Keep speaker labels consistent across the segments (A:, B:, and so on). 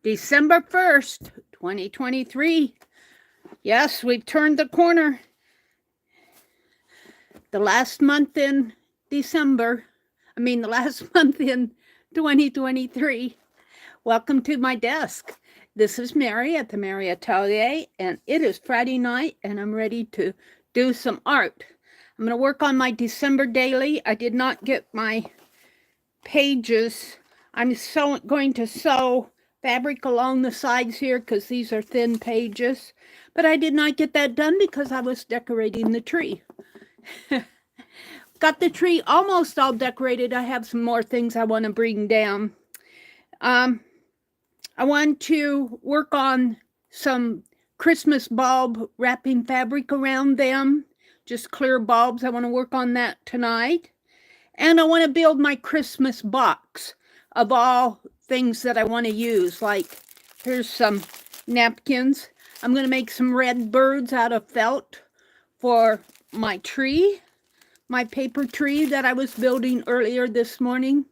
A: December 1st, 2023. Yes, we've turned the corner. The last month in December, the last month in 2023. Welcome to my desk. This is Meri at the Meri Atelier, and it is Friday night, and I'm ready to do some art. I'm going to work on my December daily. I did not get my pages. I'm going to sew fabric along the sides here because these are thin pages, but I did not get that done because I was decorating the tree. Got the tree almost all decorated. I have some more things I want to bring down. I want to work on some Christmas bulb wrapping fabric around them, just clear bulbs. I want to work on that tonight. And I want to build my Christmas box of all things that I want to use. Like, here's some napkins. I'm going to make some red birds out of felt for my tree, my paper tree that I was building earlier this morning.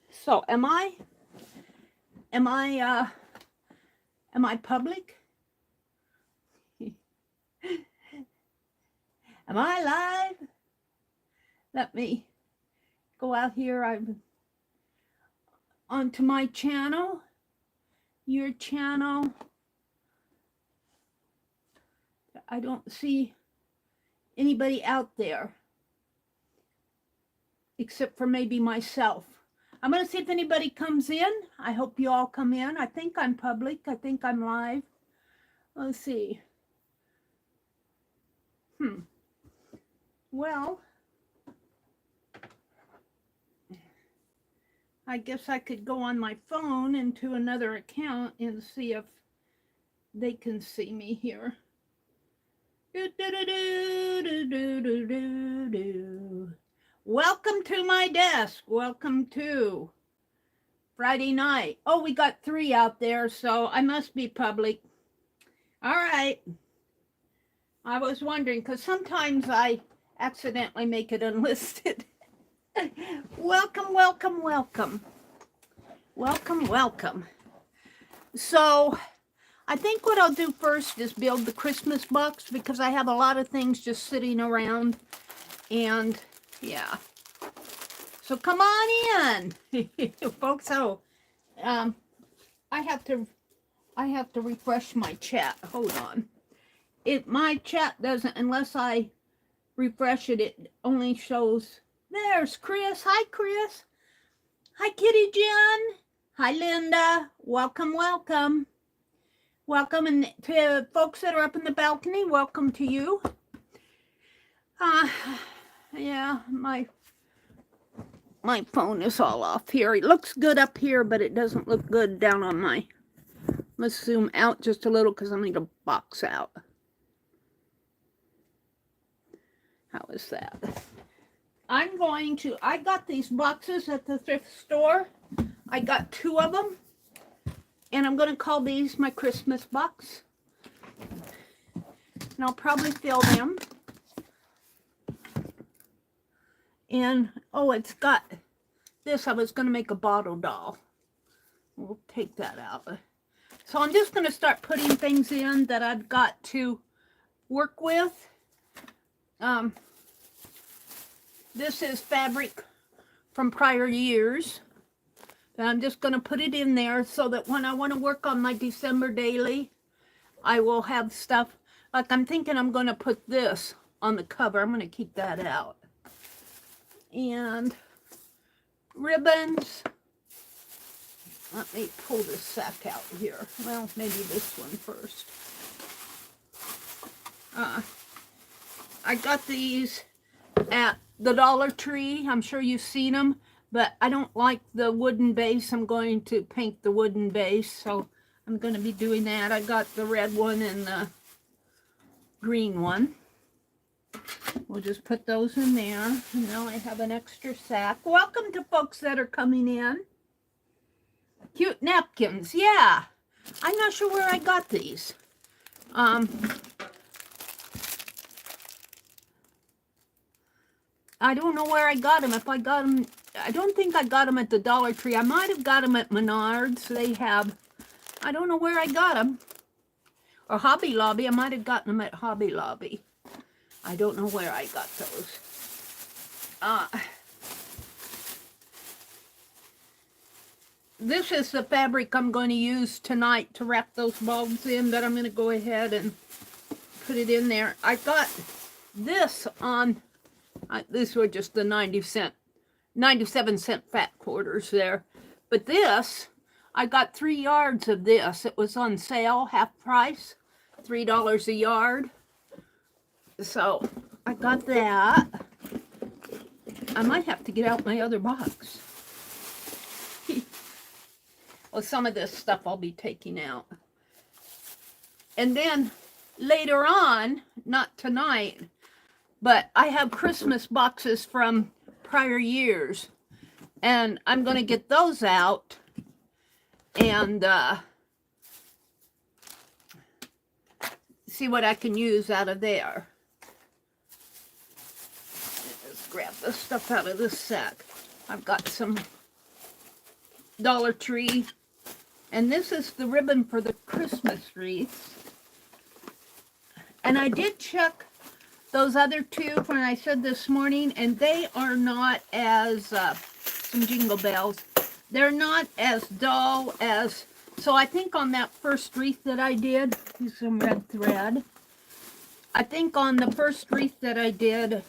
A: So, am I public? Am I live? Let me go out here. I'm onto my channel, your channel. I don't see anybody out there except for maybe myself. I'm going to see if anybody comes in. I hope you all come in. I think I'm public. I think I'm live. Let's see. Well, I guess I could go on my phone into another account and see if they can see me here. Welcome to my desk. Welcome to Friday night. Oh, we got 3 out there, so I must be public. All right. I was wondering, because sometimes I accidentally make it unlisted. Welcome, welcome, welcome. Welcome, welcome. So, I think what I'll do first is build the Christmas box because I have a lot of things just sitting around. And, yeah. So, come on in, folks. So, I have to refresh my chat. Hold on. My chat doesn't, unless I refresh it, it only shows. There's Chris. Hi, Chris. Hi, Kitty Jen. Hi, Linda. Welcome, welcome. Welcome, and to folks that are up in the balcony, welcome to you. Yeah, my phone is all off here. It looks good up here, but it doesn't look good down on my. Let's zoom out just a little because I need to box out. How is that? I got these boxes at the thrift store. I got 2 of them. And I'm going to call these my Christmas box. And I'll probably fill them. And, oh, it's got this. I was going to make a bottle doll. We'll take that out. So I'm just going to start putting things in that I've got to work with. This is fabric from prior years. And I'm just going to put it in there so that when I want to work on my December daily, I will have stuff. Like I'm thinking I'm going to put this on the cover. I'm going to keep that out. And ribbons. Let me pull this sack out here. Well, maybe this one first. I got these at the Dollar Tree. I'm sure you've seen them, but I don't like the wooden base. I'm going to paint the wooden base, so I'm going to be doing that. I got the red one and the green one. We'll just put those in there. And now I have an extra sack. Welcome to folks that are coming in. Cute napkins, yeah. I'm not sure where I got these. I don't know where I got them. If I got them I don't think I got them at the Dollar Tree. I might have got them at Menards. They have, I don't know where I got them. Or Hobby Lobby. I might have gotten them at Hobby Lobby. I don't know where I got those. This is the fabric I'm going to use tonight to wrap those bulbs in, that I'm going to go ahead and put it in there. I got this on, these were just the 97-cent fat quarters there. But this, I got 3 yards of this. It was on sale, half price, $3 a yard. So I got that. I might have to get out my other box. Well, some of this stuff I'll be taking out. And then later on, not tonight, but I have Christmas boxes from prior years. And I'm going to get those out and see what I can use out of there. Let's grab the stuff out of this sack. I've got some Dollar Tree. And this is the ribbon for the Christmas wreaths. And I did check those other two when I said this morning, and they are not as, some jingle bells, they're not as dull as, so I think on that first wreath that I did, use some red thread. I think on the first wreath that I did,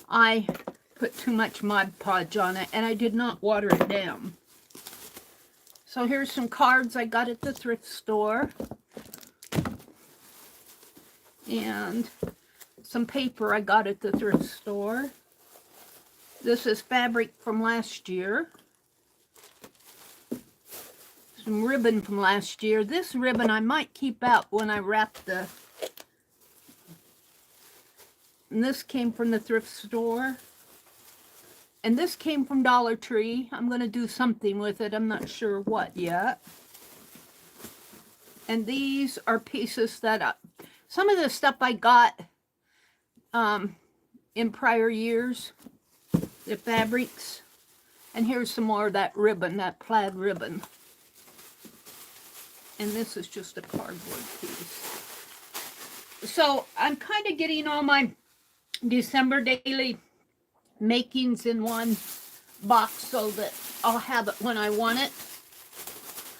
A: I put too much Mod Podge on it, and I did not water it down. So here's some cards I got at the thrift store. And some paper I got at the thrift store. This is fabric from last year. Some ribbon from last year. This ribbon I might keep out when I wrap the... And this came from the thrift store. And this came from Dollar Tree. I'm going to do something with it. I'm not sure what yet. And these are pieces that... some of the stuff I got in prior years. The fabrics. And here's some more of that ribbon, that plaid ribbon. And this is just a cardboard piece. So I'm kind of getting all my December daily makings in one box so that I'll have it when I want it,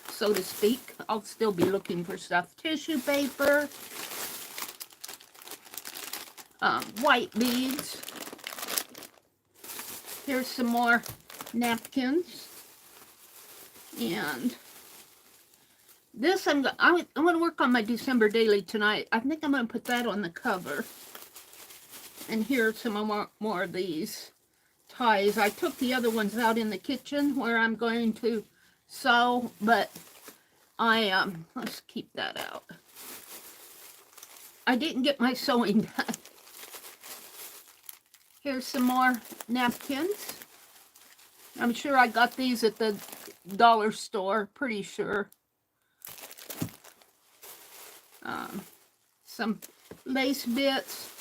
A: so to speak. I'll still be looking for stuff. Tissue paper, white beads. Here's some more napkins. And this, I'm going to work on my December daily tonight. I think I'm going to put that on the cover. And here's some more of these ties. I took the other ones out in the kitchen where I'm going to sew, but let's keep that out. I didn't get my sewing done. Here's some more napkins. I'm sure I got these at the dollar store, pretty sure. Some lace bits.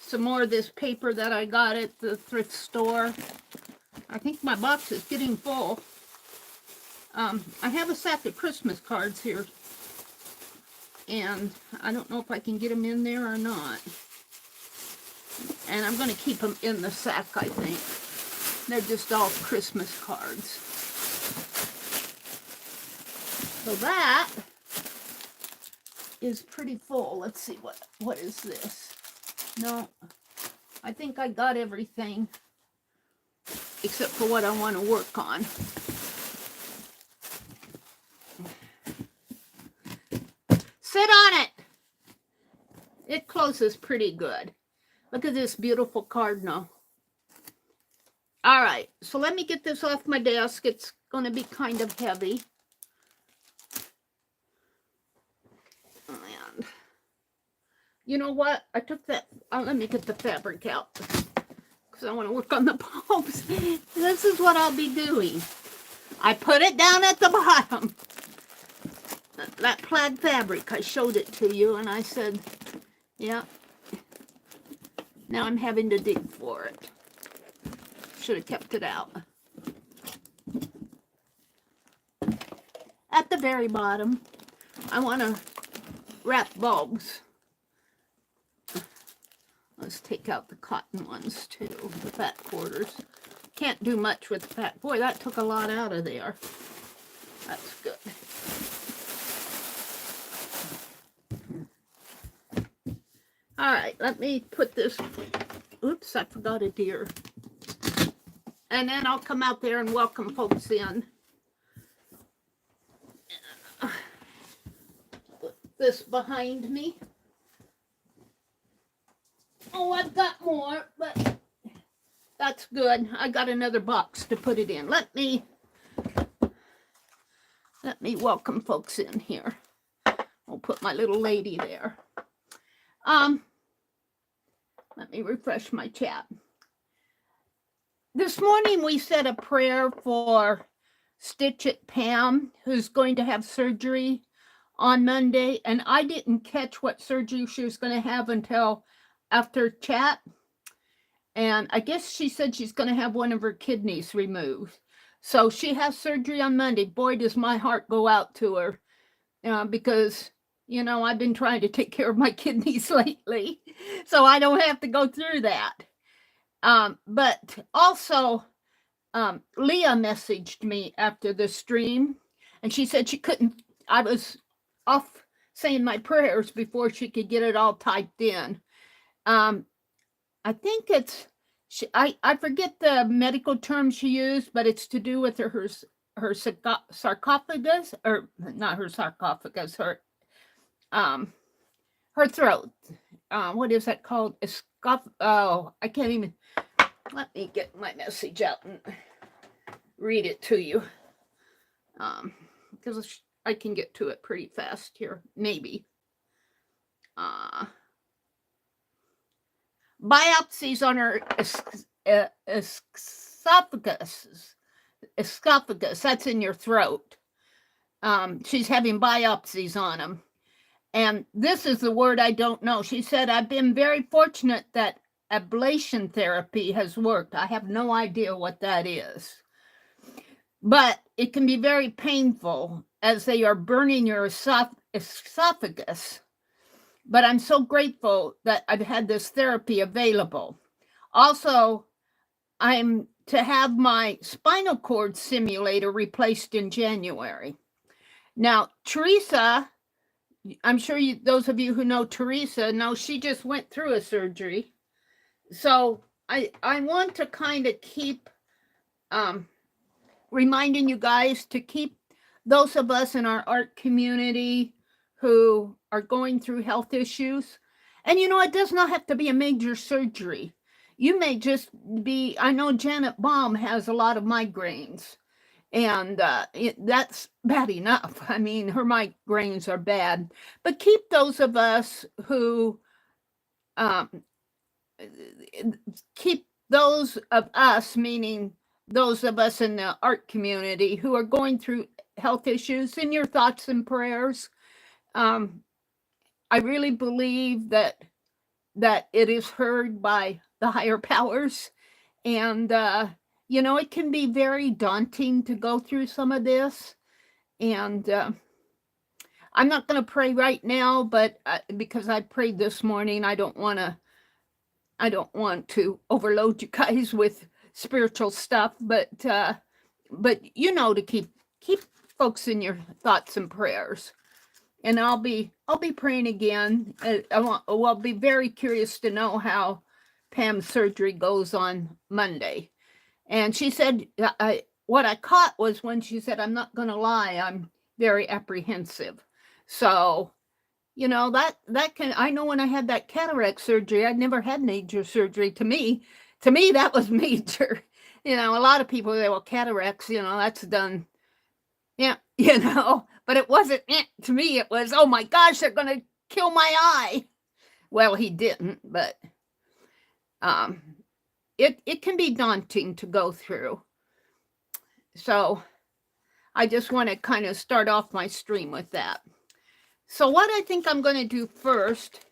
A: Some more of this paper that I got at the thrift store. I think my box is getting full. I have a sack of Christmas cards here. And I don't know if I can get them in there or not. And I'm going to keep them in the sack, I think. They're just all Christmas cards. So that is pretty full. Let's see, what is this? No, I think I got everything except for what I want to work on. Sit on it. It closes pretty good. Look at this beautiful cardinal. All right, so let me get this off my desk. It's going to be kind of heavy. And you know what? I took that. Let me get the fabric out because I want to work on the bulbs. This is what I'll be doing. I put it down at the bottom. That plaid fabric, I showed it to you and I said, yeah. Now I'm having to dig for it. Should have kept it out. at the very bottom, I want to wrap bulbs. Let's take out the cotton ones too, the fat quarters. Can't do much with the fat. Boy, that took a lot out of there. That's good. All right, let me put this. Oops, I forgot a deer. And then I'll come out there and welcome folks in. Put this behind me. Oh, I've got more, but that's good. I got another box to put it in. Let me welcome folks in here. I'll put my little lady there. Let me refresh my chat. This morning we said a prayer for Stitch It Pam, who's going to have surgery on Monday, and I didn't catch what surgery she was going to have until after chat. And I guess she said she's going to have one of her kidneys removed. So she has surgery on Monday. Boy, does my heart go out to her because, you know, I've been trying to take care of my kidneys lately, so I don't have to go through that. But also, Leah messaged me after the stream, and she said she couldn't, I was off saying my prayers before she could get it all typed in. I think it's, I forget the medical term she used, but it's to do with her sarcophagus, or not her sarcophagus, her throat. What is that called? Oh, I can't even. Let me get my message out and read it to you. Because I can get to it pretty fast here, maybe. Biopsies on her esophagus, that's in your throat. She's having biopsies on them. And this is the word I don't know. She said, I've been very fortunate that ablation therapy has worked. I have no idea what that is. But it can be very painful as they are burning your esophagus. But I'm so grateful that I've had this therapy available. Also, I'm to have my spinal cord simulator replaced in January. Now, Teresa, I'm sure those of you who know Teresa know she just went through a surgery. So I want to kind of keep reminding you guys to keep those of us in our art community who are going through health issues. And, you know, it does not have to be a major surgery. You may just be, I know Janet Baum has a lot of migraines, and that's bad enough. I mean, her migraines are bad. But keep those of us who, keep those of us, meaning those of us in the art community who are going through health issues, in your thoughts and prayers. I really believe that it is heard by the higher powers. And, you know, it can be very daunting to go through some of this. And I'm not going to pray right now, but because I prayed this morning, I don't want to overload you guys with spiritual stuff. But you know, to keep folks in your thoughts and prayers. And I'll be praying again. I'll be very curious to know how Pam's surgery goes on Monday. And she said, what I caught was when she said, I'm not going to lie, I'm very apprehensive. So, you know, that can, I know when I had that cataract surgery, I'd never had major surgery. To me, that was major. You know, a lot of people say, well, cataracts, you know, that's done. Yeah, you know, but it wasn't, to me, it was, oh my gosh, they're going to kill my eye. Well, he didn't, but it can be daunting to go through. So I just want to kind of start off my stream with that. So what I think I'm going to do first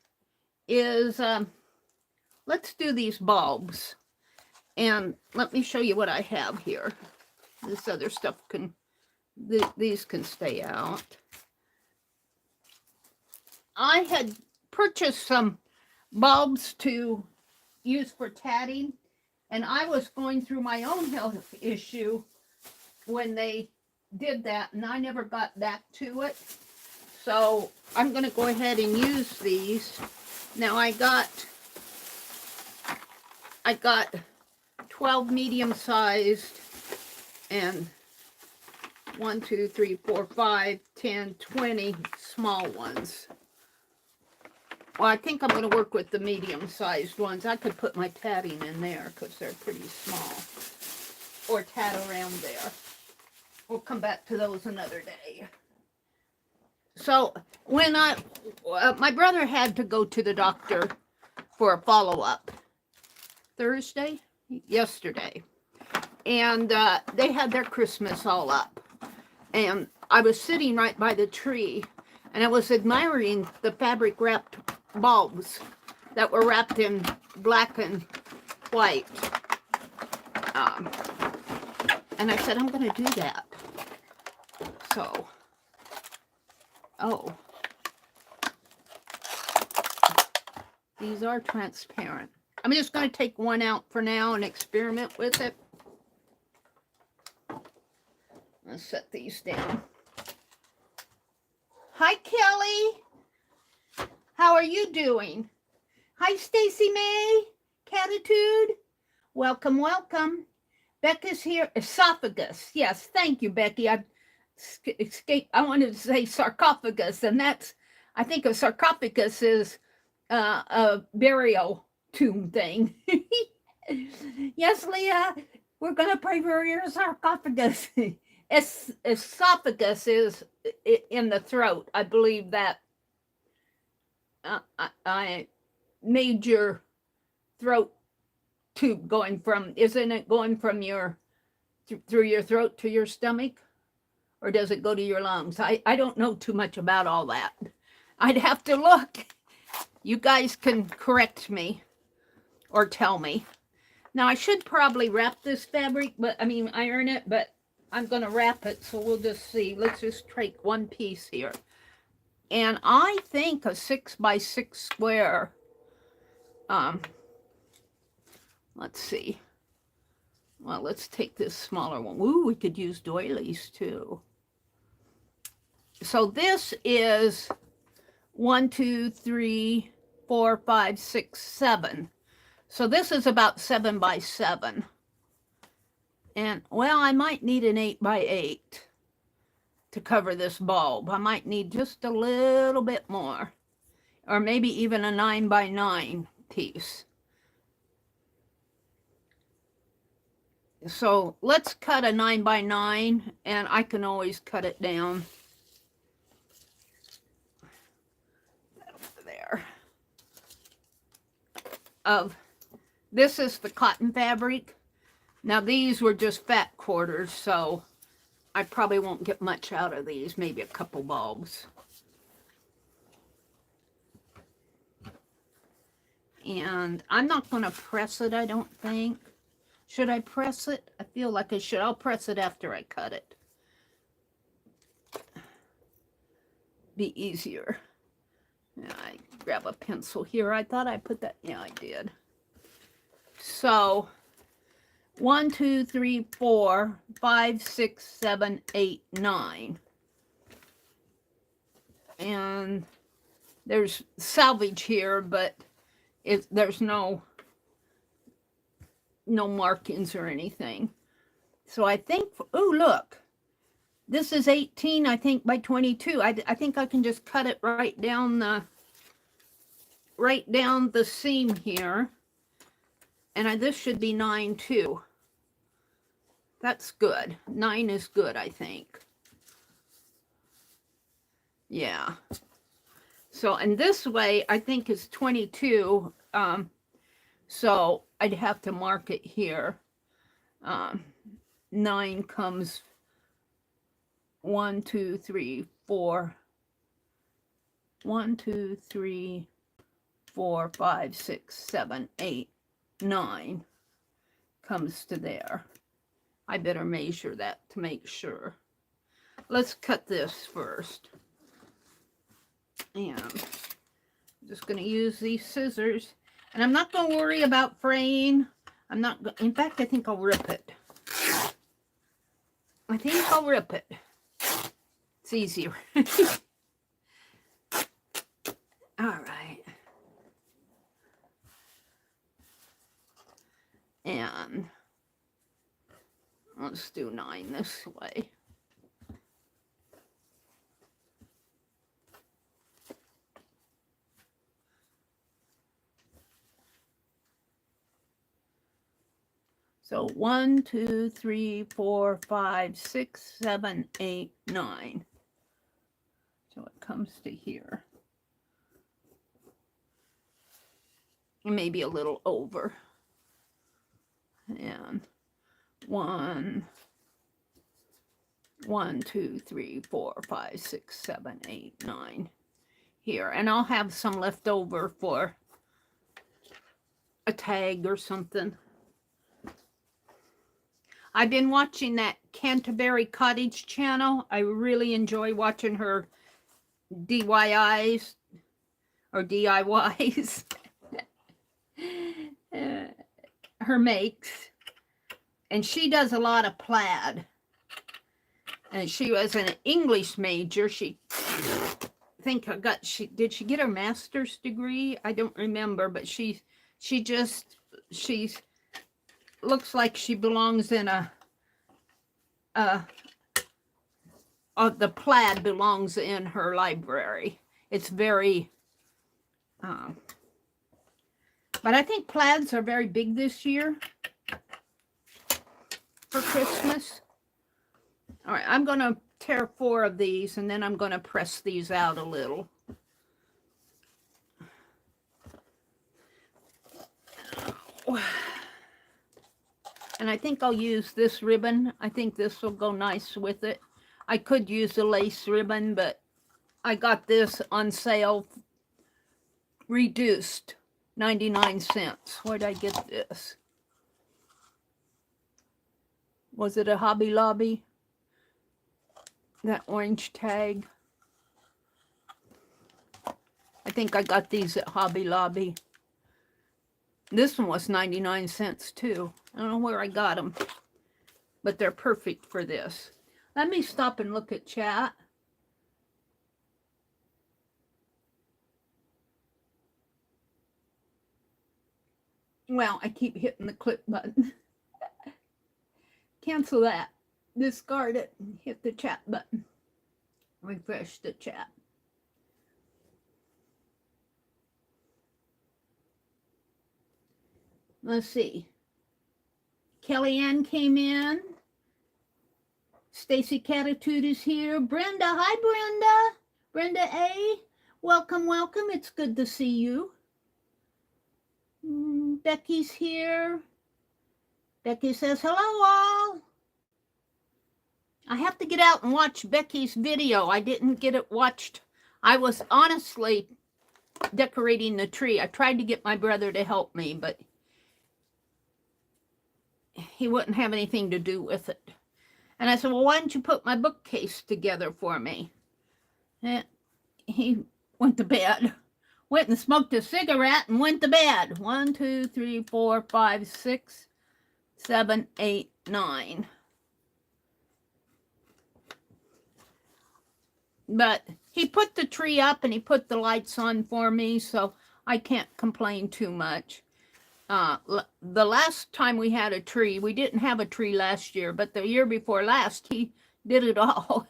A: is, let's do these bulbs. And let me show you what I have here. This other stuff can These can stay out. I had purchased some bulbs to use for tatting, and I was going through my own health issue when they did that, and I never got back to it. So I'm going to go ahead and use these. Now I got 12 medium-sized and 1, 2, 3, 4, 5, 10, 20 small ones. Well, I think I'm going to work with the medium-sized ones. I could put my tatting in there because they're pretty small. Or tat around there. We'll come back to those another day. So, when my brother had to go to the doctor for a follow-up. Thursday? Yesterday. And they had their Christmas all up. And I was sitting right by the tree, and I was admiring the fabric-wrapped bulbs that were wrapped in black and white. And I said, I'm going to do that. So, oh. These are transparent. I'm just going to take one out for now and experiment with it. Let's set these down. Hi, Kelly. How are you doing? Hi, Stacy May. Catitude. Welcome, welcome. Becca's here. Esophagus. Yes, thank you, Becky. I wanted to say sarcophagus, and that's, I think a sarcophagus is a burial tomb thing. Yes, Leah, we're going to pray for your sarcophagus. Esophagus is in the throat. I believe that I major throat tube going from, isn't it going from your, through your throat to your stomach? Or does it go to your lungs? I don't know too much about all that. I'd have to look. You guys can correct me or tell me. Now, I should probably wrap this fabric, iron it, but I'm going to wrap it, so we'll just see. Let's just take one piece here. And I think a 6x6 square, let's see. Well, let's take this smaller one. Ooh, we could use doilies too. So this is 1, 2, 3, 4, 5, 6, 7. So this is about 7x7. And, well, I might need an 8x8 to cover this bulb. I might need just a little bit more. Or maybe even a 9x9 piece. So let's cut a 9x9, and I can always cut it down. There. This is the cotton fabric. Now these were just fat quarters, so I probably won't get much out of these, maybe a couple bulbs. And I'm not going to press it, I don't think. Should I press it? I feel like I should. I'll press it after I cut it. Be easier. Yeah, I grab a pencil here. I thought I put that. Yeah, I did. So 1, 2, 3, 4, 5, 6, 7, 8, 9. And there's salvage here, but there's no markings or anything. So I think, oh, look, this is 18, I think, by 22. I think I can just cut it right down the seam here. And this should be 9 too. That's good. 9 is good, I think. Yeah. So, and this way, I think is 22. So I'd have to mark it here. 9 comes 1, 2, 3, 4. 1, 2, 3, 4, 5, 6, 7, 8, 9 comes to there. I better measure that to make sure. let's cut this first. And I'm just going to use these scissors. And I'm not going to worry about fraying. I'm not, in fact, I think I'll rip it. I think I'll rip it. It's easier. All right. And let's do 9 this way. So 1, 2, 3, 4, 5, 6, 7, 8, 9. So it comes to here. Maybe a little over. And 1, 2, 3, 4, 5, 6, 7, 8, 9 here. And I'll have some left over for a tag or something. I've been watching that Canterbury Cottage channel. I really enjoy watching her DIYs or DIYs. Her makes. And she does a lot of plaid. And she was an English major. She, I think did she get her master's degree? I don't remember, but she's looks like she belongs in the plaid belongs in her library. It's very, but I think plaids are very big this year for Christmas. All right, I'm going to tear 4 of these, and then I'm going to press these out a little. And I think I'll use this ribbon. I think this will go nice with it. I could use a lace ribbon, but I got this on sale, reduced, 99 cents. Where'd I get this? Was it a Hobby Lobby? That orange tag. I think I got these at Hobby Lobby. This one was 99 cents too. I don't know where I got them, but they're perfect for this. Let me stop and look at chat. Well, I keep hitting the clip button. Cancel that. Discard it. Hit the chat button. Refresh the chat. Let's see. Kellyanne came in. Stacy Catitude is here. Brenda, hi Brenda. Brenda A, welcome, welcome. It's good to see you. Becky's here. Becky says, hello all. I have to get out and watch Becky's video. I didn't get it watched. I was honestly decorating the tree. I tried to get my brother to help me, but he wouldn't have anything to do with it. And I said, well, why don't you put my bookcase together for me? And he went to bed. Went and smoked a cigarette and went to bed. 1, 2, 3, 4, 5, 6, 7, 8, 9. But he put the tree up and he put the lights on for me, so I can't complain too much. The last time we had a tree, we didn't have a tree last year, but the year before last, he did it all.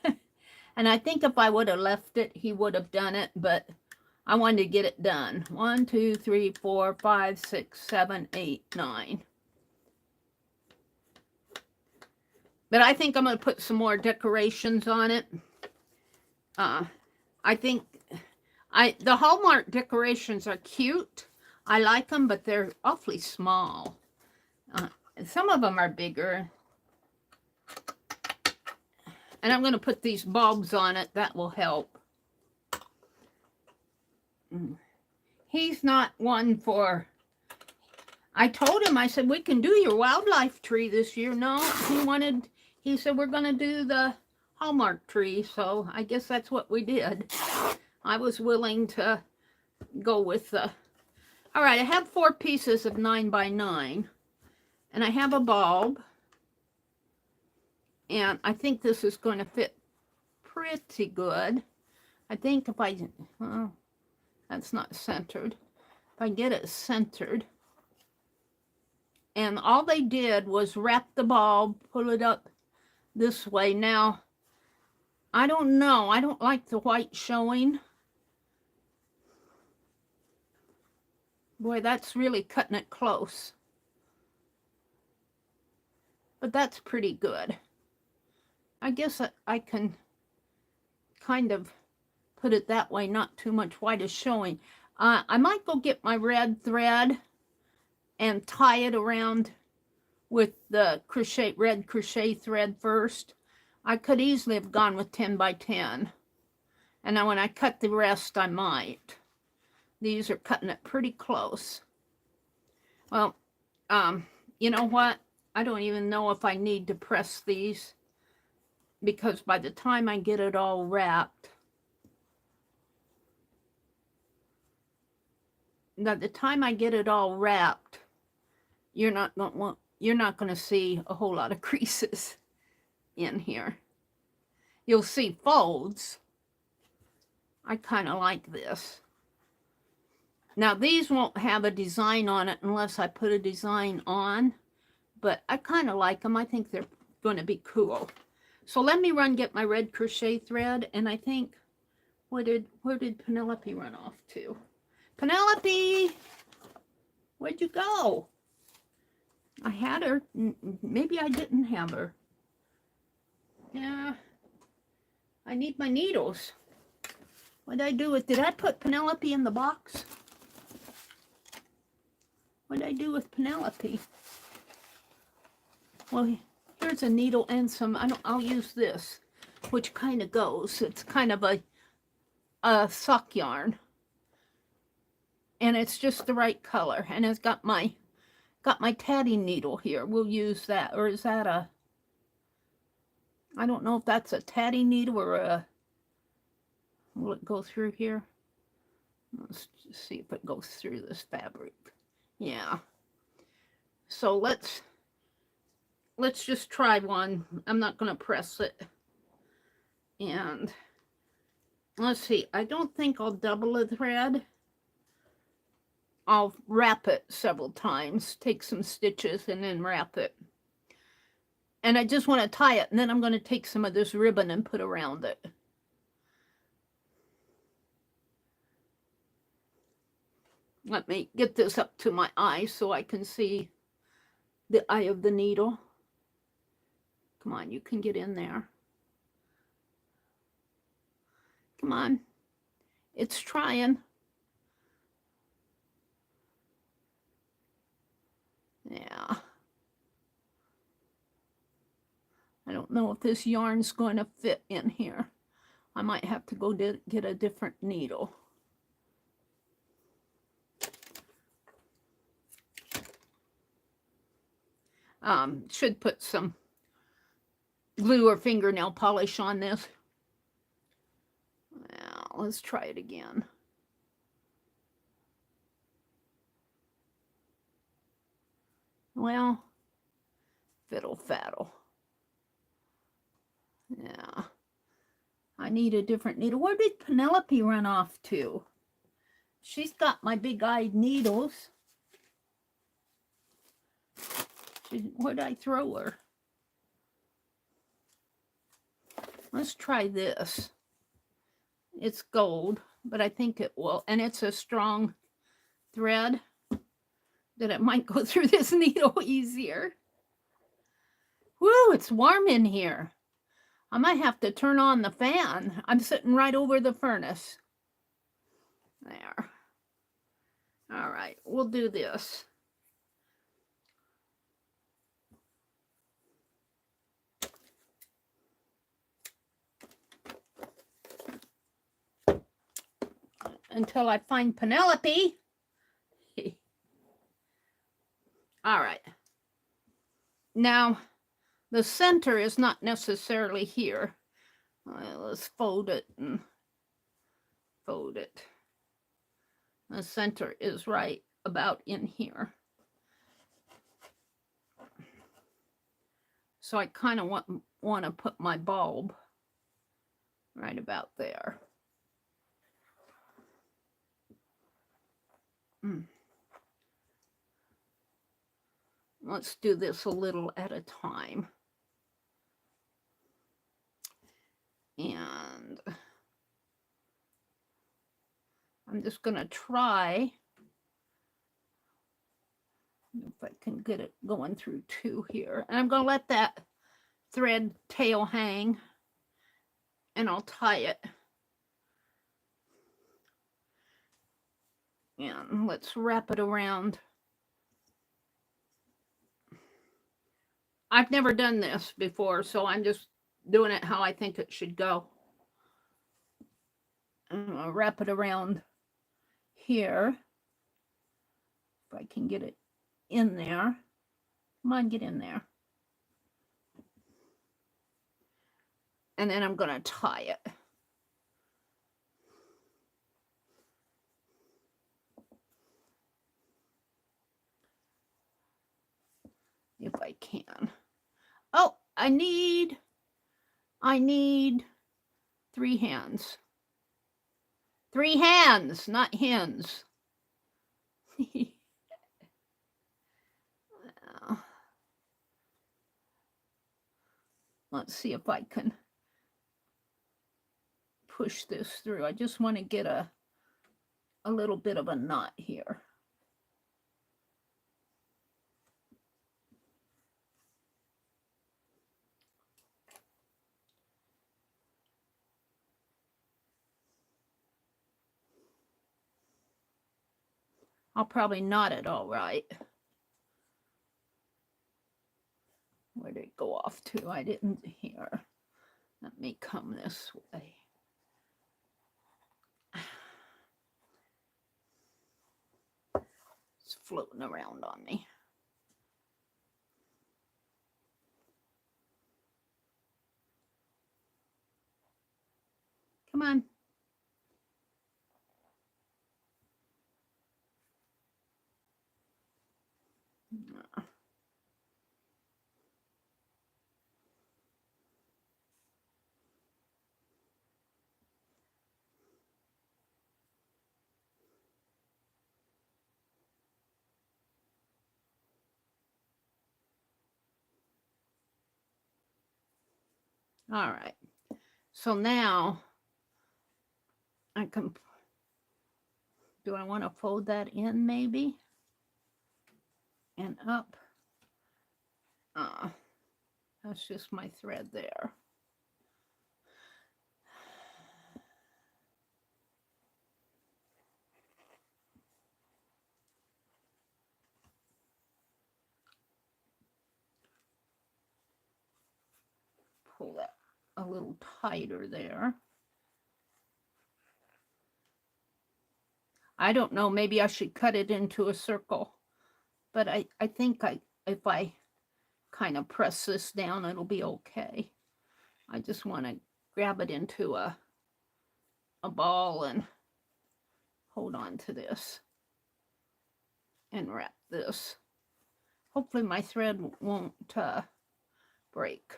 A: And I think if I would have left it, he would have done it, but I wanted to get it done. 1, 2, 3, 4, 5, 6, 7, 8, 9. But I think I'm going to put some more decorations on it. I think the Hallmark decorations are cute. I like them, but they're awfully small. Some of them are bigger. And I'm going to put these bulbs on it. That will help. He's not one for... I told him, I said, we can do your wildlife tree this year. No, he said, we're going to do the Hallmark tree, so I guess that's what we did. I was willing to go with the... All right, I have 4 pieces of 9 by 9, and I have a bulb, and I think this is going to fit pretty good. I think if I... Well, that's not centered. If I get it centered... And all they did was wrap the bulb, pull it up this way. Now, I don't know. I don't like the white showing. Boy, that's really cutting it close. But that's pretty good. I guess I can kind of put it that way, not too much white is showing. I might go get my red thread and tie it around with the red crochet thread first. I could easily have gone with 10 by 10. And now when I cut the rest, I might. These are cutting it pretty close. Well, you know what? I don't even know if I need to press these, because by the time I get it all wrapped, you're not going to see a whole lot of creases in here. You'll see folds. I kind of like this. Now, these won't have a design on it unless I put a design on, but I kind of like them. I think they're going to be cool. So let me get my red crochet thread, and I think, where did Penelope run off to? Penelope, where'd you go? I had her. Maybe I didn't have her. Yeah. I need my needles. What did I do with... Did I put Penelope in the box? What did I do with Penelope? Well, here's a needle and some... I'll use this, which kind of goes. It's kind of a sock yarn. And it's just the right color. And it's got my tatting needle here. We'll use that. Or is that a... I don't know if that's a tatting needle or a... Will it go through here? Let's just see if it goes through this fabric. Yeah. So let's just try one. I'm not going to press it. And let's see. I don't think I'll double the thread. I'll wrap it several times, take some stitches, and then wrap it. And I just want to tie it, and then I'm going to take some of this ribbon and put around it. Let me get this up to my eye so I can see the eye of the needle. Come on, you can get in there. Come on. It's trying. Yeah. I don't know if this yarn's going to fit in here. I might have to go get a different needle. Should put some glue or fingernail polish on this. Now, let's try it again. Well, fiddle faddle. Yeah. I need a different needle. Where did Penelope run off to? She's got my big-eyed needles. Where'd I throw her? Let's try this. It's gold, but I think it will. And it's a strong thread that it might go through this needle easier. Woo, it's warm in here. I might have to turn on the fan. I'm sitting right over the furnace. There. All right, we'll do this. Until I find Penelope. All right. Now, the center is not necessarily here. Let's fold it and fold it. The center is right about in here. So I kind of want to put my bulb right about there. Let's do this a little at a time. And I'm just going to try if I can get it going through 2 here. And I'm going to let that thread tail hang, and I'll tie it. And let's wrap it around. I've never done this before, so I'm just doing it how I think it should go. I'm going to wrap it around here. If I can get it in there. Come on, get in there. And then I'm going to tie it. If I can. Oh, I need 3 hands. 3 hands, not hens. Let's see if I can push this through. I just want to get a little bit of a knot here. I'll probably knot it all right. Where did it go off to? I didn't hear. Let me come this way. It's floating around on me. Come on. All right. So now I can, do I want to fold that in maybe? And up. That's just my thread there. Pull that a little tighter there. I don't know, maybe I should cut it into a circle, but I think if I kind of press this down, it'll be okay. I just want to grab it into a ball and hold on to this and wrap this. Hopefully my thread won't break.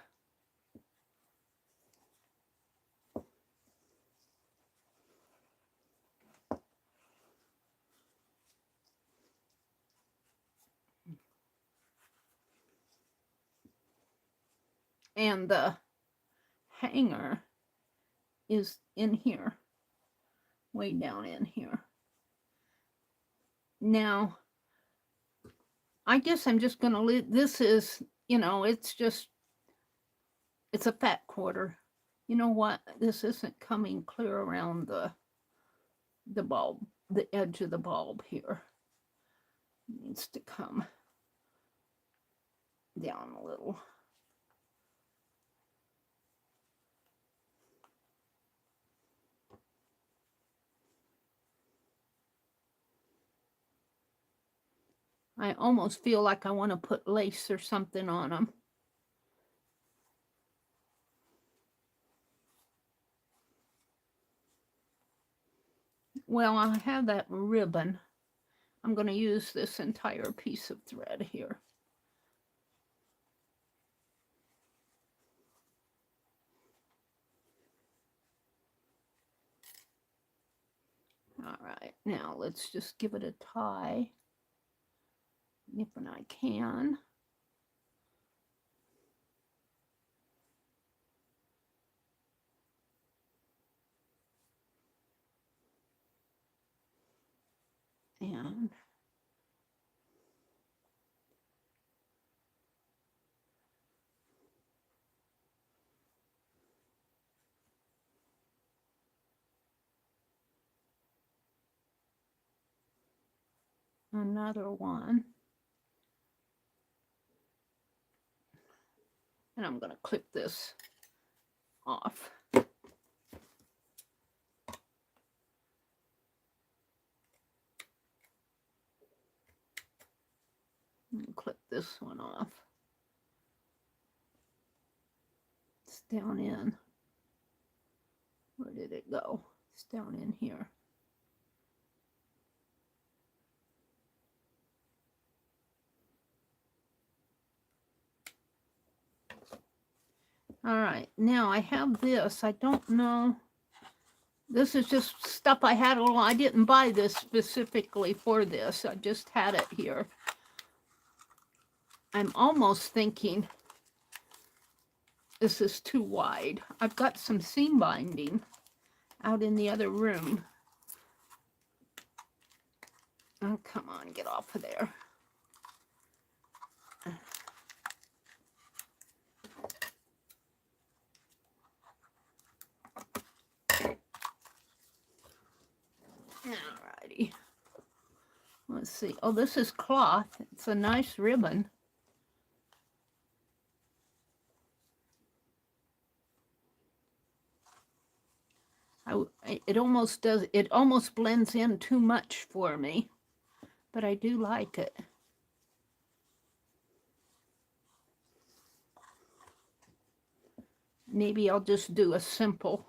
A: And the hanger is in here, way down in here. Now, I guess I'm just going to leave, this is, you know, it's a fat quarter. You know what? This isn't coming clear around the bulb, the edge of the bulb here. It needs to come down a little. I almost feel like I want to put lace or something on them. well, I have that ribbon. I'm going to use this entire piece of thread here. All right, now let's just give it a tie if I can. And another one. And I'm going to clip this off. And clip this one off. It's down in. Where did it go? It's down in here. All right, now I have this. I don't know. This is just stuff I had. I didn't buy this specifically for this. I just had it here. I'm almost thinking this is too wide. I've got some seam binding out in the other room. Oh, come on, get off of there. Alrighty. Let's see. Oh, this is cloth. It's a nice ribbon. It almost blends in too much for me, but I do like it. Maybe I'll just do a simple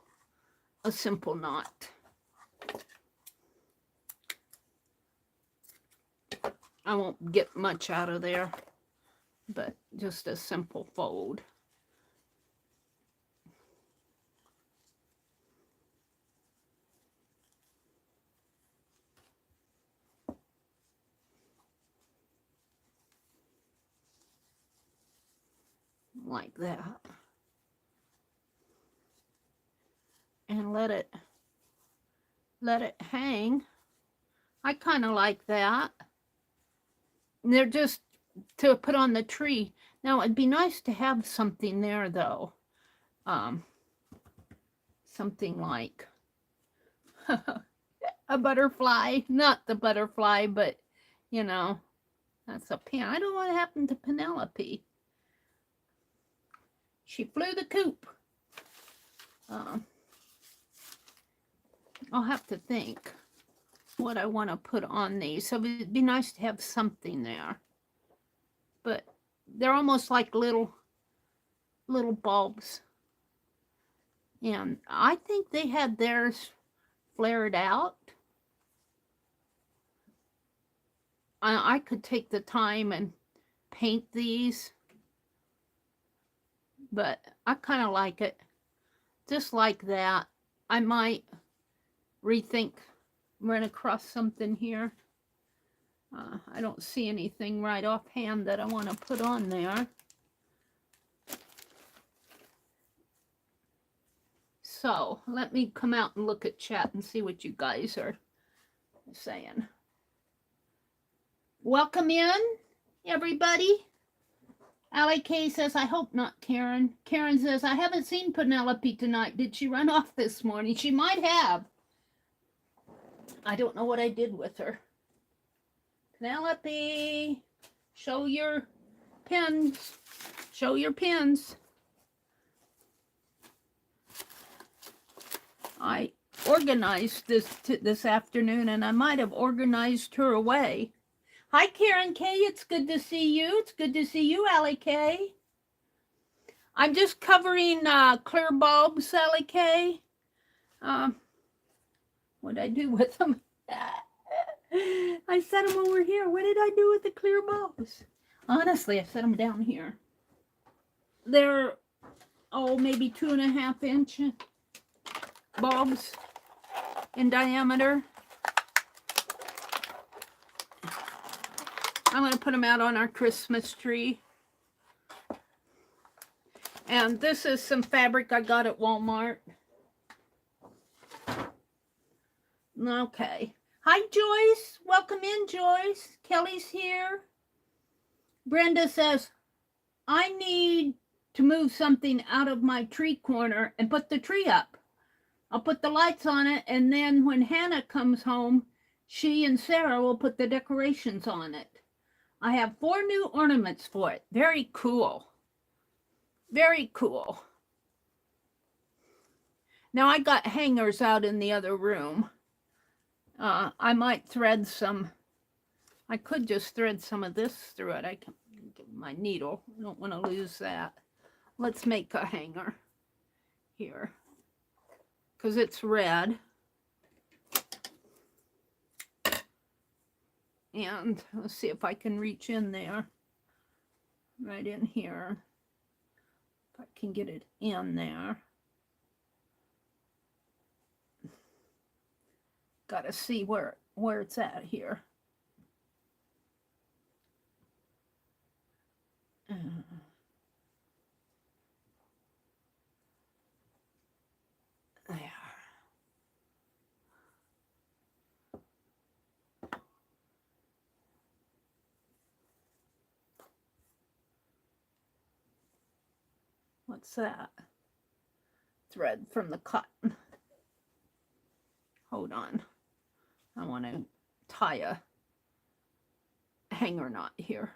A: knot. I won't get much out of there, but just a simple fold. Like that. And let it hang. I kind of like that. And they're just to put on the tree. Now it'd be nice to have something there though. Something like a butterfly, not the butterfly, but you know, that's a pin. I don't know what happened to Penelope. She flew the coop. I'll have to think what I want to put on these. So it'd be nice to have something there. But they're almost like little bulbs. And I think they had theirs flared out. I could take the time and paint these. But I kind of like it. Just like that. I might rethink, run across something here. I don't see anything right offhand that I want to put on there. So let me come out and look at chat and see what you guys are saying. Welcome in, everybody. Allie K says, I hope not, Karen. Karen says, I haven't seen Penelope tonight. Did she run off this morning? She might have. I don't know what I did with her. Penelope, show your pins. Show your pins. I organized this afternoon, and I might have organized her away. Hi, Karen K. It's good to see you. It's good to see you, Allie K. I'm just covering clear bulbs, Allie K. What What did I do with them? I set them over here. What did I do with the clear bulbs? Honestly, I set them down here. They're, oh, maybe 2.5 inch bulbs in diameter. I'm going to put them out on our Christmas tree. And this is some fabric I got at Walmart. Okay. Hi, Joyce. Welcome in, Joyce. Kelly's here. Brenda says, I need to move something out of my tree corner and put the tree up. I'll put the lights on it, and then when Hannah comes home, she and Sarah will put the decorations on it. I have 4 new ornaments for it. Very cool. Very cool. Now I got hangers out in the other room. I might thread some. I could just thread some of this through it. I can get my needle. I don't want to lose that. Let's make a hanger here because it's red. And let's see if I can reach in there. Right in here. If I can get it in there. Got to see where it's at here. There. What's that? Thread from the cotton. Hold on. I want to tie a hanger knot here.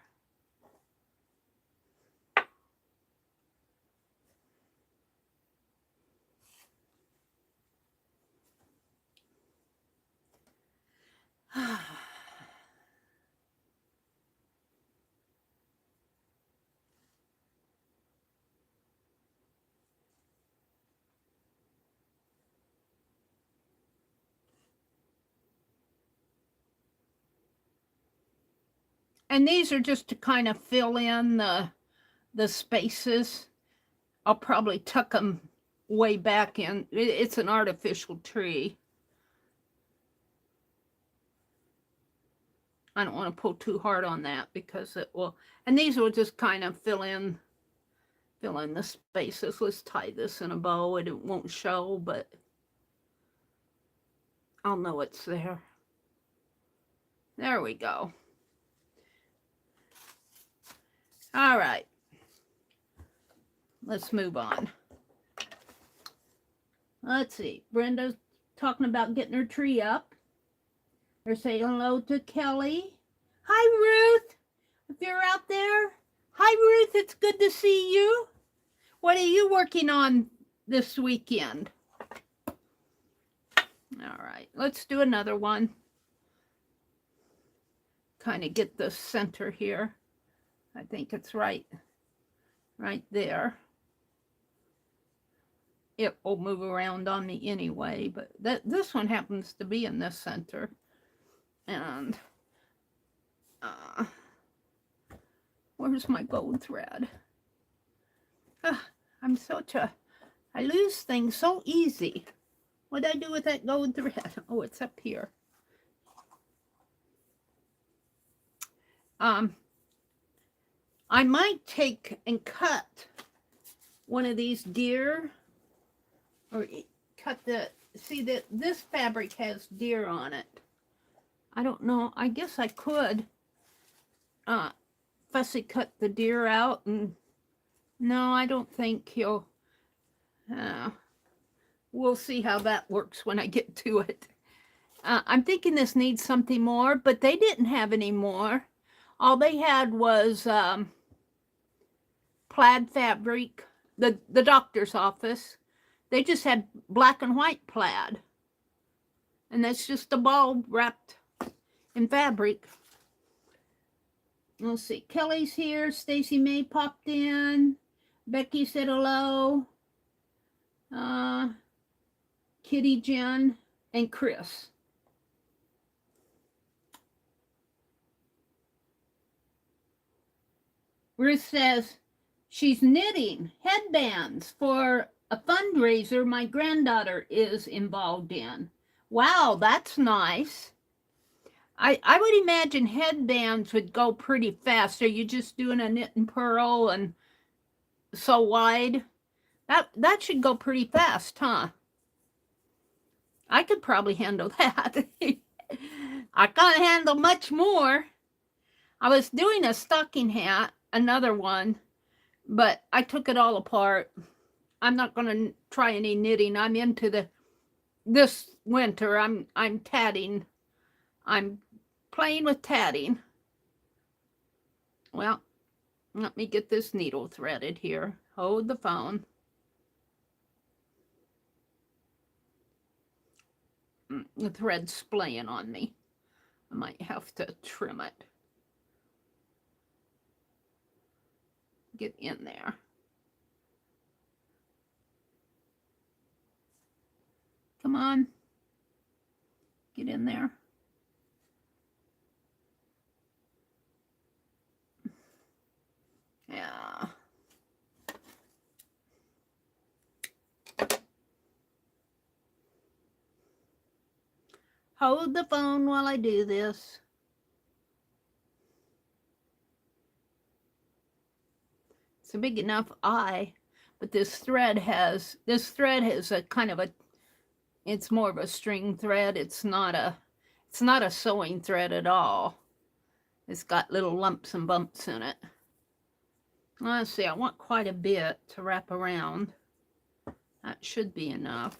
A: And these are just to kind of fill in the spaces. I'll probably tuck them way back in. It's an artificial tree. I don't want to pull too hard on that because it will, and these will just kind of fill in the spaces. Let's tie this in a bow. It won't show, but I'll know it's there. There we go. All right. Let's move on. Let's see. Brenda's talking about getting her tree up. They're saying hello to Kelly. Hi, Ruth. If you're out there. Hi, Ruth. It's good to see you. What are you working on this weekend? All right. Let's do another one. Kind of get the center here. I think it's right there. It will move around on me anyway, but this one happens to be in the center. And where's my gold thread? I'm I lose things so easy. What did I do with that gold thread? Oh, it's up here. I might take and cut one of these deer, or cut see that this fabric has deer on it. I don't know. I guess I could fussy cut the deer out, and no, I don't think he'll. We'll see how that works when I get to it. I'm thinking this needs something more, but they didn't have any more. All they had was plaid fabric, the doctor's office. They just had black and white plaid. And that's just a bulb wrapped in fabric. Let's see. Kelly's here. Stacy May popped in. Becky said hello. Kitty Jen and Chris. Ruth says she's knitting headbands for a fundraiser my granddaughter is involved in. Wow, that's nice. I would imagine headbands would go pretty fast. Are you just doing a knit and purl and so wide? That should go pretty fast, huh? I could probably handle that. I can't handle much more. I was doing a stocking hat, another one, but I took it all apart. I'm not going to try any knitting. I'm into this winter. I'm tatting. I'm playing with tatting. Well, let me get this needle threaded here. Hold the phone. The thread's splaying on me. I might have to trim it. Get in there. Come on. Get in there. Yeah. Hold the phone while I do this. It's a big enough eye, but this thread has a kind of a, it's more of a string thread. It's not a sewing thread at all. It's got little lumps and bumps in it. Let's see, I want quite a bit to wrap around. That should be enough.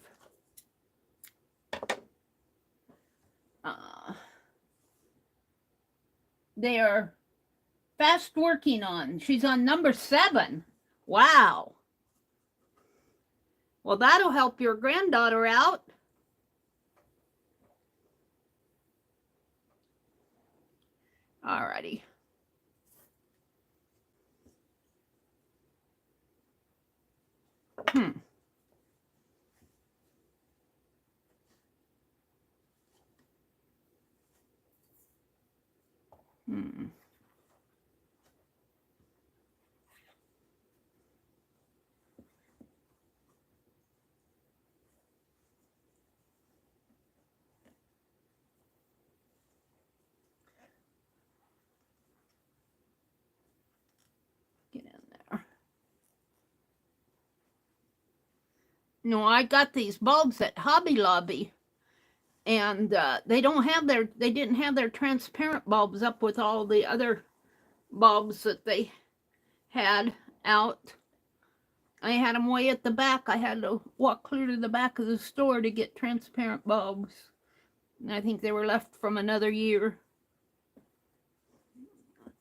A: They are fast working on. She's on number 7. Wow. Well, that'll help your granddaughter out. Alrighty. Hmm. Get in there. No, I got these bulbs at Hobby Lobby, and they didn't have their transparent bulbs up with all the other bulbs that they had out. I had them way at the back. I had to walk clear to the back of the store to get transparent bulbs. And I think they were left from another year.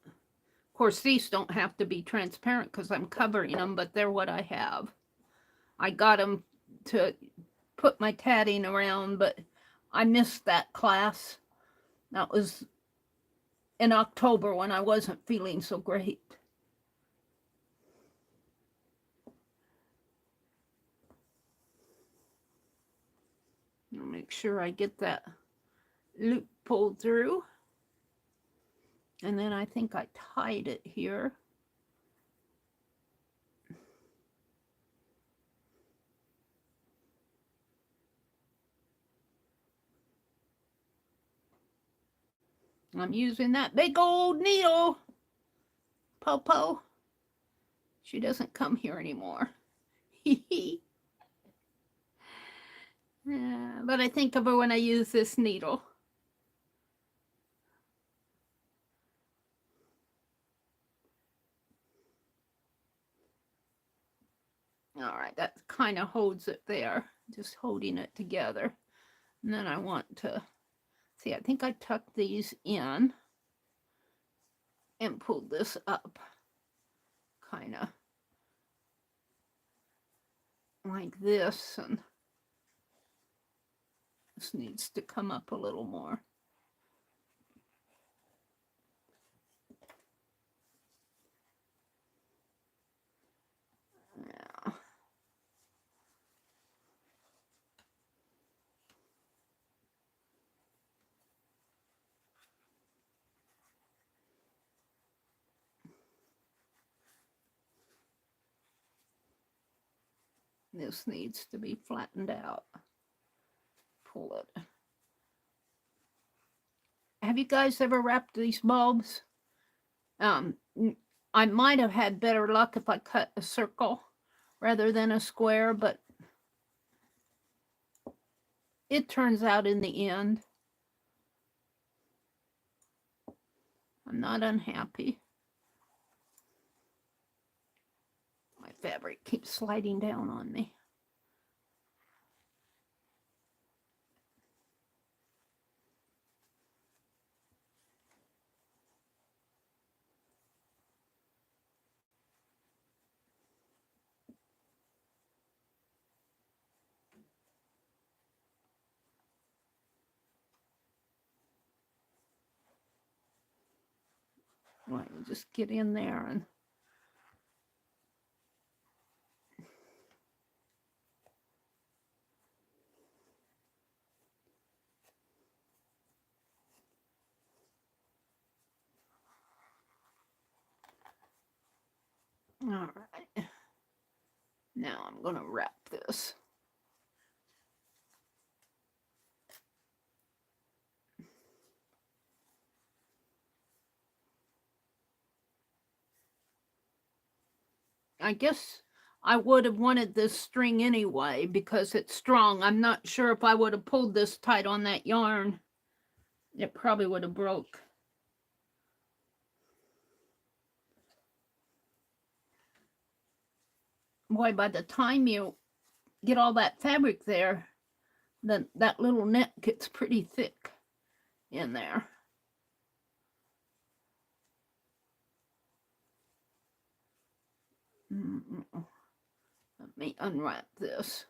A: Of course, these don't have to be transparent because I'm covering them, but they're what I have. I got them to put my tatting around, but I missed that class. That was in October when I wasn't feeling so great. I'll make sure I get that loop pulled through. And then I think I tied it here. I'm using that big old needle. Popo. She doesn't come here anymore. Yeah, but I think of her when I use this needle. All right, that kind of holds it there, just holding it together. And then I want to, see, I think I tucked these in and pulled this up, kind of like this, and this needs to come up a little more. Yeah. This needs to be flattened out. Pull it. Have you guys ever wrapped these bulbs? I might have had better luck if I cut a circle rather than a square, but it turns out in the end. I'm not unhappy. My fabric keeps sliding down on me. Let me just get in there and all right. Now I'm going to wrap this. I guess I would have wanted this string anyway because it's strong. I'm not sure if I would have pulled this tight on that yarn. It probably would have broke. Boy, by the time you get all that fabric there, then that little net gets pretty thick in there. Let me unwrap this.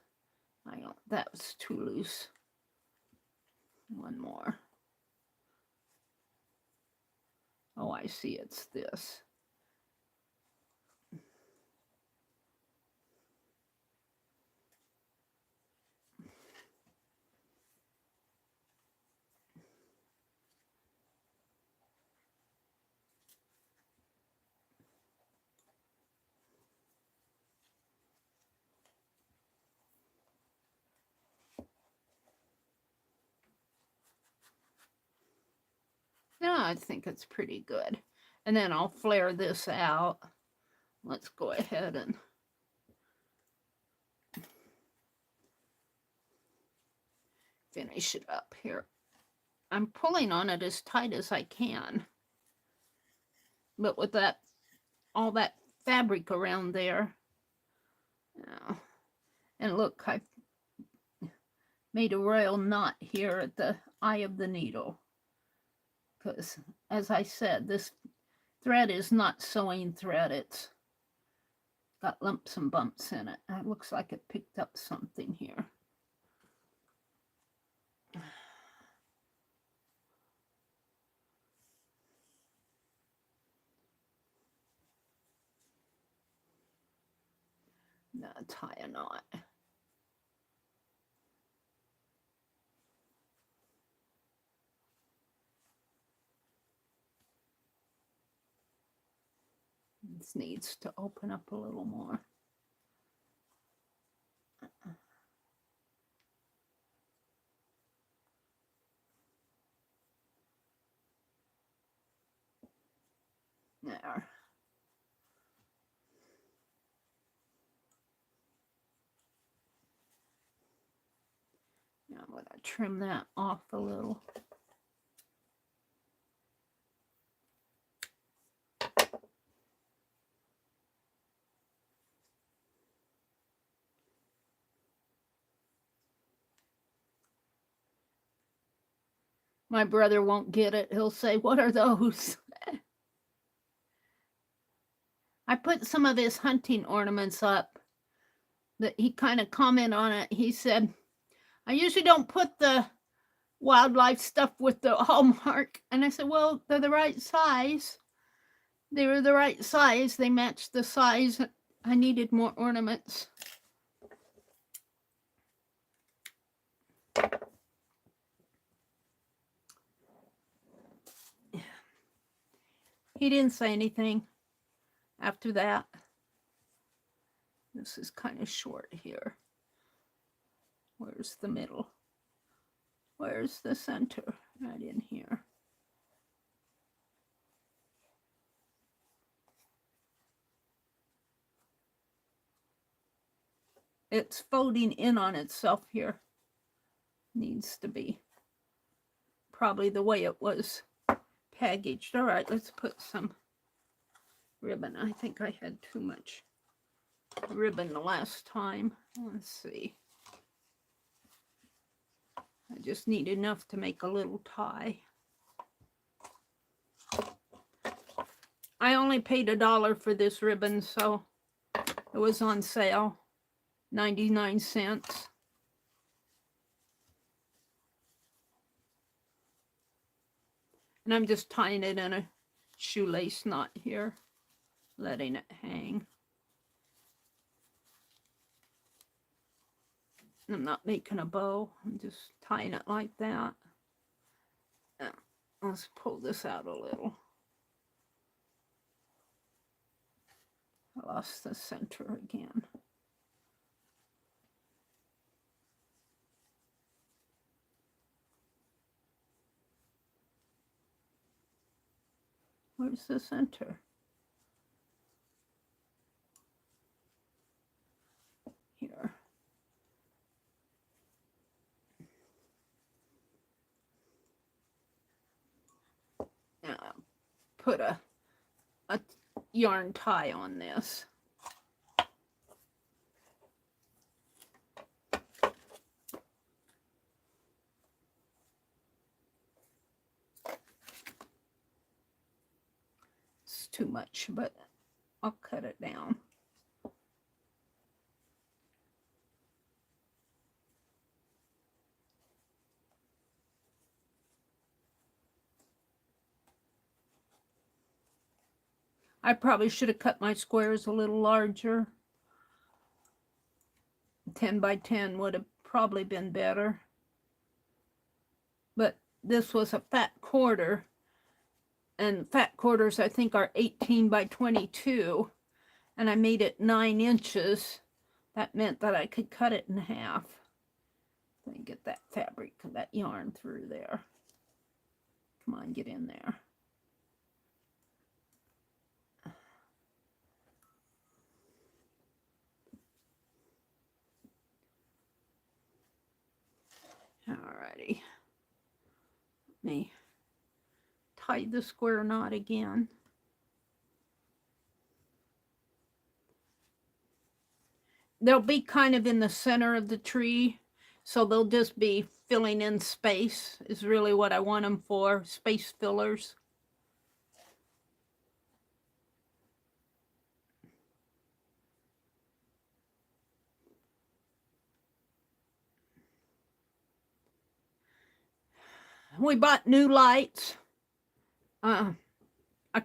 A: That was too loose. One more. Oh, I see, it's this. Yeah, I think it's pretty good. And then I'll flare this out. Let's go ahead and finish it up here. I'm pulling on it as tight as I can. But with that, all that fabric around there. Yeah. And look, I made a royal knot here at the eye of the needle. Because, as I said, this thread is not sewing thread. It's got lumps and bumps in it. It looks like it picked up something here. Now tie a knot. This needs to open up a little more. There. Now I'm going to trim that off a little. My brother won't get it. He'll say, "What are those?" I put some of his hunting ornaments up. That he kind of commented on it. He said, "I usually don't put the wildlife stuff with the hallmark." And I said, "Well, they're the right size. They were the right size. They matched the size. I needed more ornaments." He didn't say anything after that. This is kind of short here. Where's the middle? Where's the center? Right in here. It's folding in on itself here. Needs to be probably the way it was packaged. All right, let's put some ribbon. I think I had too much ribbon the last time. Let's see. I just need enough to make a little tie. I only paid $1 for this ribbon, so it was on sale, 99 cents. And I'm just tying it in a shoelace knot here, letting it hang. I'm not making a bow, I'm just tying it like that. Now, let's pull this out a little. I lost the center again. Where's the center? Here. Now, put a yarn tie on this. It's too much, but I'll cut it down. I probably should have cut my squares a little larger. 10 by 10 would have probably been better. But this was a fat quarter. And fat quarters, I think, are 18 by 22. And I made it 9 inches. That meant that I could cut it in half. Let me get that fabric, that yarn through there. Come on, get in there. Alrighty. Let me tie the square knot again. They'll be kind of in the center of the tree, so they'll just be filling in space is really what I want them for, space fillers. We bought new lights. I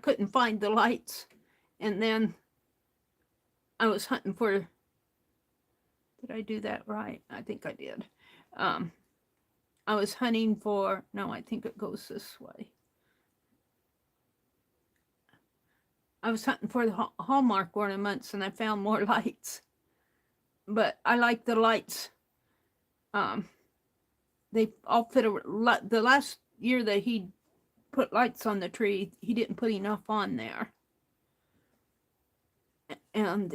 A: couldn't find the lights. And then I was hunting for, did I do that right? I think I did. I was hunting for, no, I think it goes this way. I was hunting for the Hallmark ornaments and I found more lights. But I like the lights. They all fit the last year that he put lights on the tree, he didn't put enough on there. And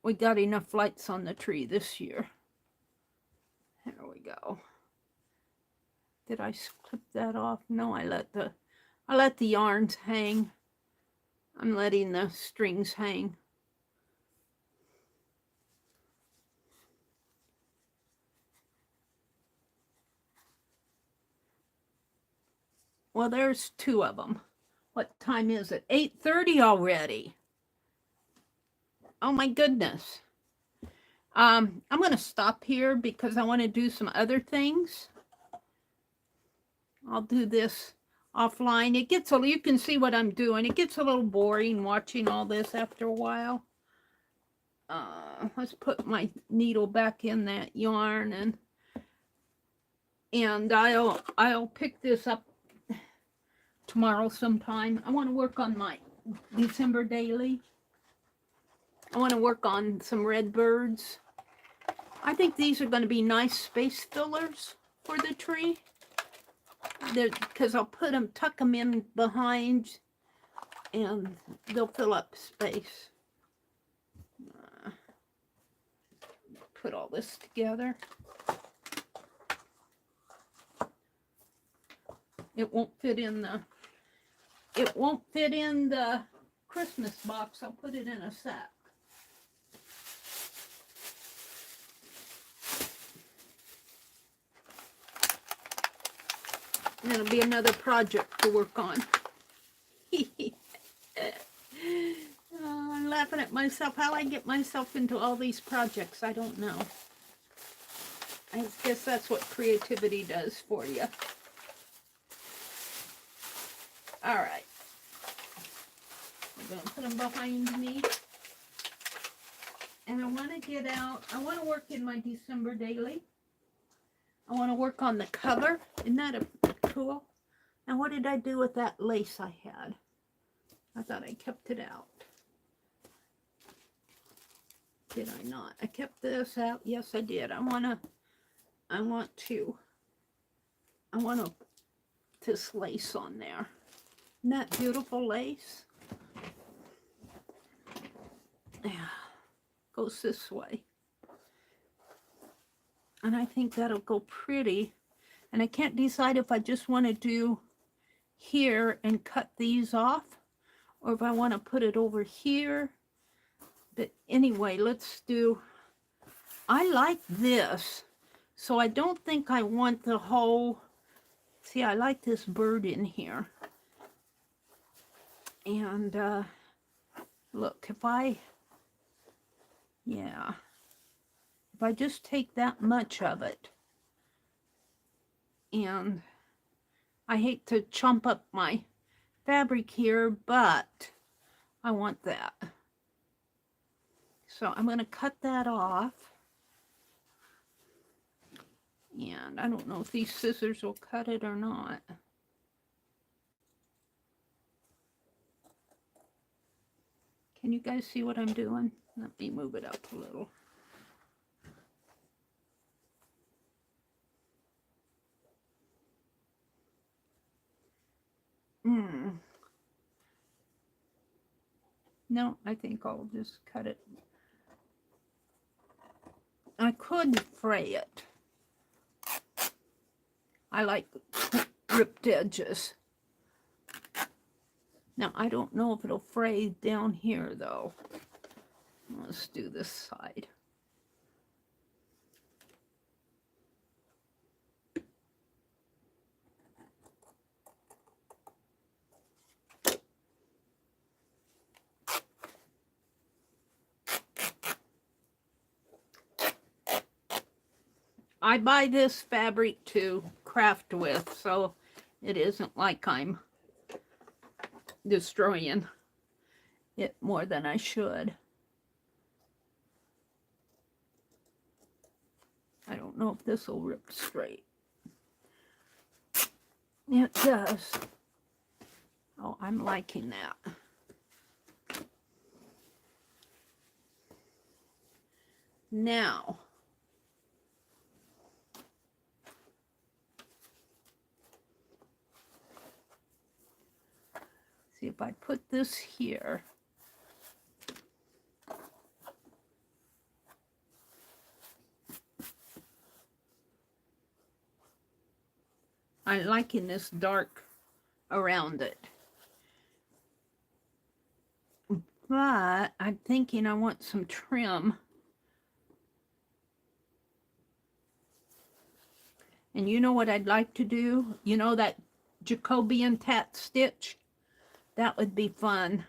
A: we got enough lights on the tree this year. There we go. Did I clip that off? No, I let the yarns hang. I'm letting the strings hang. Well, there's 2 of them. What time is it? 8:30 already. Oh my goodness. I'm going to stop here because I want to do some other things. I'll do this offline. It gets you can see what I'm doing. It gets a little boring watching all this after a while. Let's put my needle back in that yarn and I'll pick this up tomorrow sometime. I want to work on my December daily. I want to work on some red birds. I think these are going to be nice space fillers for the tree. Because I'll put them, tuck them in behind, and they'll fill up space. Put all this together. It won't fit in the Christmas box. I'll put it in a sack. And it'll be another project to work on. I'm laughing at myself. How I get myself into all these projects, I don't know. I guess that's what creativity does for you. All right. I'm going to put them behind me. And I want to get out. I want to work in my December daily. I want to work on the cover. Isn't that cool? Now, what did I do with that lace I had? I thought I kept it out. Did I not? I kept this out. Yes, I did. I want this lace on there. Isn't that beautiful lace? Yeah. Goes this way. And I think that'll go pretty. And I can't decide if I just want to do here and cut these off, or if I want to put it over here. But anyway, let's do, I like this, so I don't think I want the whole, see, I like this bird in here. And look, if I just take that much of it, and I hate to chomp up my fabric here, but I want that. So I'm going to cut that off. And I don't know if these scissors will cut it or not. Can you guys see what I'm doing? Let me move it up a little. No, I think I'll just cut it. I could fray it. I like ripped edges. Now, I don't know if it'll fray down here, though. Let's do this side. I buy this fabric to craft with, so it isn't like I'm destroying it more than I should. I don't know if this will rip straight. It does. Oh, I'm liking that. Now, see if I put this here. I'm liking this dark around it. But I'm thinking I want some trim. And you know what I'd like to do? You know that Jacobian tat stitch? That would be fun.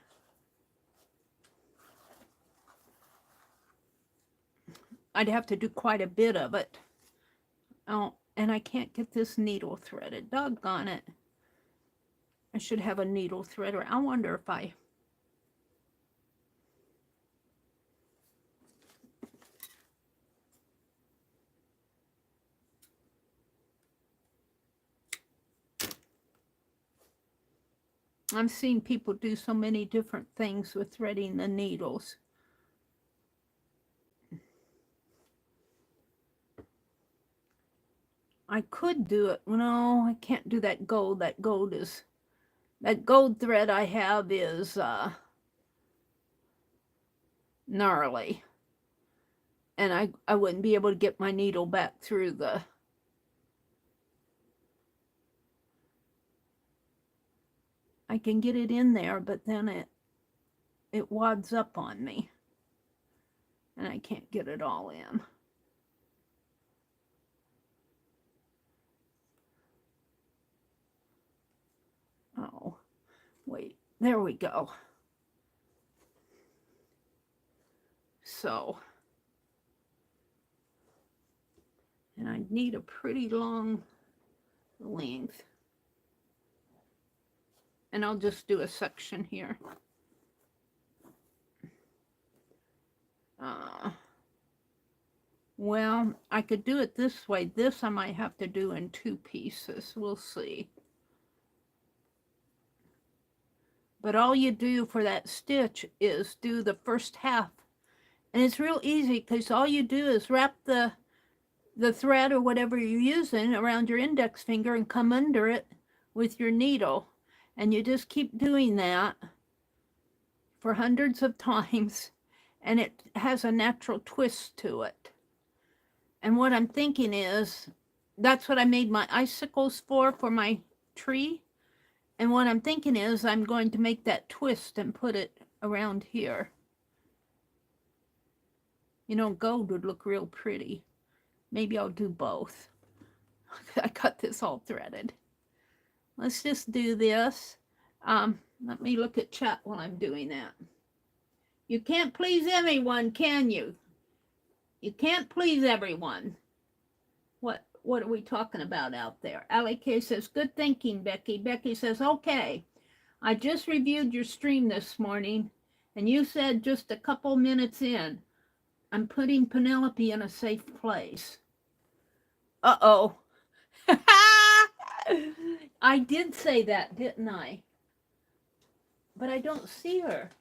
A: I'd have to do quite a bit of it. Oh, and I can't get this needle threaded. Doggone it. I should have a needle threader. I wonder if I... I'm seeing people do so many different things with threading the needles. I could do it. No, I can't do that gold. That gold thread I have is gnarly. And I wouldn't be able to get my needle back through the... I can get it in there, but then it wads up on me. And I can't get it all in. Oh, wait, there we go. So, and I need a pretty long length. And I'll just do a section here. Well, I could do it this way. This I might have to do in 2 pieces. We'll see. But all you do for that stitch is do the first half. And it's real easy because all you do is wrap the thread or whatever you're using around your index finger and come under it with your needle. And you just keep doing that for hundreds of times. And it has a natural twist to it. And what I'm thinking is, that's what I made my icicles for my tree. And what I'm thinking is I'm going to make that twist and put it around here. You know, gold would look real pretty. Maybe I'll do both. I got this all threaded. Let's just do this. Let me look at chat while I'm doing that. You can't please everyone, can you? You can't please everyone. What are we talking about out there? Ali K says, good thinking, Becky. Becky says, okay. I just reviewed your stream this morning, and you said just a couple minutes in, I'm putting Penelope in a safe place. Uh-oh. I did say that, didn't I? But I don't see her.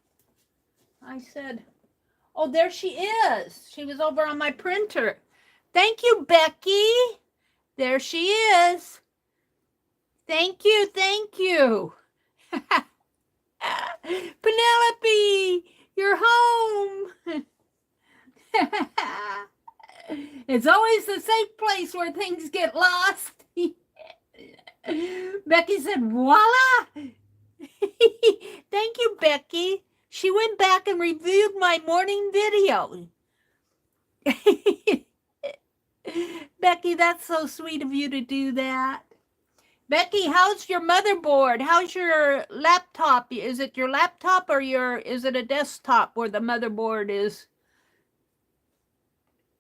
A: I said, oh, there she is. She was over on my printer. Thank you, Becky. There she is. Thank you, thank you. Penelope, you're home. It's always the safe place where things get lost. Becky said, voila. Thank you, Becky. She went back and reviewed my morning video. Becky, that's so sweet of you to do that. Becky, how's your motherboard? How's your laptop? Is it your laptop or is it a desktop where the motherboard is?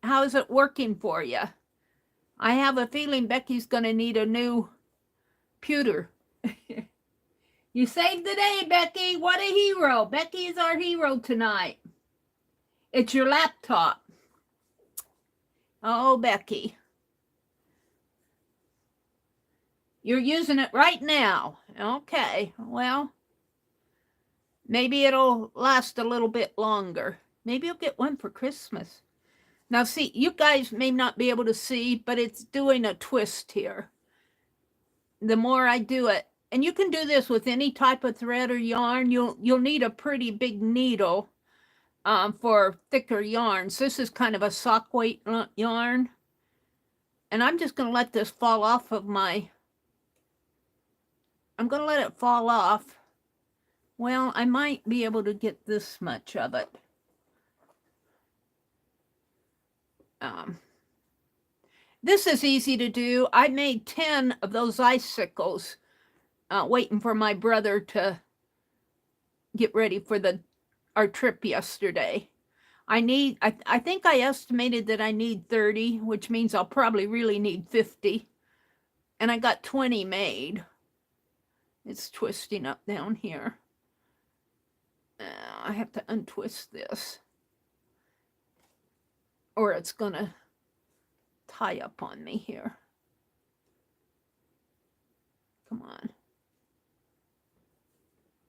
A: How is it working for you? I have a feeling Becky's going to need a new computer. You saved the day, Becky. What a hero. Becky is our hero tonight. It's your laptop. Oh, Becky. You're using it right now. Okay, well, maybe it'll last a little bit longer. Maybe you'll get one for Christmas. Now, see, you guys may not be able to see, but it's doing a twist here. The more I do it, and you can do this with any type of thread or yarn. You'll need a pretty big needle for thicker yarns. This is kind of a sock weight yarn. And I'm just going to let this fall off of my... I'm going to let it fall off. Well, I might be able to get this much of it. This is easy to do. I made 10 of those icicles waiting for my brother to get ready for our trip yesterday. I think I estimated that I need 30, which means I'll probably really need 50. And I got 20 made. It's twisting up down here. I have to untwist this, or it's gonna tie up on me here. Come on.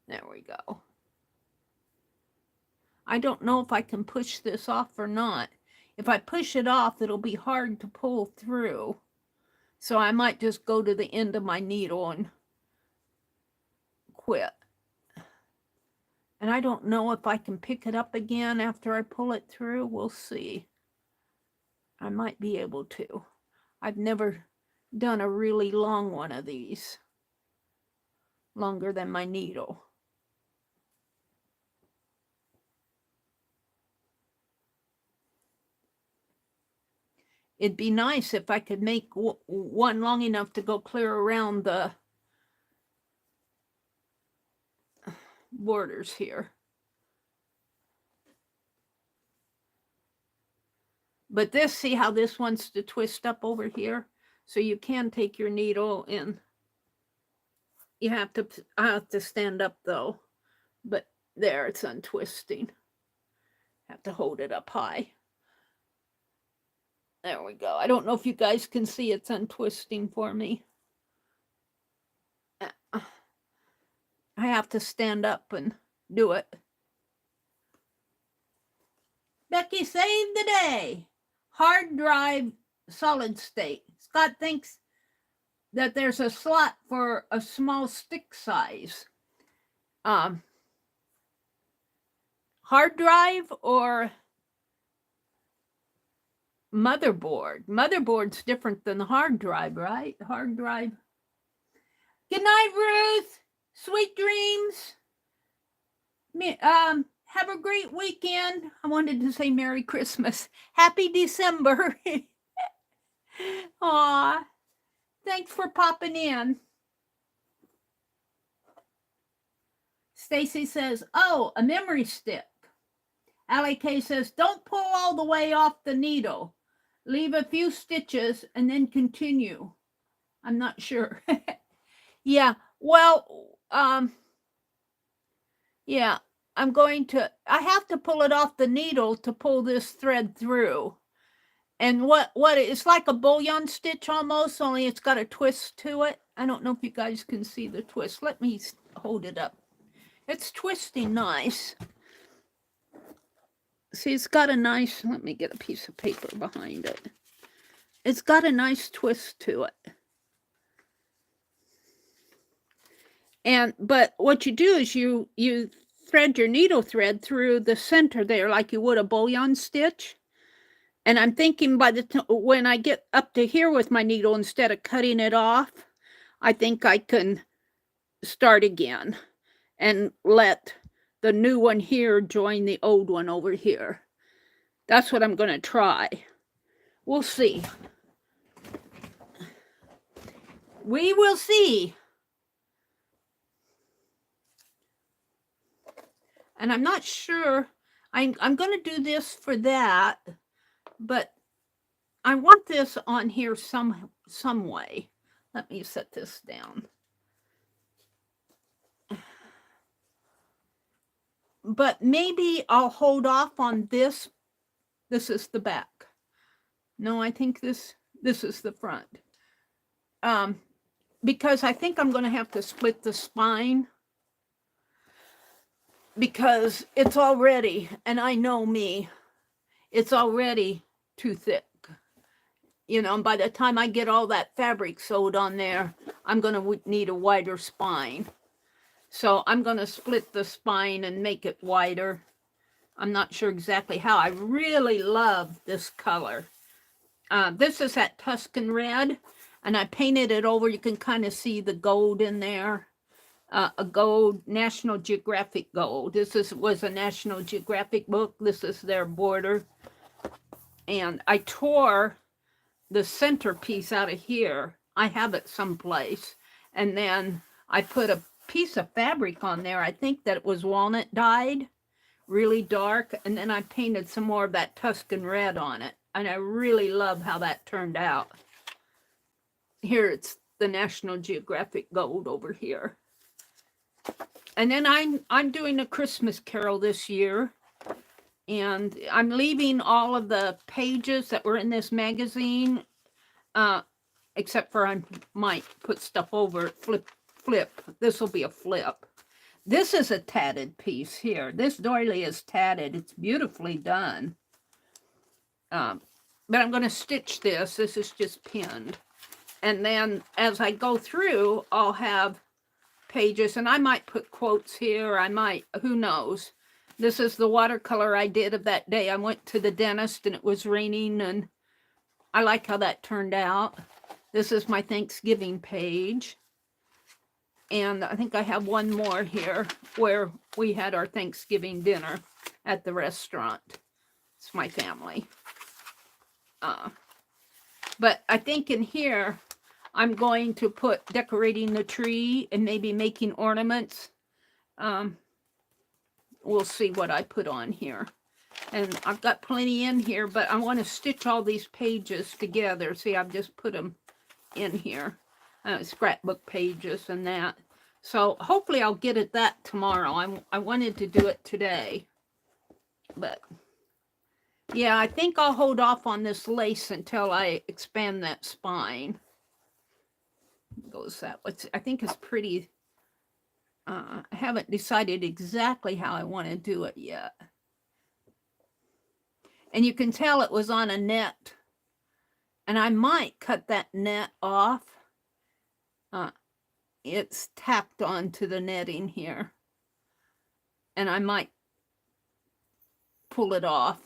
A: There we go. I don't know if I can push this off or not. If I push it off, it'll be hard to pull through. So I might just go to the end of my needle and quit. And I don't know if I can pick it up again after I pull it through. We'll see. I might be able to. I've never done a really long one of these. Longer than my needle. It'd be nice if I could make one long enough to go clear around the borders here. But this, see how this wants to twist up over here? So you can take your needle and I have to stand up though. But there, it's untwisting. Have to hold it up high. There we go. I don't know if you guys can see it's untwisting for me. I have to stand up and do it. Becky saved the day. Hard drive, solid state. Scott thinks that there's a slot for a small stick size. Hard drive or motherboard. Motherboard's different than the hard drive, right? Hard drive. Good night, Ruth. Sweet dreams. Have a great weekend. I wanted to say Merry Christmas. Happy December. Aw. Thanks for popping in. Stacy says, oh, a memory stick. Allie K says, don't pull all the way off the needle. Leave a few stitches and then continue. I'm not sure. Yeah, well, yeah, I have to pull it off the needle to pull this thread through. And it's like a bullion stitch almost, only it's got a twist to it. I don't know if you guys can see the twist. Let me hold it up. It's twisting nice. See, it's got a nice, let me get a piece of paper behind it. It's got a nice twist to it. But what you do is you thread your needle thread through the center there like you would a bullion stitch. And I'm thinking when I get up to here with my needle, instead of cutting it off, I think I can start again and let the new one here join the old one over here. That's what I'm going to try. We'll see. We will see. And I'm not sure. I'm going to do this for that. But I want this on here some way. Let me set this down. But maybe I'll hold off on this. This is the back. No, I think this is the front. Because I think I'm going to have to split the spine. Because it's already, and I know me, it's already too thick. You know, and by the time I get all that fabric sewed on there, I'm going to need a wider spine. So I'm going to split the spine and make it wider. I'm not sure exactly how. I really love this color. This is that Tuscan red, and I painted it over. You can kind of see the gold in there. A gold, National Geographic gold. This was a National Geographic book. This is their border. And I tore the centerpiece out of here. I have it someplace. And then I put a piece of fabric on there. I think that it was walnut dyed, really dark. And then I painted some more of that Tuscan red on it. And I really love how that turned out. Here it's the National Geographic gold over here. And then I'm doing a Christmas Carol this year. And I'm leaving all of the pages that were in this magazine, except for I might put stuff over it, flip. This will be a flip. This is a tatted piece here. This doily is tatted. It's beautifully done. But I'm going to stitch this. This is just pinned. And then as I go through, I'll have pages, and I might put quotes here. I might, who knows. This is the watercolor I did of that day. I went to the dentist and it was raining, and I like how that turned out. This is my Thanksgiving page. And I think I have one more here where we had our Thanksgiving dinner at the restaurant. It's my family. But I think in here, I'm going to put decorating the tree and maybe making ornaments. We'll see what I put on here. And I've got plenty in here, but I want to stitch all these pages together. See, I've just put them in here. Scrapbook pages and that. So hopefully I'll get at that tomorrow. I wanted to do it today. But yeah, I think I'll hold off on this lace until I expand that spine. Goes that way. I think it's pretty. I haven't decided exactly how I want to do it yet. And you can tell it was on a net. And I might cut that net off. It's tacked onto the netting here. And I might pull it off.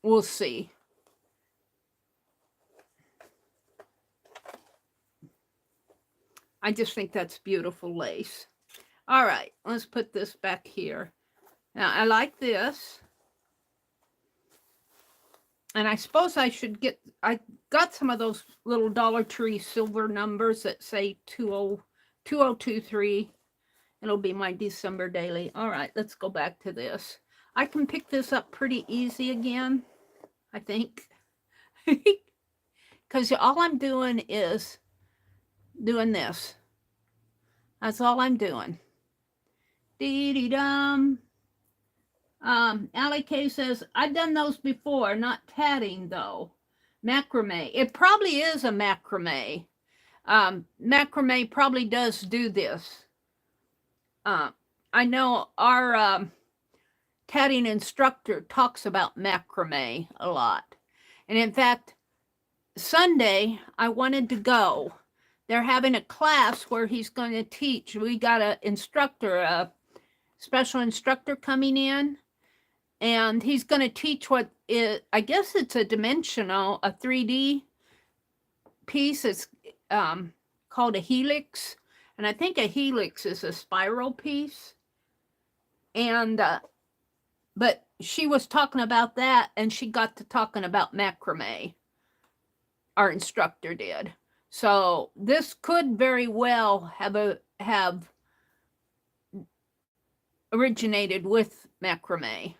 A: We'll see. I just think that's beautiful lace. All right, let's put this back here. Now, I like this. And I suppose I should get, I got some of those little Dollar Tree silver numbers that say 2023. It'll be my December daily. All right, let's go back to this. I can pick this up pretty easy again, I think. Because all I'm doing is doing this. That's all I'm doing. Dee-dee-dum. Allie K says, I've done those before, not tatting though. Macrame. It probably is a macrame. Macrame probably does do this. I know our tatting instructor talks about macrame a lot. And in fact, Sunday, I wanted to go. They're having a class where he's going to teach. We got an instructor, a special instructor coming in. And he's going to teach what is, I guess it's a dimensional, a 3D piece. It's called a helix. And I think a helix is a spiral piece. And, but she was talking about that, and she got to talking about macrame. Our instructor did. So this could very well have originated with macrame.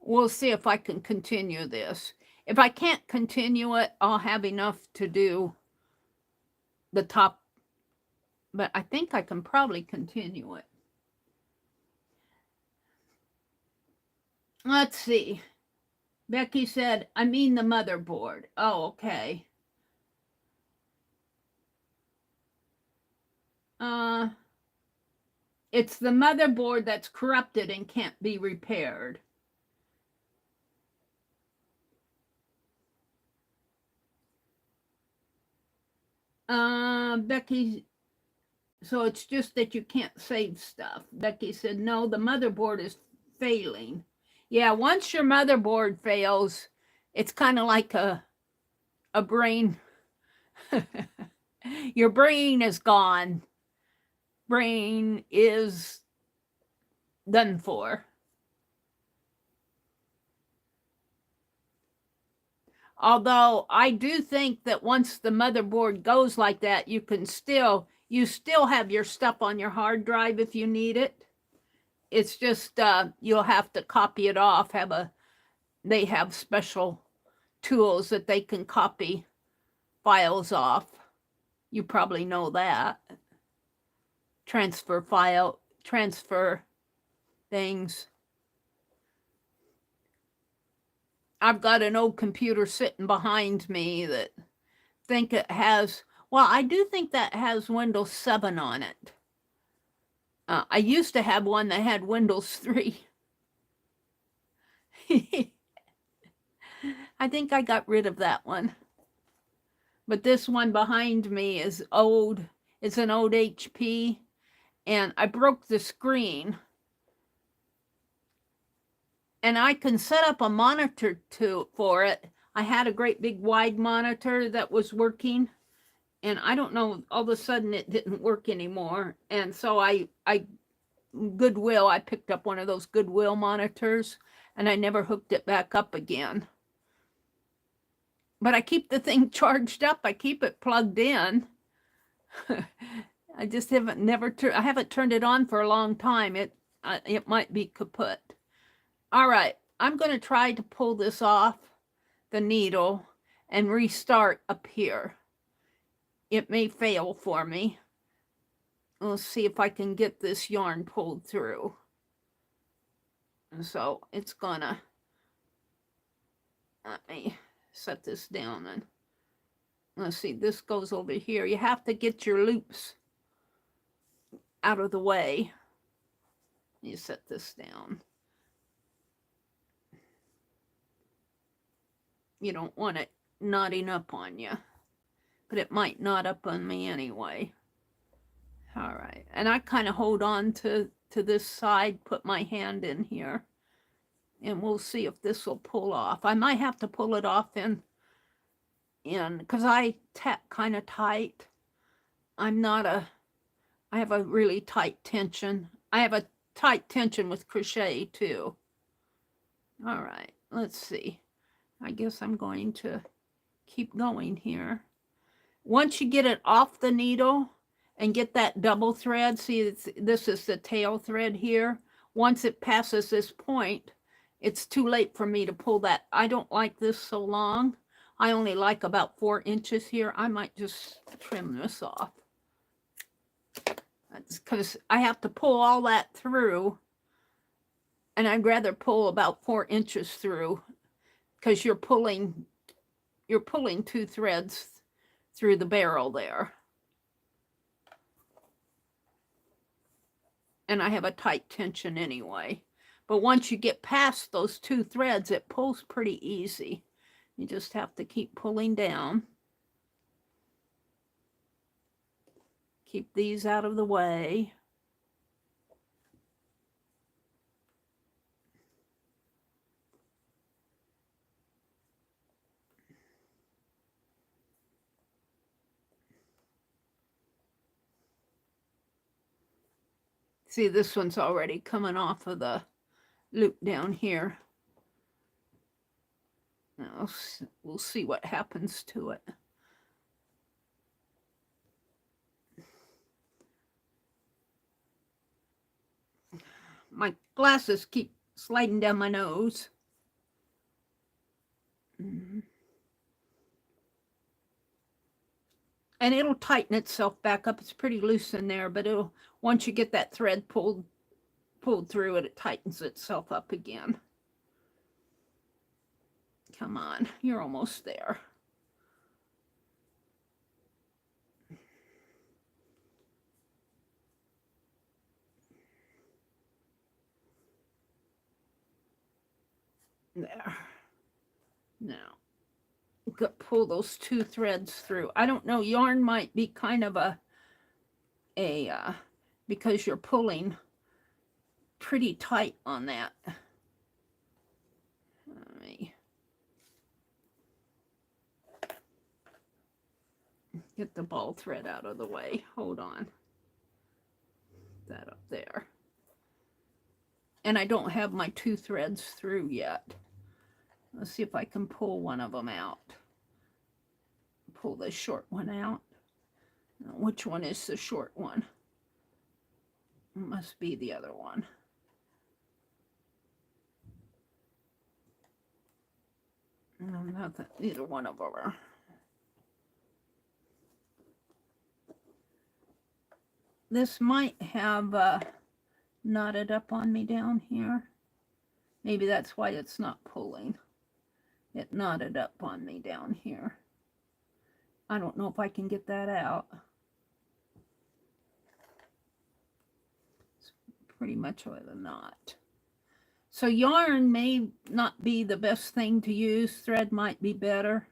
A: We'll see if I can continue this. If I can't continue it, I'll have enough to do the top, but I think I can probably continue it. Let's see. Becky said, I mean the motherboard. Oh, okay. It's the motherboard that's corrupted and can't be repaired. Becky, so it's just that you can't save stuff. Becky said, no, the motherboard is failing. Yeah, once your motherboard fails, it's kind of like a brain. Your brain is gone. Brain is done for. Although I do think that once the motherboard goes like that, you still have your stuff on your hard drive if you need it. It's just you'll have to copy it off. They have special tools that they can copy files off. You probably know that. Transfer things. I've got an old computer sitting behind me that think it has, well, I do think that has Windows 7 on it. I used to have one that had Windows 3. I think I got rid of that one. But this one behind me is old. It's an old HP. And I broke the screen. And I can set up a monitor for it. I had a great big wide monitor that was working. And I don't know, all of a sudden it didn't work anymore. And so I Goodwill, I picked up one of those Goodwill monitors. And I never hooked it back up again. But I keep the thing charged up. I keep it plugged in. I just haven't turned it on for a long time. It might be kaput. All right, I'm going to try to pull this off the needle and restart up here. It may fail for me. Let's see if I can get this yarn pulled through. And so it's gonna, let me set this down and let's see, this goes over here. You have to get your loops out of the way. You set this down. You don't want it knotting up on you, but it might knot up on me anyway. All right, and I kind of hold on to this side, put my hand in here, and we'll see if this will pull off. I might have to pull it off in because I tap kind of tight. I have a really tight tension. I have a tight tension with crochet too. All right, let's see. I guess I'm going to keep going here. Once you get it off the needle and get that double thread, see this is the tail thread here. Once it passes this point, it's too late for me to pull that. I don't like this so long. I only like about 4 inches here. I might just trim this off. That's because I have to pull all that through, and I'd rather pull about 4 inches through because you're pulling 2 threads through the barrel there. And I have a tight tension anyway. But once you get past those 2 threads, it pulls pretty easy. You just have to keep pulling down. Keep these out of the way. See, this one's already coming off of the loop down here. Now, we'll see what happens to it. My glasses keep sliding down my nose. And it'll tighten itself back up. It's pretty loose in there, but it'll, once you get that thread pulled through it, it tightens itself up again. Come on, you're almost there. There. Now, pull those 2 threads through. I don't know, yarn might be kind of because you're pulling pretty tight on that. Let me get the ball thread out of the way. Hold on. That up there. And I don't have my 2 threads through yet. Let's see if I can pull one of them out. Pull the short one out. Now, which one is the short one? It must be the other one. No, nothing. Neither one of them are. This might have knotted up on me down here. Maybe that's why it's not pulling. It knotted up on me down here. I don't know if I can get that out. pretty much with a knot. So yarn may not be the best thing to use. Thread might be better.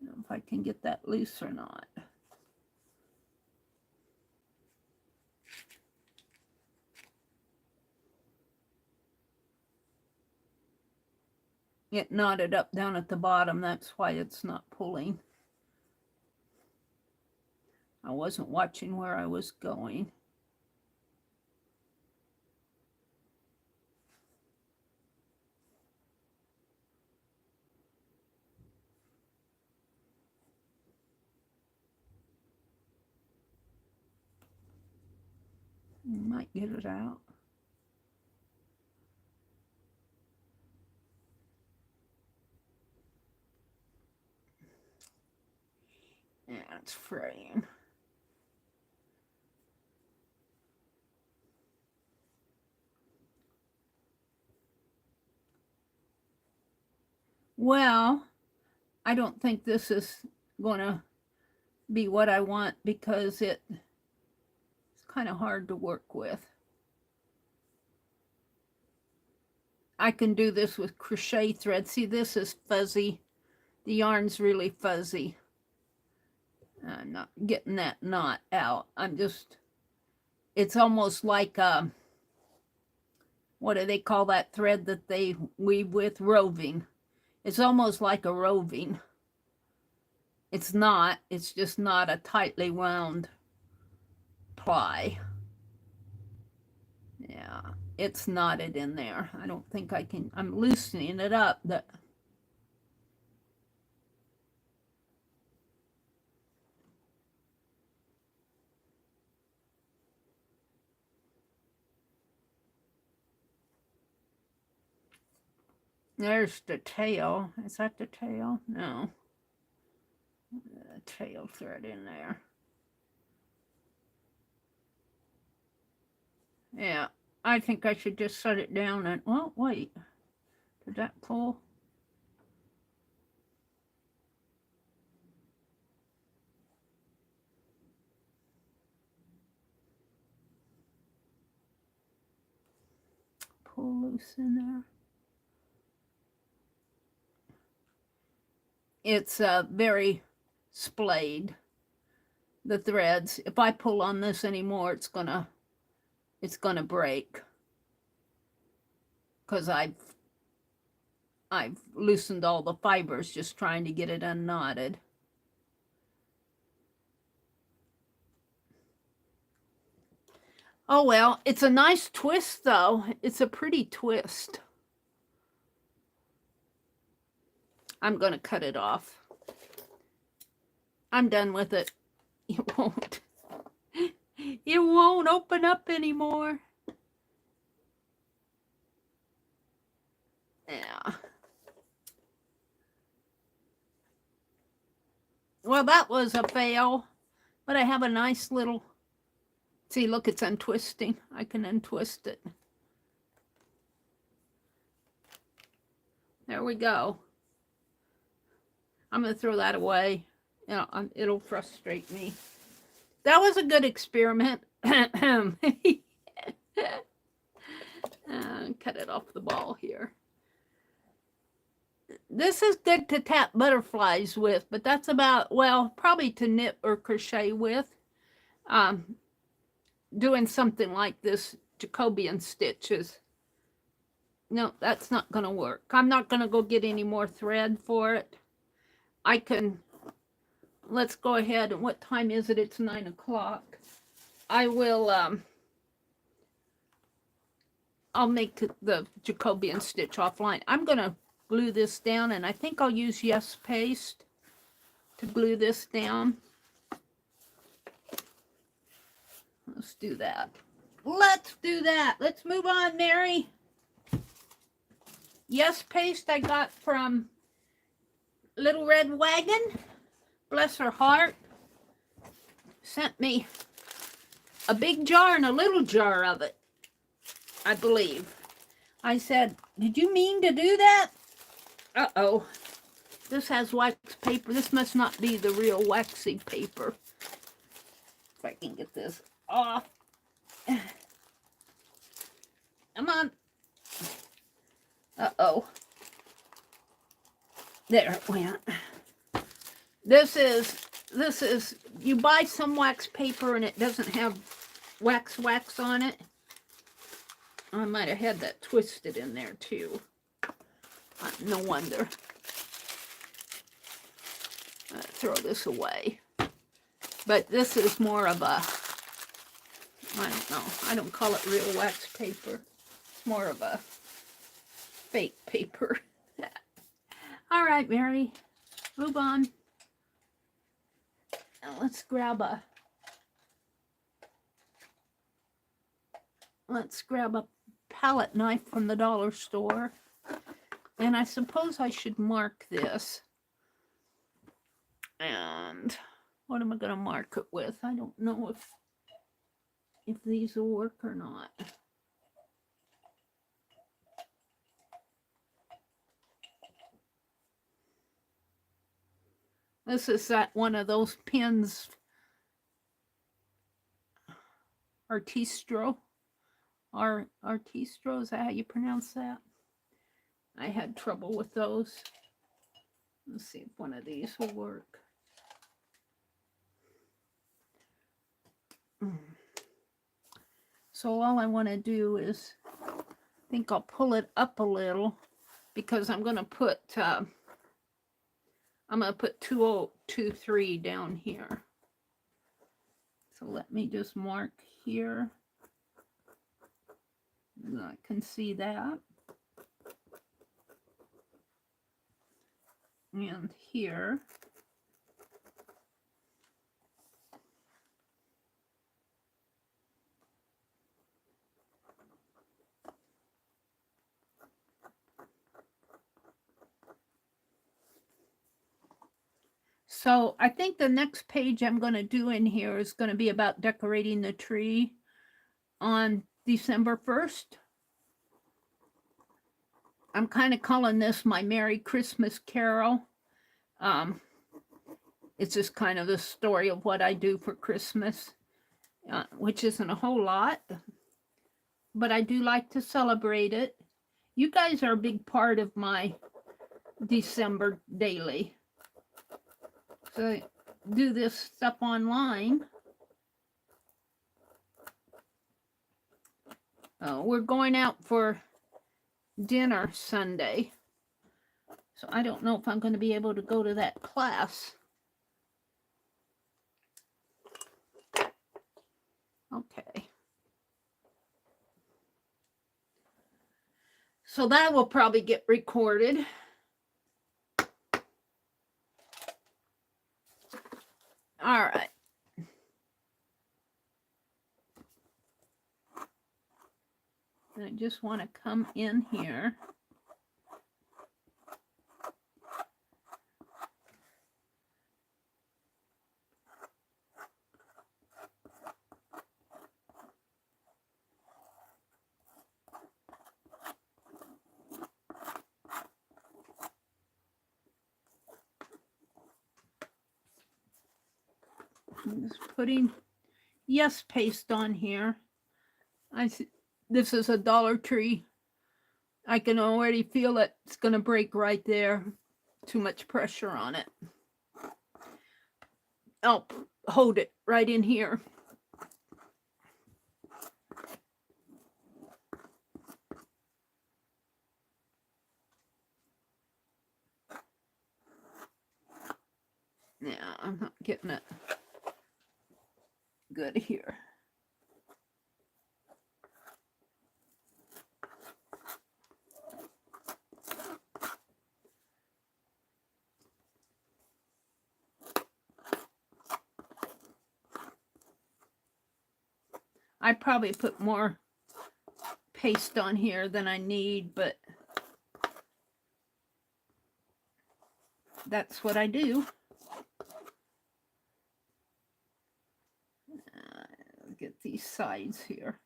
A: I don't know if I can get that loose or not. It knotted up down at the bottom. That's why it's not pulling. I wasn't watching where I was going. You might get it out. Yeah, it's fraying. Well, I don't think this is going to be what I want because it's kind of hard to work with. I can do this with crochet thread. See, this is fuzzy. The yarn's really fuzzy. I'm not getting that knot out. It's almost like what do they call that thread that they weave with? Roving. It's almost like a roving. It's not. It's just not a tightly wound ply. Yeah, it's knotted in there. I don't think I can. I'm loosening it up. There's the tail. Is that the tail? No. The tail thread in there. Yeah, I think I should just set it down and, well, wait. Did that pull? Pull loose in there. It's very splayed, the threads. If I pull on this anymore, it's gonna break because I've loosened all the fibers just trying to get it unknotted. Oh well, it's a nice twist though. It's a pretty twist. I'm gonna cut it off. I'm done with it. It won't open up anymore. Yeah. Well, that was a fail, but I have a nice little, see, look, it's untwisting. I can untwist it. There we go. I'm going to throw that away. You know, it'll frustrate me. That was a good experiment. Cut it off the ball here. This is good to tap butterflies with, but that's about, well, probably to knit or crochet with. Doing something like this Jacobian stitches. No, that's not going to work. I'm not going to go get any more thread for it. I can, let's go ahead. And what time is it? It's 9 o'clock. I will, I'll make the Jacobian stitch offline. I'm going to glue this down, and I think I'll use Yes Paste to glue this down. Let's do that. Let's do that. Let's move on, Meri. Yes Paste I got from Little Red Wagon. Bless her heart. Sent me a big jar and a little jar of it, I believe. I said, did you mean to do that? Uh-oh. This has wax paper. This must not be the real waxy paper. If I can get this off. Come on. Uh-oh. There it went. This is, you buy some wax paper and it doesn't have wax on it. I might have had that twisted in there too. No wonder. Throw this away. But this is more of a, I don't know, I don't call it real wax paper. It's more of a fake paper. All right, Meri, move on. Now let's grab a palette knife from the dollar store. And I suppose I should mark this. And what am I going to mark it with? I don't know if these will work or not. This is one of those pins, Artistro. Artistro, is that how you pronounce that? I had trouble with those. Let's see if one of these will work. So all I want to do is, I think I'll pull it up a little because I'm going to put 2023 down here. So let me just mark here. I can see that. And here. So I think the next page I'm going to do in here is going to be about decorating the tree on December 1st. I'm kind of calling this my Merry Christmas Carol. It's just kind of the story of what I do for Christmas, which isn't a whole lot, but I do like to celebrate it. You guys are a big part of my December daily. So I do this stuff online. We're going out for dinner Sunday. So I don't know if I'm going to be able to go to that class. Okay. So that will probably get recorded. All right. I just want to come in here. I'm just putting yes paste on here. This is a Dollar Tree. I can already feel it. It's going to break right there. Too much pressure on it. I'll hold it right in here. Yeah, I'm not getting it good here. I probably put more paste on here than I need, but that's what I do. Get these sides here.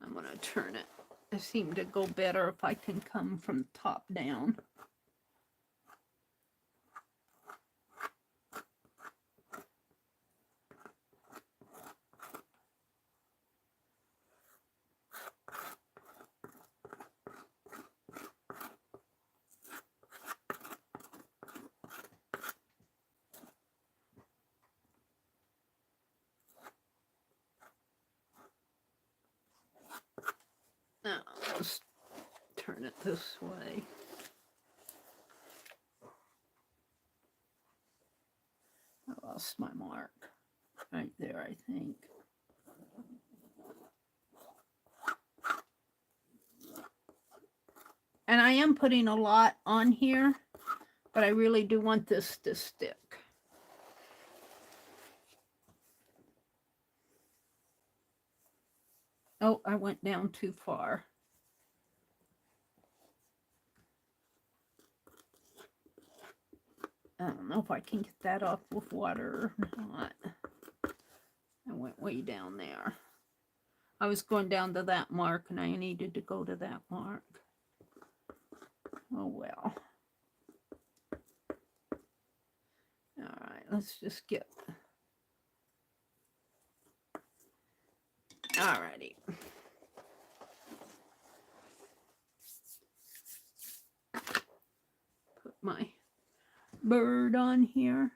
A: I'm going to turn it. It seems to go better if I can come from the top down. turn it this way. I lost my mark right there, I think. And I am putting a lot on here, but I really do want this to stick. Oh, I went down too far. I don't know if I can get that off with water or not. I went way down there. I was going down to that mark and I needed to go to that mark. Oh well. All right, let's just get... Alrighty. Put my bird on here.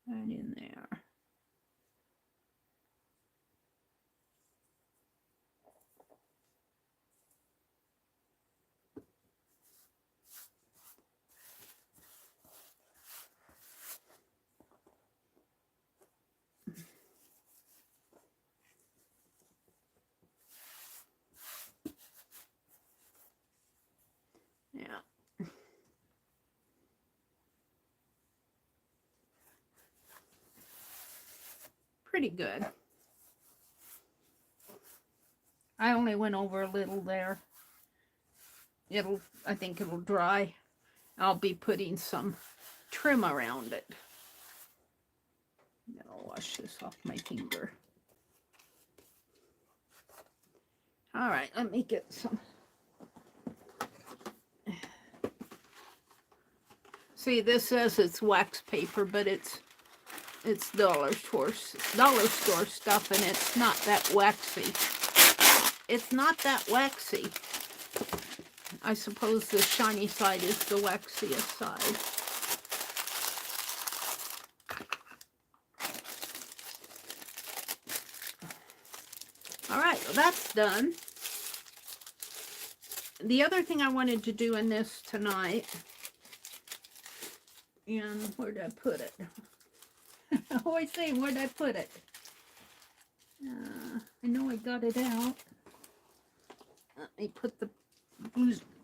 A: Right in there. Yeah. Pretty good. I only went over a little there. I think it'll dry. I'll be putting some trim around it. Then I'll wash this off my finger. All right, let me get some. See, this says it's wax paper, but it's dollar store stuff, and it's not that waxy. It's not that waxy. I suppose the shiny side is the waxiest side. All right, well, that's done. The other thing I wanted to do in this tonight, and where did I put it? I always say, where did I put it? I know I got it out. Let me put the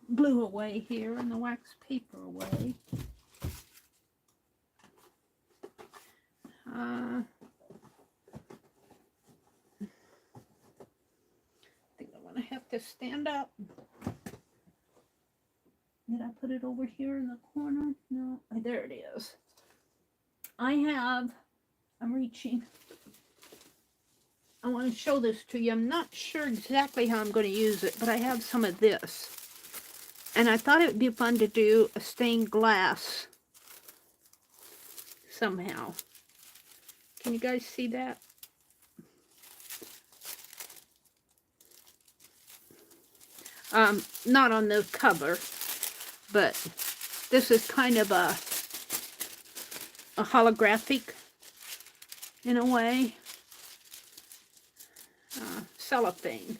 A: blue away here and the wax paper away. I think I'm going to have to stand up. Did I put it over here in the corner? No, there it is. I'm reaching. I want to show this to you. I'm not sure exactly how I'm going to use it, but I have some of this. And I thought it would be fun to do a stained glass somehow. Can you guys see that? Not on the cover, but this is kind of a holographic in a way. Cellophane.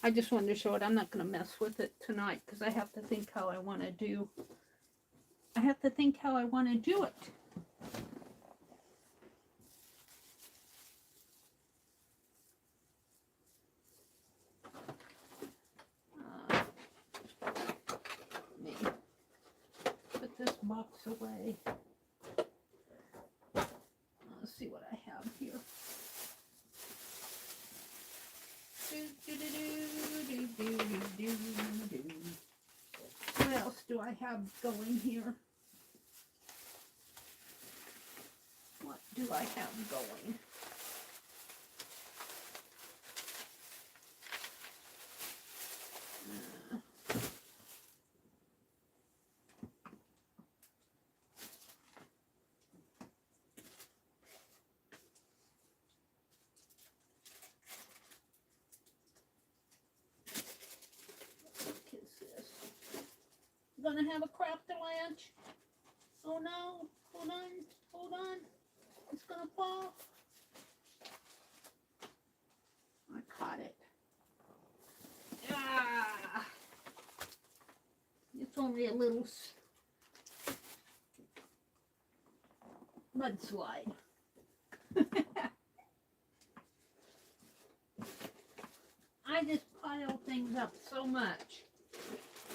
A: I just wanted to show it. I'm not going to mess with it tonight because I have to think how I want to do. I have to think how I want to do it. Let me put this box away. Let's see what I have here. What else do I have going here? What do I have going? Gonna have a craft lunch. Oh no, hold on, it's gonna fall. probably a little mudslide. I just pile things up so much.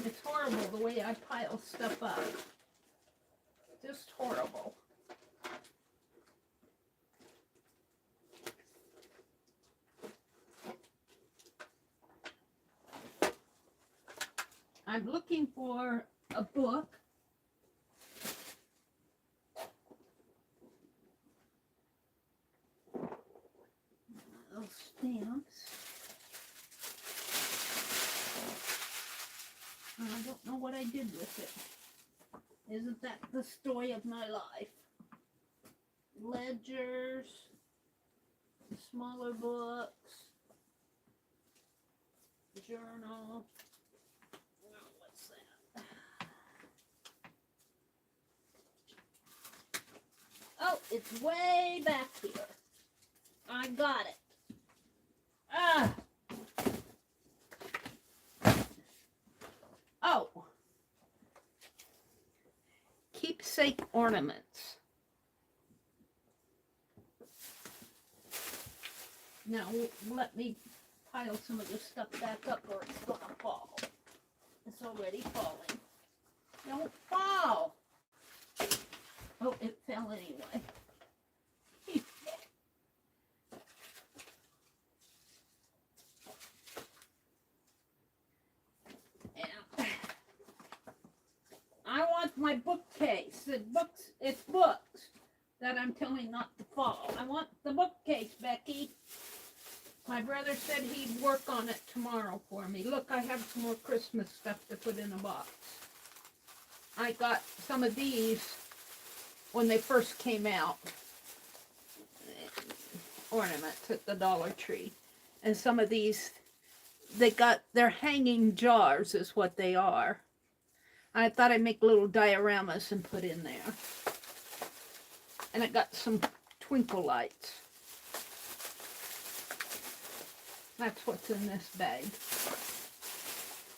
A: It's horrible the way I pile stuff up. Just horrible. I'm looking for a book. Those stamps. I don't know what I did with it. Isn't that the story of my life? Ledgers, smaller books, journal. Oh, what's that? Oh, it's way back here. I got it. Ah. Oh. Keepsake ornaments. Now, let me pile some of this stuff back up or it's going to fall. It's already falling. Don't fall. Oh, it fell anyway. I want my bookcase. It's books that I'm telling not to fall. I want the bookcase, Becky. My brother said he'd work on it tomorrow for me. Look, I have some more Christmas stuff to put in a box. I got some of these when they first came out. Ornaments at the Dollar Tree. And some of these, they're hanging jars is what they are. I thought I'd make little dioramas and put in there. And I got some twinkle lights. That's what's in this bag.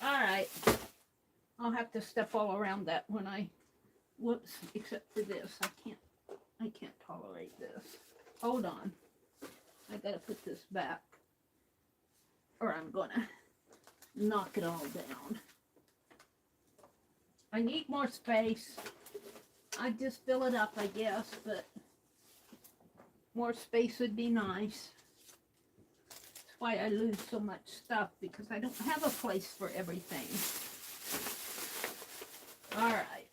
A: Alright. I'll have to step all around that when whoops, except for this. I can't tolerate this. Hold on. I gotta put this back. Or I'm gonna knock it all down. I need more space. I'd just fill it up, I guess, but more space would be nice. That's why I lose so much stuff, because I don't have a place for everything. All right.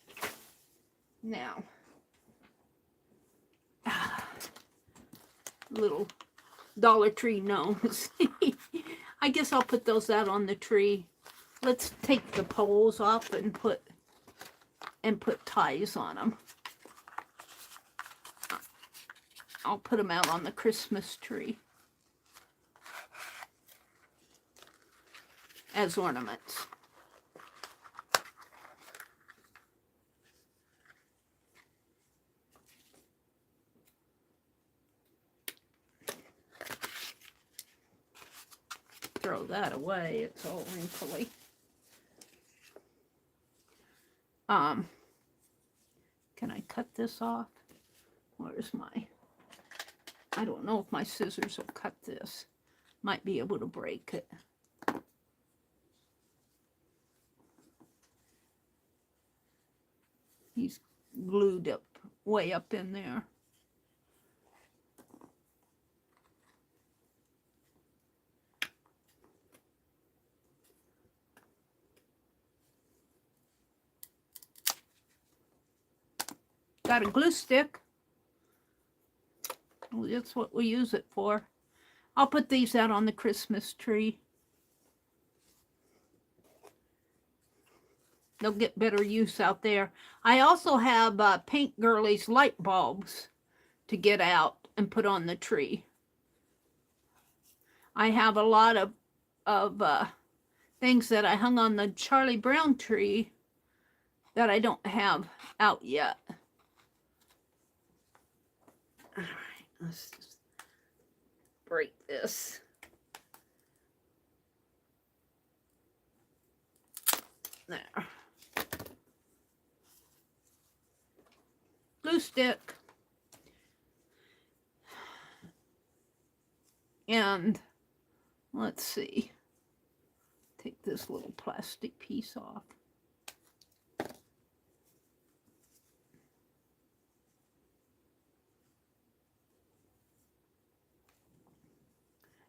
A: Now, little Dollar Tree gnomes. I guess I'll put those out on the tree. Let's take the poles off and put ties on them. I'll put them out on the Christmas tree as ornaments. Throw that away, it's all wrinkly. Can I cut this off? Where's I don't know if my scissors will cut this. Might be able to break it. He's glued up, way up in there. Got a glue stick. Well, that's what we use it for. I'll put these out on the Christmas tree. They'll get better use out there. I also have Paint Girlies light bulbs to get out and put on the tree. I have a lot of things that I hung on the Charlie Brown tree that I don't have out yet. All right, let's just break this. There. glue stick. And let's see. Take this little plastic piece off.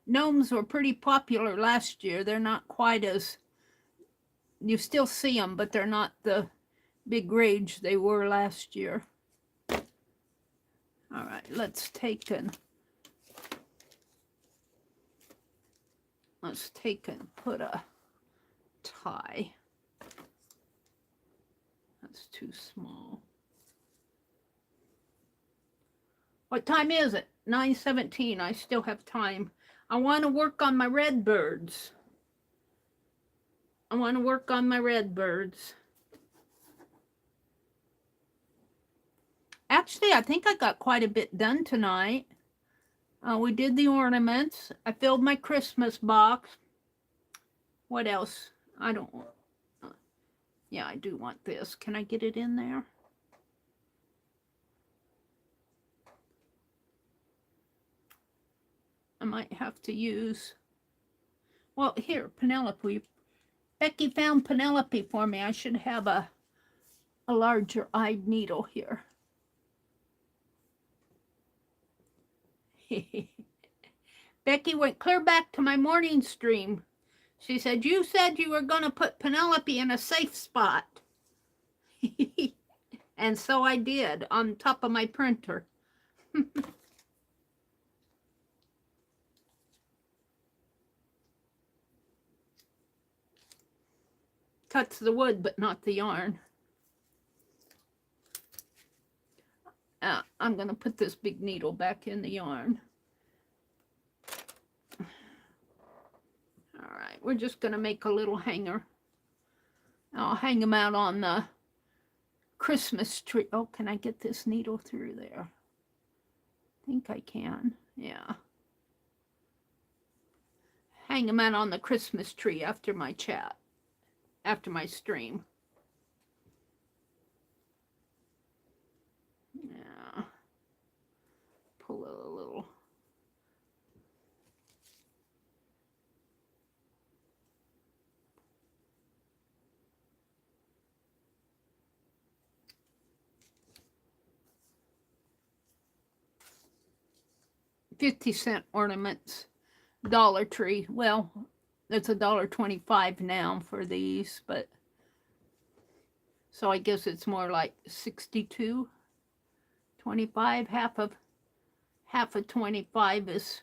A: Gnomes were pretty popular last year. They're not quite as, you still see them, but they're not the big rage they were last year. All right, let's take and put a tie. That's too small. What time is it? 9:17. I still have time. I want to work on my red birds. Actually, I think I got quite a bit done tonight. We did the ornaments. I filled my Christmas box. What else? I don't want... yeah, I do want this. Can I get it in there? I might have to use... well, here, Penelope. Becky found Penelope for me. I should have a larger-eyed needle here. Becky went clear back to my morning stream. She said, you said you were going to put Penelope in a safe spot. And so I did, on top of my printer. Cuts the wood, but not the yarn. I'm going to put this big needle back in the yarn. All right, we're just going to make a little hanger. I'll hang them out on the Christmas tree. Oh, can I get this needle through there? I think I can. Yeah. Hang them out on the Christmas tree after my chat, after my stream. Yeah. Pull it a little. $50 ornaments, Dollar Tree. Well, it's $1.25 now for these, but so I guess it's more like 62.25. Half of 25 is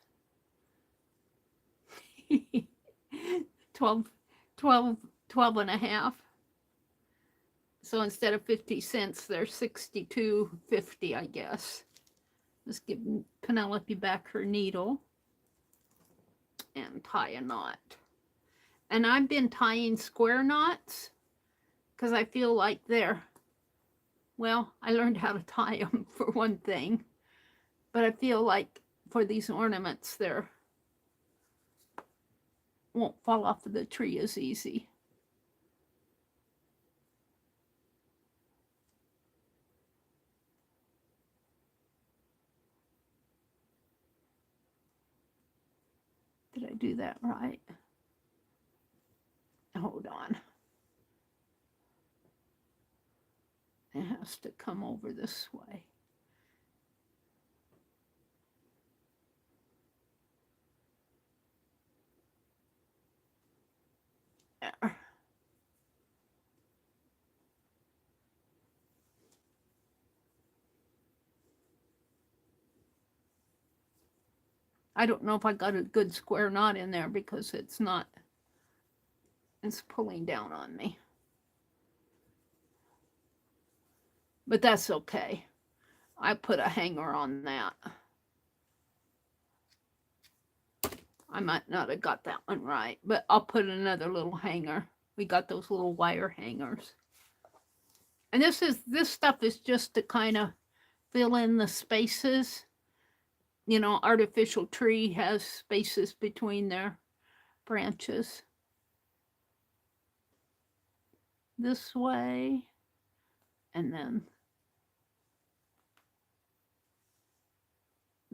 A: 12 and a half. So instead of 50 cents, they're 62.50, I guess. Let's give Penelope back her needle and tie a knot. And I've been tying square knots because I feel like they're, well, I learned how to tie them for one thing, but I feel like for these ornaments, they're won't fall off of the tree as easy. Did I do that right? Hold on. It has to come over this way. There. I don't know if I got a good square knot in there because it's not, it's pulling down on me. But that's okay. I put a hanger on that. I might not have got that one right, but I'll put another little hanger. We got those little wire hangers. And this stuff is just to kind of fill in the spaces. You know, artificial tree has spaces between their branches. This way, and then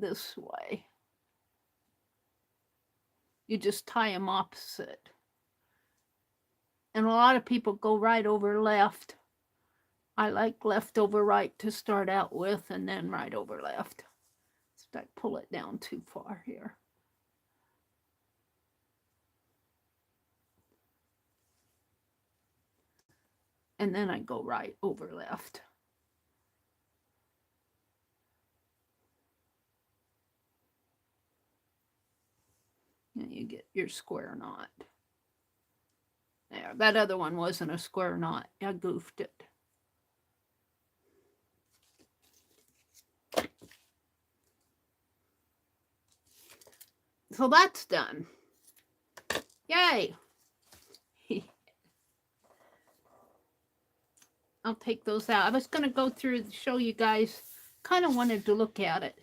A: this way. You just tie them opposite. And a lot of people go right over left. I like left over right to start out with, and then right over left. So I pull it down too far here. And then I go right over left. And you get your square knot. There, that other one wasn't a square knot. I goofed it. So that's done. Yay! I'll take those out. I was going to go through and show you guys. Kind of wanted to look at it.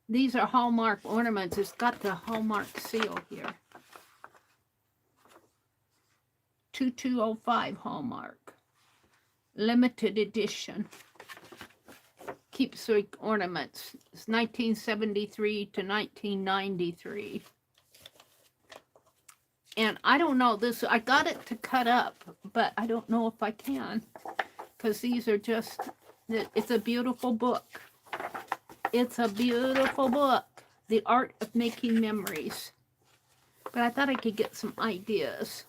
A: These are Hallmark ornaments. It's got the Hallmark seal here. 2205 Hallmark. Limited edition. Keepsake ornaments. It's 1973 to 1993. And I don't know this. I got it to cut up, but I don't know if I can. Because these are just, it's a beautiful book. It's a beautiful book. The Art of Making Memories. But I thought I could get some ideas.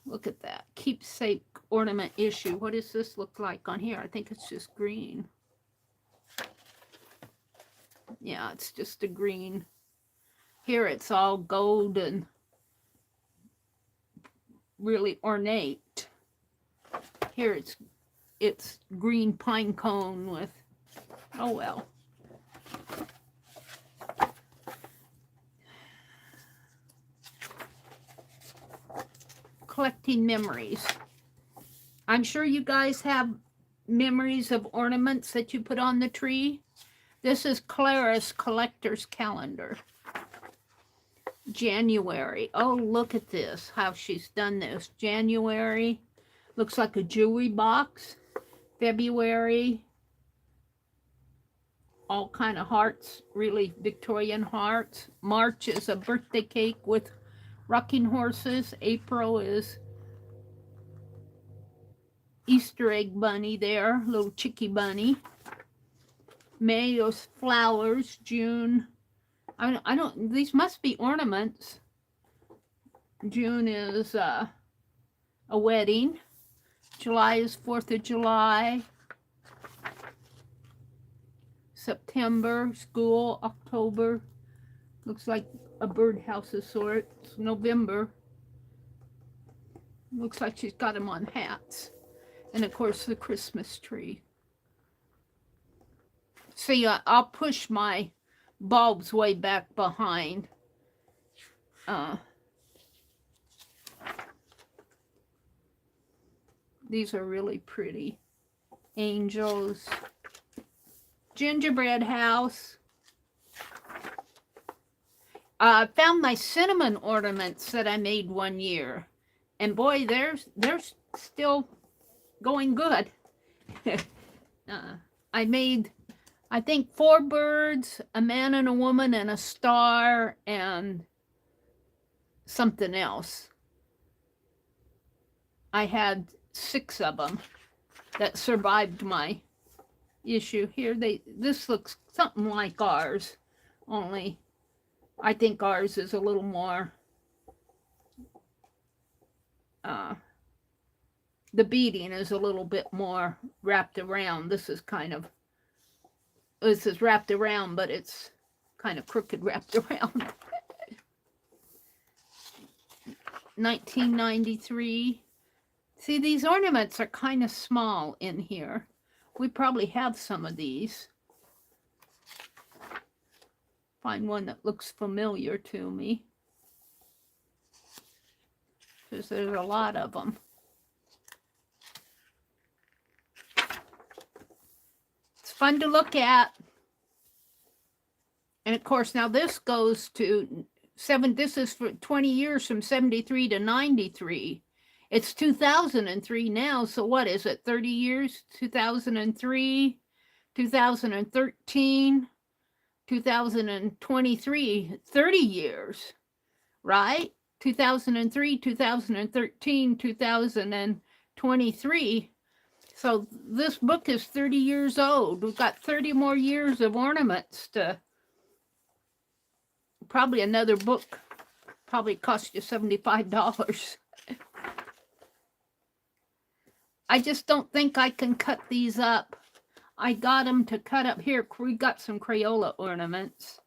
A: Look at that. Keepsake ornament issue. What does this look like on here? I think it's just green. Yeah, it's just a green. Here it's all gold and really ornate. Here it's green pine cone with, oh well. Collecting memories. I'm sure you guys have memories of ornaments that you put on the tree. This is Clara's collector's calendar. January. Oh, look at this, how she's done this. January, looks like a jewelry box. February, all kind of hearts, really Victorian hearts. March is a birthday cake with rocking horses. April is Easter egg bunny there, little chickie bunny. May is flowers. June, I don't, these must be ornaments. June is a wedding. July is 4th of July. September, school. October, looks like a birdhouse of sorts. November, looks like she's got them on hats. And of course the Christmas tree. See, I'll push my bulbs way back behind. These are really pretty. Angels. Gingerbread house. I found my cinnamon ornaments that I made one year. And boy, they're still going good. I made, I think, 4 birds, a man and a woman, and a star, and something else. I had 6 of them that survived my issue. Here, this looks something like ours, only I think ours is a little more, the beading is a little bit more wrapped around. This is wrapped around, but it's kind of crooked wrapped around. 1993. See, these ornaments are kind of small in here. We probably have some of these. Find one that looks familiar to me, because there's a lot of them. It's fun to look at. And of course, now this goes to this is for 20 years from 73 to 93. It's 2003 now, so what is it, 30 years? 2003, 2013, 2023, 30 years, right? 2003, 2013, 2023. So this book is 30 years old. We've got 30 more years of ornaments to, probably another book, probably cost you $75. I just don't think I can cut these up. I got them to cut up here. We got some Crayola ornaments.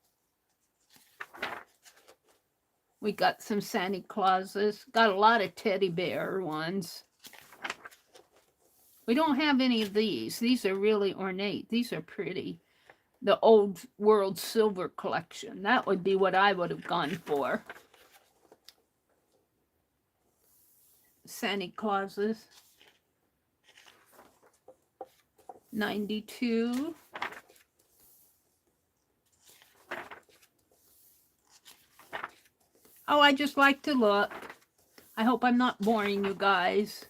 A: We got some Santa Clauses. Got a lot of teddy bear ones. We don't have any of these. These are really ornate. These are pretty. The old world silver collection. That would be what I would have gone for. Santa Clauses. 92. Oh, I just like to look. I hope I'm not boring you guys.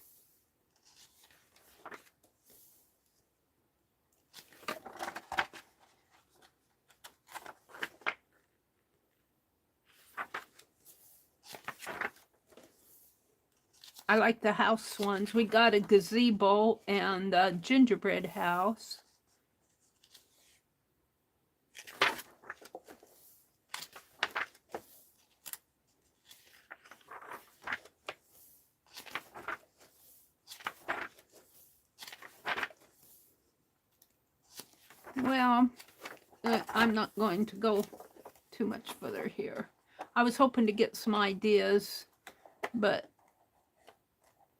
A: I like the house ones. We got a gazebo and a gingerbread house. Well, I'm not going to go too much further here. I was hoping to get some ideas, but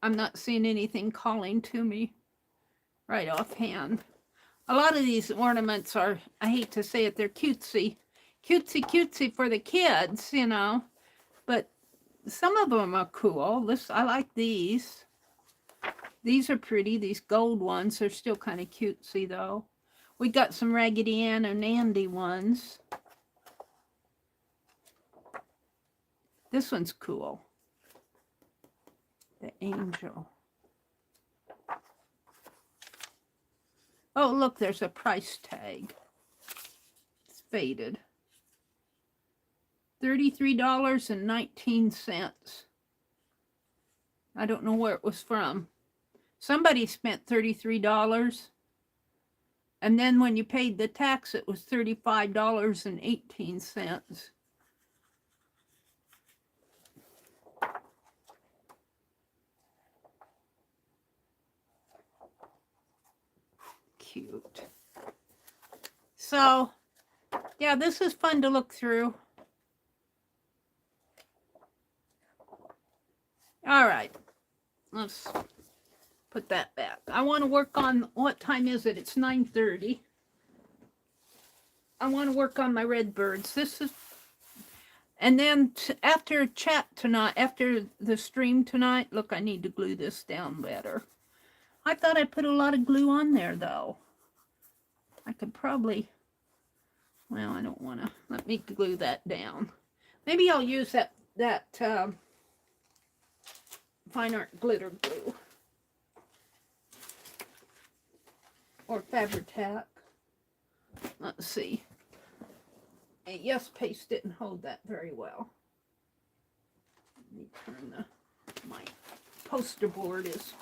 A: I'm not seeing anything calling to me right offhand. A lot of these ornaments are, I hate to say it, they're cutesy. Cutesy for the kids, you know. But some of them are cool. I like these. These are pretty. These gold ones are still kind of cutesy, though. We got some Raggedy Ann and Andy ones. This one's cool. The angel. Oh, look, there's a price tag. It's faded. $33.19. I don't know where it was from. Somebody spent $33. And then when you paid the tax, it was $35.18. Cute. So, yeah, this is fun to look through. All right. Let's put that back. I want to work on, what time is it? It's 9:30. I want to work on my red birds. This is, and then after chat tonight, after the stream tonight, look, I need to glue this down better. I thought I put a lot of glue on there, though. I could probably, well, I don't want to. Let me glue that down. Maybe I'll use that fine art glitter glue. Or Fabri-Tac. Let's see. And yes, paste didn't hold that very well. Let me turn my poster board is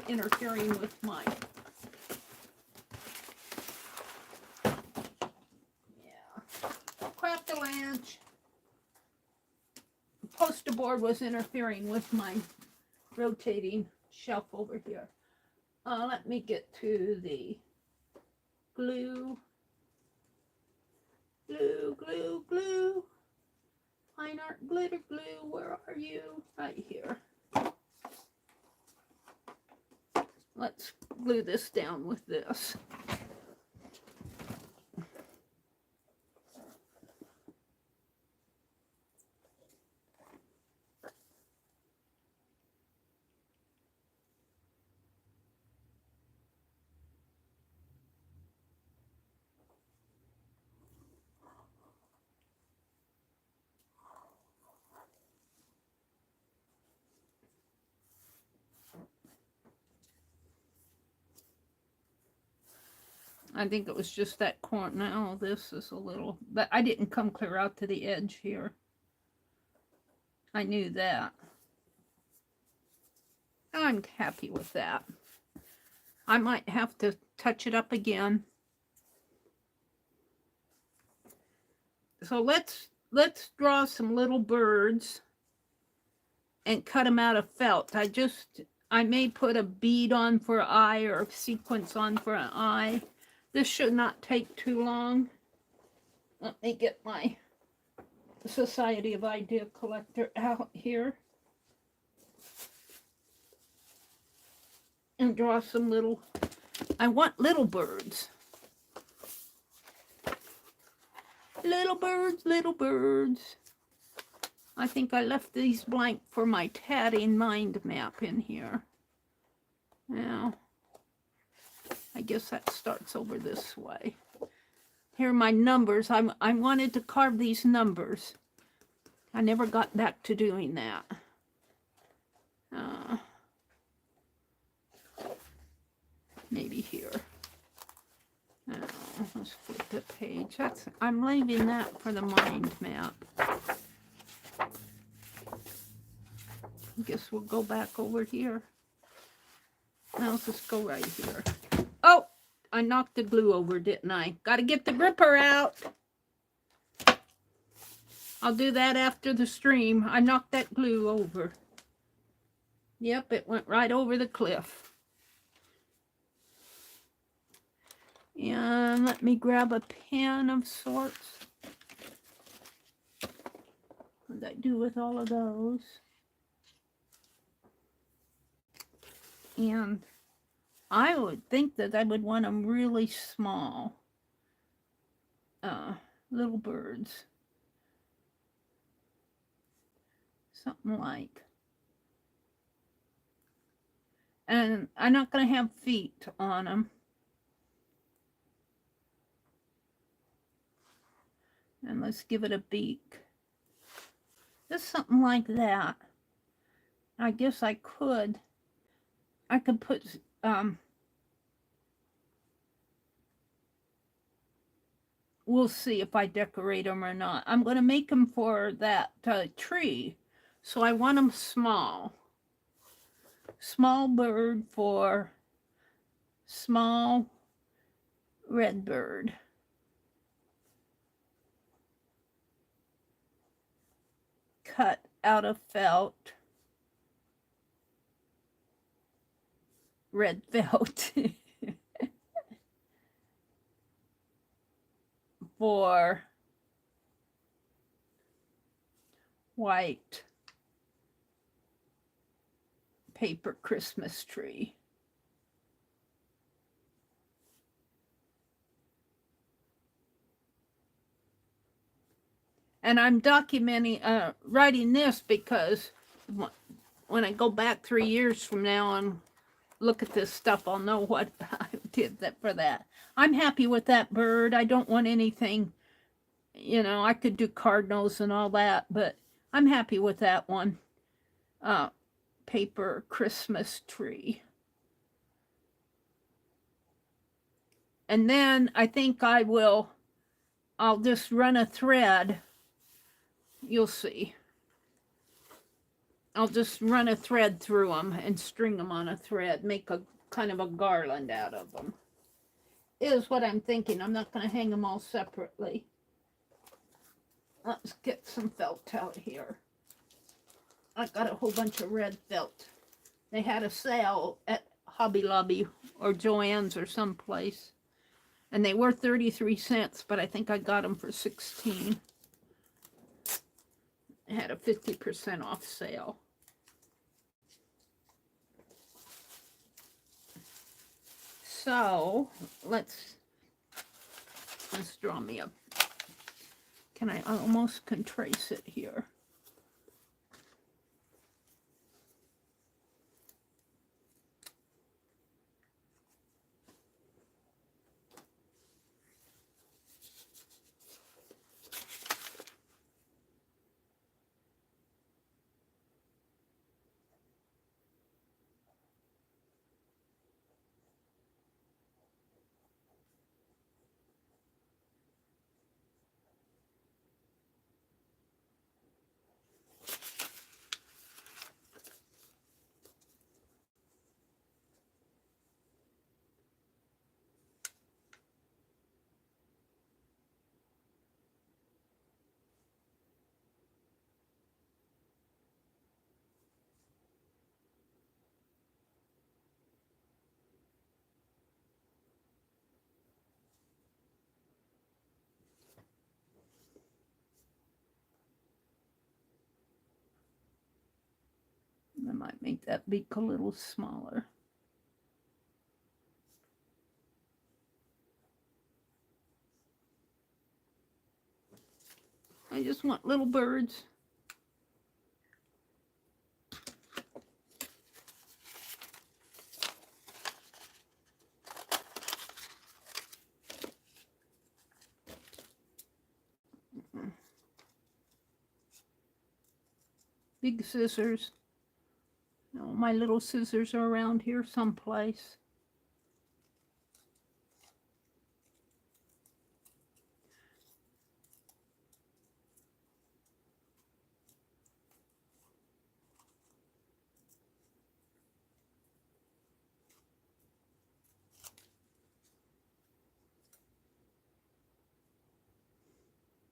A: interfering with my, craft-a-lanch. The poster board was interfering with my rotating shelf over here. Let me get to the glue. Glue. Fine art glitter glue. Where are you? Right here. Let's glue this down with this. I think it was just that corner. Now this is a little, but I didn't come clear out to the edge here. I knew that. I'm happy with that. I might have to touch it up again. So let's draw some little birds and cut them out of felt. I may put a bead on for an eye or a sequence on for an eye. This should not take too long. Let me get my Society of Idea Collector out here and draw some little, I want little birds. Little birds, little birds. I think I left these blank for my tatting mind map in here. Now, I guess that starts over this way. Here are my numbers. I wanted to carve these numbers. I never got back to doing that. Maybe here. Now, let's flip the page. I'm leaving that for the mind map. I guess we'll go back over here. Now let's just go right here. Oh, I knocked the glue over, didn't I? Got to get the gripper out. I'll do that after the stream. I knocked that glue over. Yep, it went right over the cliff. And let me grab a pen of sorts. What did I do with all of those? And I would think that I would want them really small. Little birds. Something like. And I'm not going to have feet on them. And let's give it a beak. Just something like that. I guess I could put we'll see if I decorate them or not. I'm going to make them for that tree. So I want them small. Small bird for small red bird. Cut out of felt. Red felt. For white paper Christmas tree. And I'm documenting, writing this because when I go back 3 years from now and look at this stuff, I'll know what I did for that. I'm happy with that bird. I don't want anything, you know, I could do cardinals and all that, but I'm happy with that one. Paper Christmas tree. And then I think I'll just run a thread. You'll see. I'll just run a thread through them and string them on a thread, make a kind of a garland out of them. Is what I'm thinking. I'm not going to hang them all separately. Let's get some felt out here. I got a whole bunch of red felt. They had a sale at Hobby Lobby or Joann's or someplace. And they were 33 cents, but I think I got them for 16. They had a 50% off sale. So let's draw me a. I almost can trace it here. might make that beak a little smaller. I just want little birds. Big scissors. No, my little scissors are around here someplace.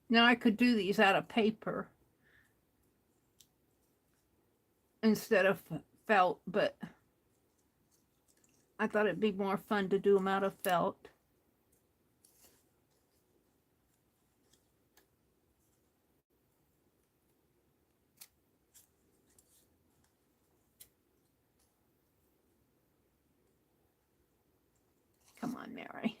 A: Now I could do these out of paper instead of felt, but I thought it'd be more fun to do them out of felt. Come on, Meri.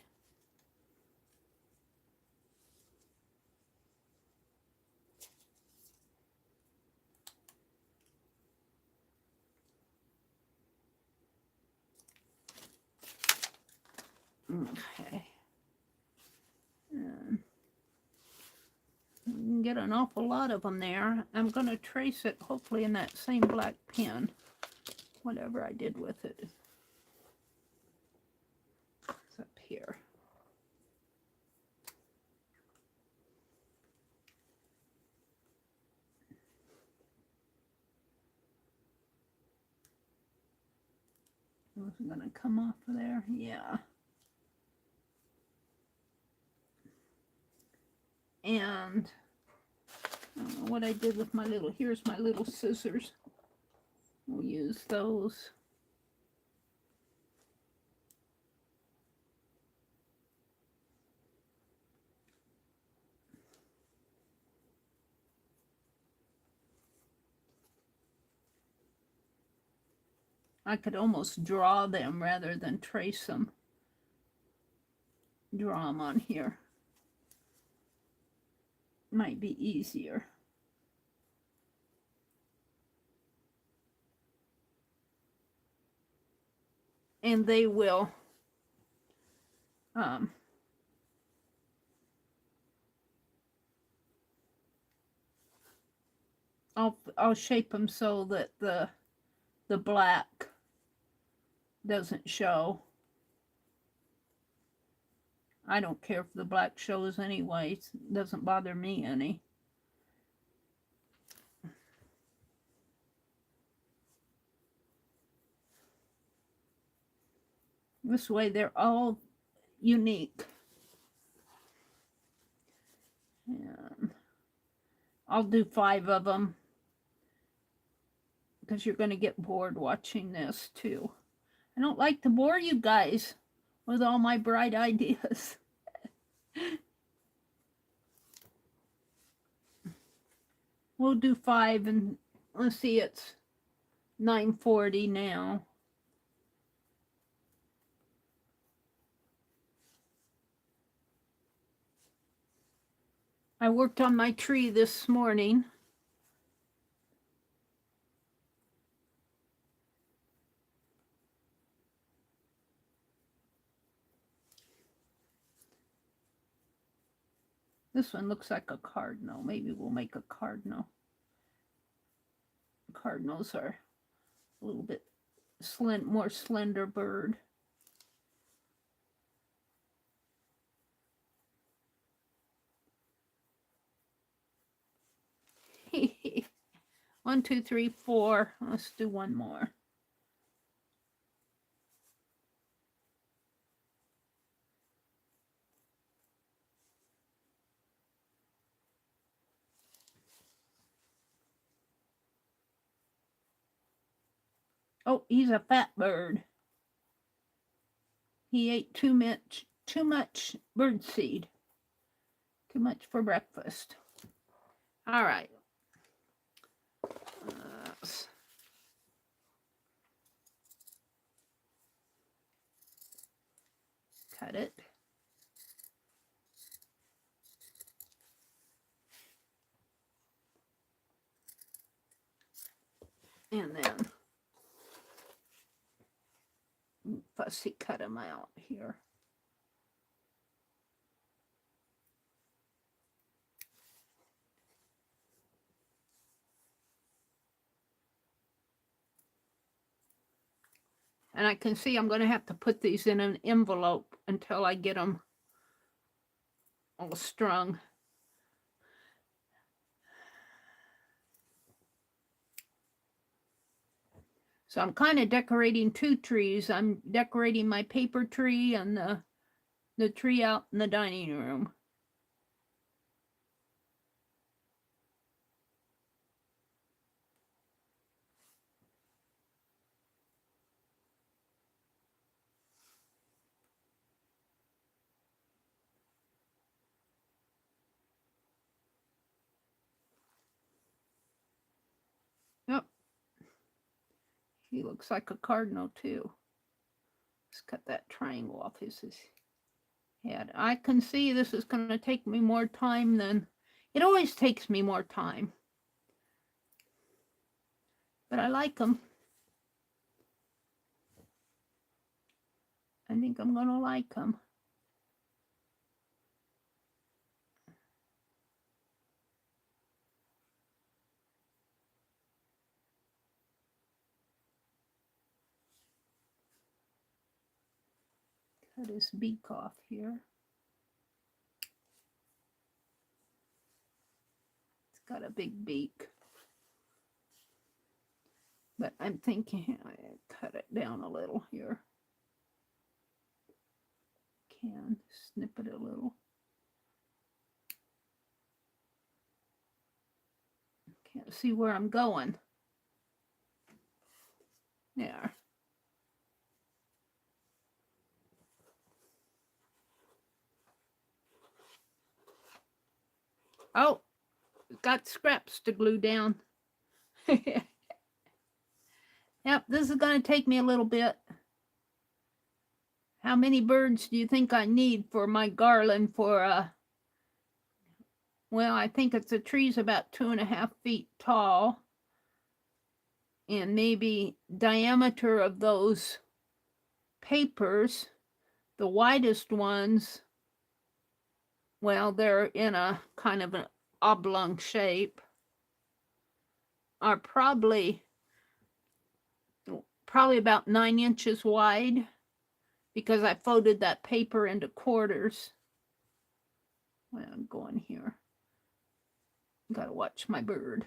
A: Okay. And you can get an awful lot of them there. I'm going to trace it, hopefully in that same black pen, whatever I did with it. It's up here. Wasn't going to come off of there. Yeah. And I don't know what I did with my little, here's my little scissors. We'll use those. I could almost draw them rather than trace them. Draw them on here. Might be easier. And they will I'll shape them so that the black doesn't show. I don't care if the black shows anyway. It doesn't bother me any. This way they're all unique. And I'll do 5 of them because you're going to get bored watching this too. I don't like to bore you guys with all my bright ideas. We'll do 5, and let's see, it's 9:40 now. I worked on my tree this morning. This one looks like a cardinal. Maybe we'll make a cardinal. Cardinals are a little bit more slender bird. One, two, three, 4. Let's do one more. Oh, he's a fat bird. He ate too much bird seed. Too much for breakfast. All right. cut it. And then fussy cut them out here. And I can see I'm going to have to put these in an envelope until I get them all strung. So I'm kind of decorating two trees. I'm decorating my paper tree and the tree out in the dining room. Yep. He looks like a cardinal too. Let's cut that triangle off his head. I can see this is going to take me more time than... It always takes me more time. But I like them. I think I'm going to like them. Cut his beak off here. It's got a big beak. But I'm thinking I cut it down a little here. Can snip it a little. Can't see where I'm going. There. Oh, got scraps to glue down. Yep, this is going to take me a little bit. How many birds do you think I need for my garland for well, I think the tree's about 2.5 feet tall. And maybe diameter of those papers, the widest ones, well, they're in a kind of an oblong shape, are probably about 9 inches wide, because I folded that paper into quarters. Well, I'm going here. Gotta watch my bird.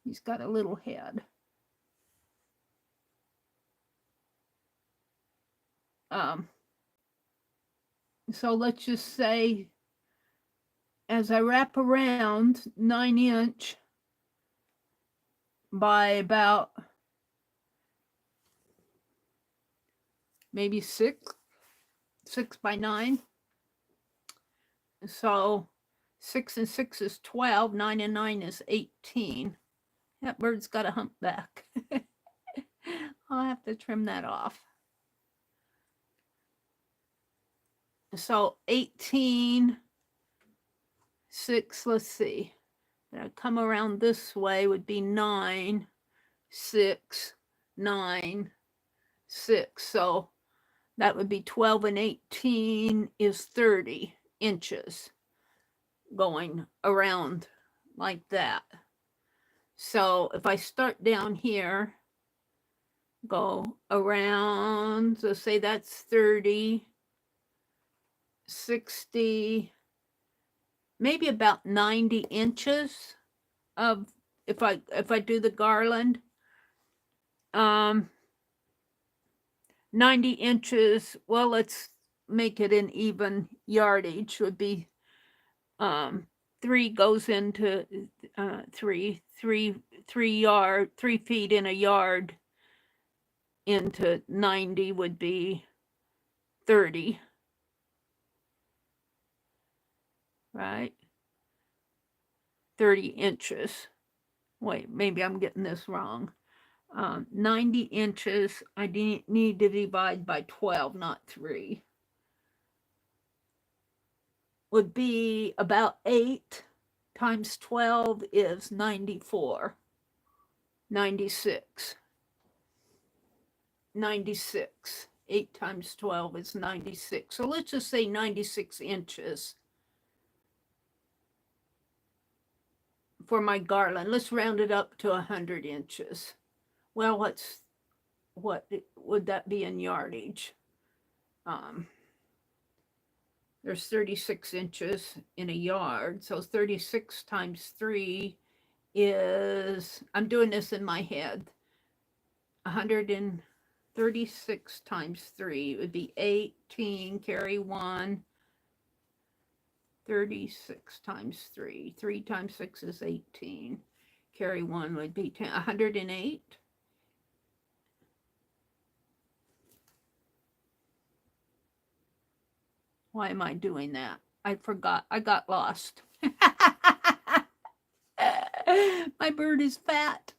A: He's got a little head. So let's just say, as I wrap around, 9 inch by about maybe 6 by 9. So 6 and 6 is 12, 9 and 9 is 18. That bird's got a humpback. I'll have to trim that off. So 18, 6, let's see. I come around this way would be 9, 6, 9, 6. So that would be 12 and 18 is 30 inches going around like that. So if I start down here, go around, so say that's 30, 60, maybe about 90 inches of, if I do the garland, 90 inches, well, let's make it an even yardage, would be 3 goes into 3 feet in a yard into 90 would be 30. Right? 30 inches. Wait, maybe I'm getting this wrong. 90 inches, I need to divide by 12, not 3. Would be about 8 times 12 is 94. 96. 96. 8 times 12 is 96. So let's just say 96 inches for my garland. Let's round it up to 100 inches. Well, what would that be in yardage? There's 36 inches in a yard. So 36 times 3 is, I'm doing this in my head, 136 times 3 would be 18, carry 1. 36 times 3. 3 times 6 is 18. Carry 1 would be 10, 108. Why am I doing that? I forgot. I got lost. My bird is fat.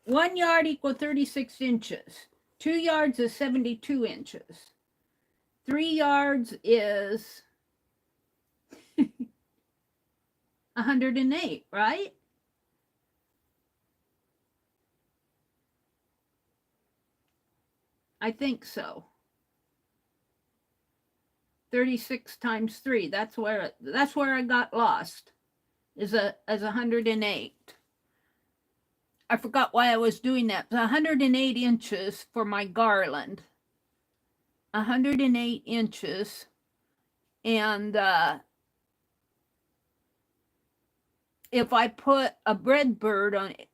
A: One yard equals 36 inches. 2 yards is 72 inches. 3 yards is 108, right? I think so. 36 times 3. That's where I got lost. Is as 108. I forgot why I was doing that. 108 inches for my garland. 108 inches. And if I put a red bird on it,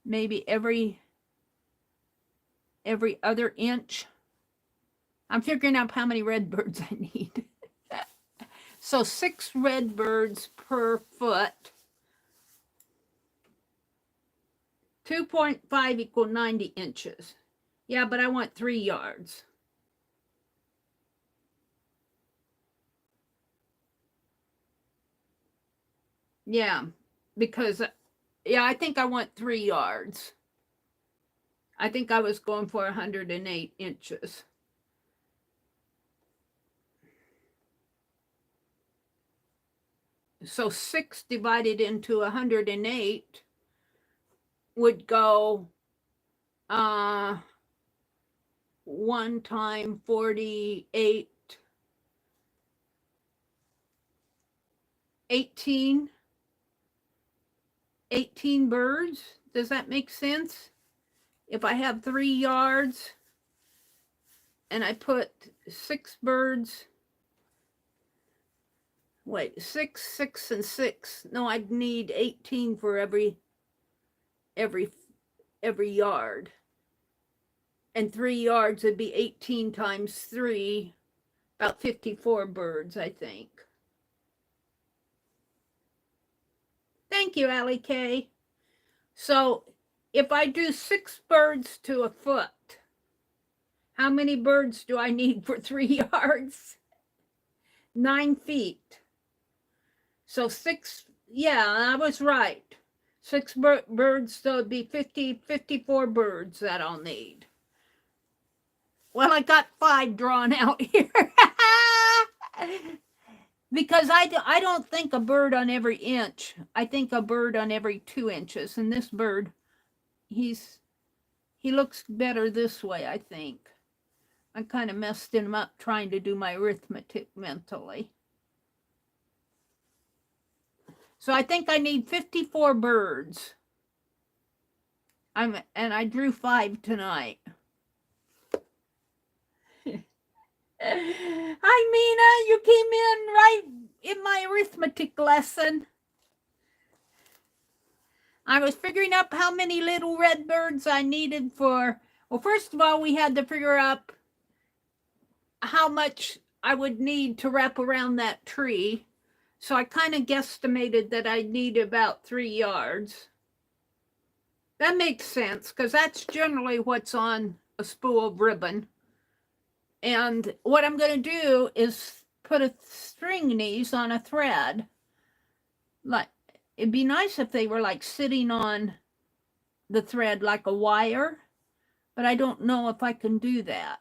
A: maybe every other inch. I'm figuring out how many red birds I need. So 6 red birds per foot. 2.5 equal 90 inches. Yeah, but I want 3 yards. Yeah, because, yeah, I think I want 3 yards. I think I was going for 108 inches. So 6 divided into 108 would go 1 times 48, 18 birds. Does that make sense? If I have 3 yards and I put 6 birds, wait, 6, 6, and 6. No, I'd need 18 for every yard. And 3 yards would be 18 times 3, about 54 birds, I think. Thank you, Allie K. So if I do 6 birds to a foot, how many birds do I need for 3 yards? 9 feet. So 6, yeah, I was right. 6 birds, so it'd be 54 birds that I'll need. Well, I got 5 drawn out here. Because I don't think a bird on every inch. I think a bird on every 2 inches. And this bird, he looks better this way, I think. I kind of messed him up trying to do my arithmetic mentally. So I think I need 54 birds. And I drew 5 tonight. Hi, Mina. You came in right in my arithmetic lesson. I was figuring out how many little red birds I needed for, well, first of all, we had to figure out how much I would need to wrap around that tree. So I kind of guesstimated that I'd need about 3 yards. That makes sense because that's generally what's on a spool of ribbon. And what I'm going to do is put a string in these on a thread. Like, it'd be nice if they were like sitting on the thread like a wire, but I don't know if I can do that.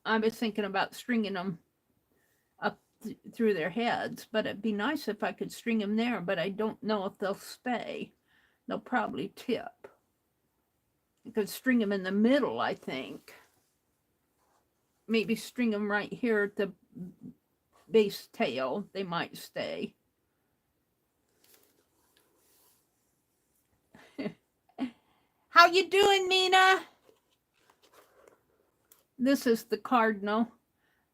A: I was thinking about stringing them up through their heads, but it'd be nice if I could string them there, but I don't know if they'll stay. They'll probably tip. You could string them in the middle, I think. Maybe string them right here at the base tail. They might stay. How you doing, Mina? This is the cardinal.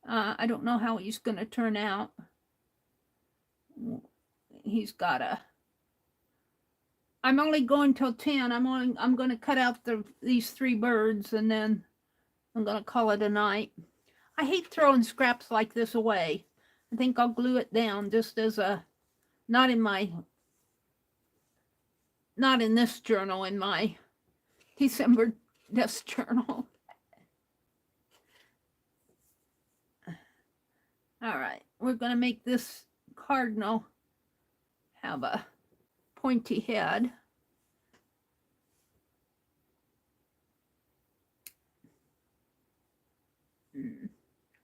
A: I don't know how he's going to turn out. He's got a... I'm only going till 10. I'm going to cut out these 3 birds, and then I'm going to call it a night. I hate throwing scraps like this away. I think I'll glue it down just as a... Not in this journal, in my December desk journal. All right, we're going to make this cardinal have a pointy head.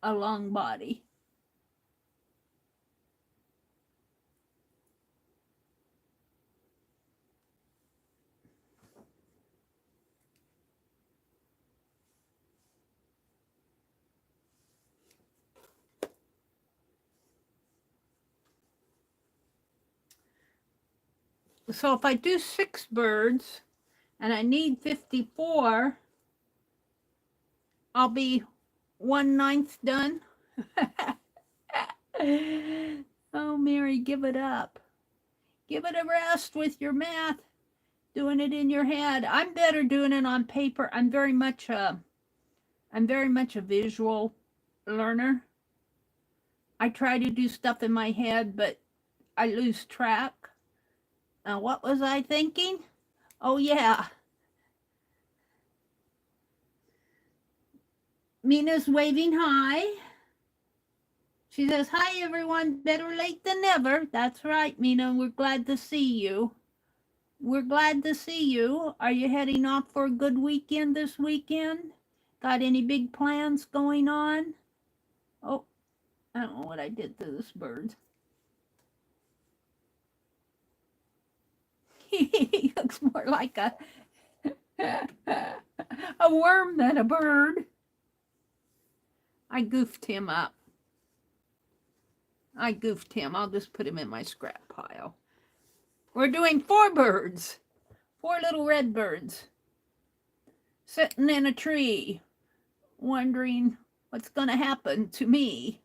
A: A long body. So if I do 6 birds and I need 54, I'll be 1/9 done. Oh, Meri, give it up. Give it a rest with your math. Doing it in your head. I'm better doing it on paper. I'm very much a visual learner. I try to do stuff in my head, but I lose track. What was I thinking? Oh, yeah. Mina's waving hi. She says, hi, everyone. Better late than never. That's right, Mina. We're glad to see you. We're glad to see you. Are you heading off for a good weekend this weekend? Got any big plans going on? Oh, I don't know what I did to this bird. He looks more like a worm than a bird. I goofed him up. I'll just put him in my scrap pile. We're doing 4 birds. 4 little red birds. Sitting in a tree, wondering what's going to happen to me.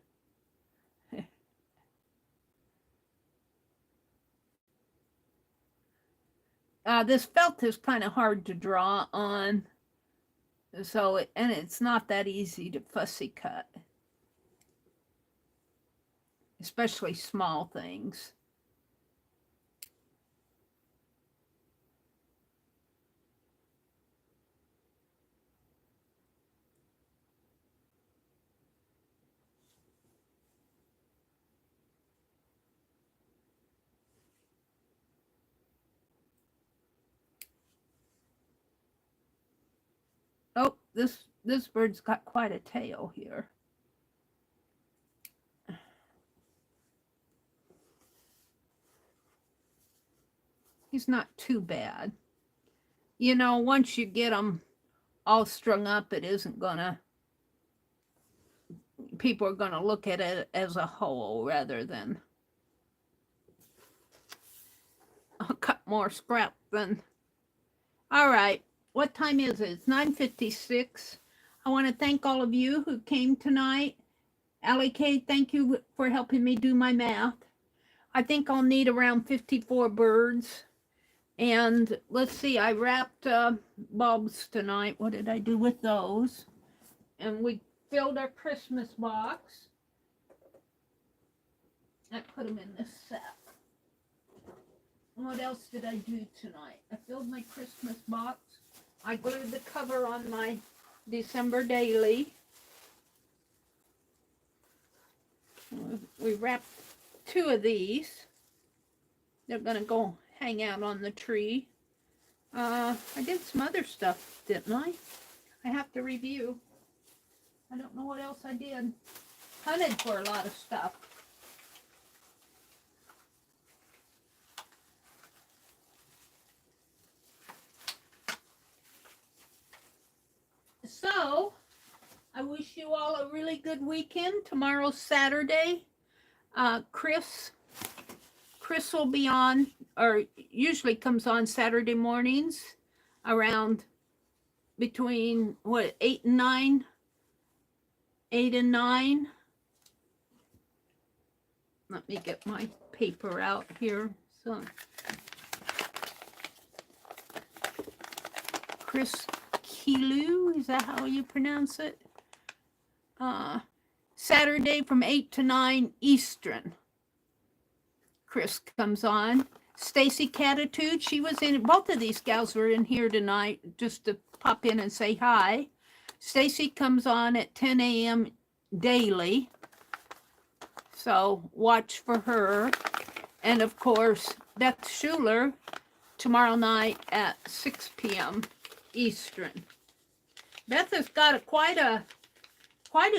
A: This felt is kind of hard to draw on, so it's not that easy to fussy cut, especially small things. Oh, this bird's got quite a tail here. He's not too bad. You know, once you get them all strung up, it isn't gonna... People are gonna look at it as a whole rather than... I'll cut more scrap than... All right. What time is it? It's 9:56. I want to thank all of you who came tonight. Allie Kay, thank you for helping me do my math. I think I'll need around 54 birds. And let's see, I wrapped bulbs tonight. What did I do with those? And we filled our Christmas box. I put them in this set. What else did I do tonight? I filled my Christmas box. I glued the cover on my December daily. we wrapped 2 of these. They're going to go hang out on the tree. I did some other stuff, didn't I? I have to review. I don't know what else I did. Hunted for a lot of stuff. So, I wish you all a really good weekend. Tomorrow's Saturday. Chris will be on, or usually comes on Saturday mornings around between, 8 and 9? 8 and 9. Let me get my paper out here. So, Chris Kilu, is that how you pronounce it? Saturday from 8 to 9 Eastern. Chris comes on. Stacy Catitude, she was in, both of these gals were in here tonight just to pop in and say hi. Stacy comes on at 10 a.m. daily. So watch for her. And of course, Beth Schuler tomorrow night at 6 p.m. Eastern. Beth has got quite a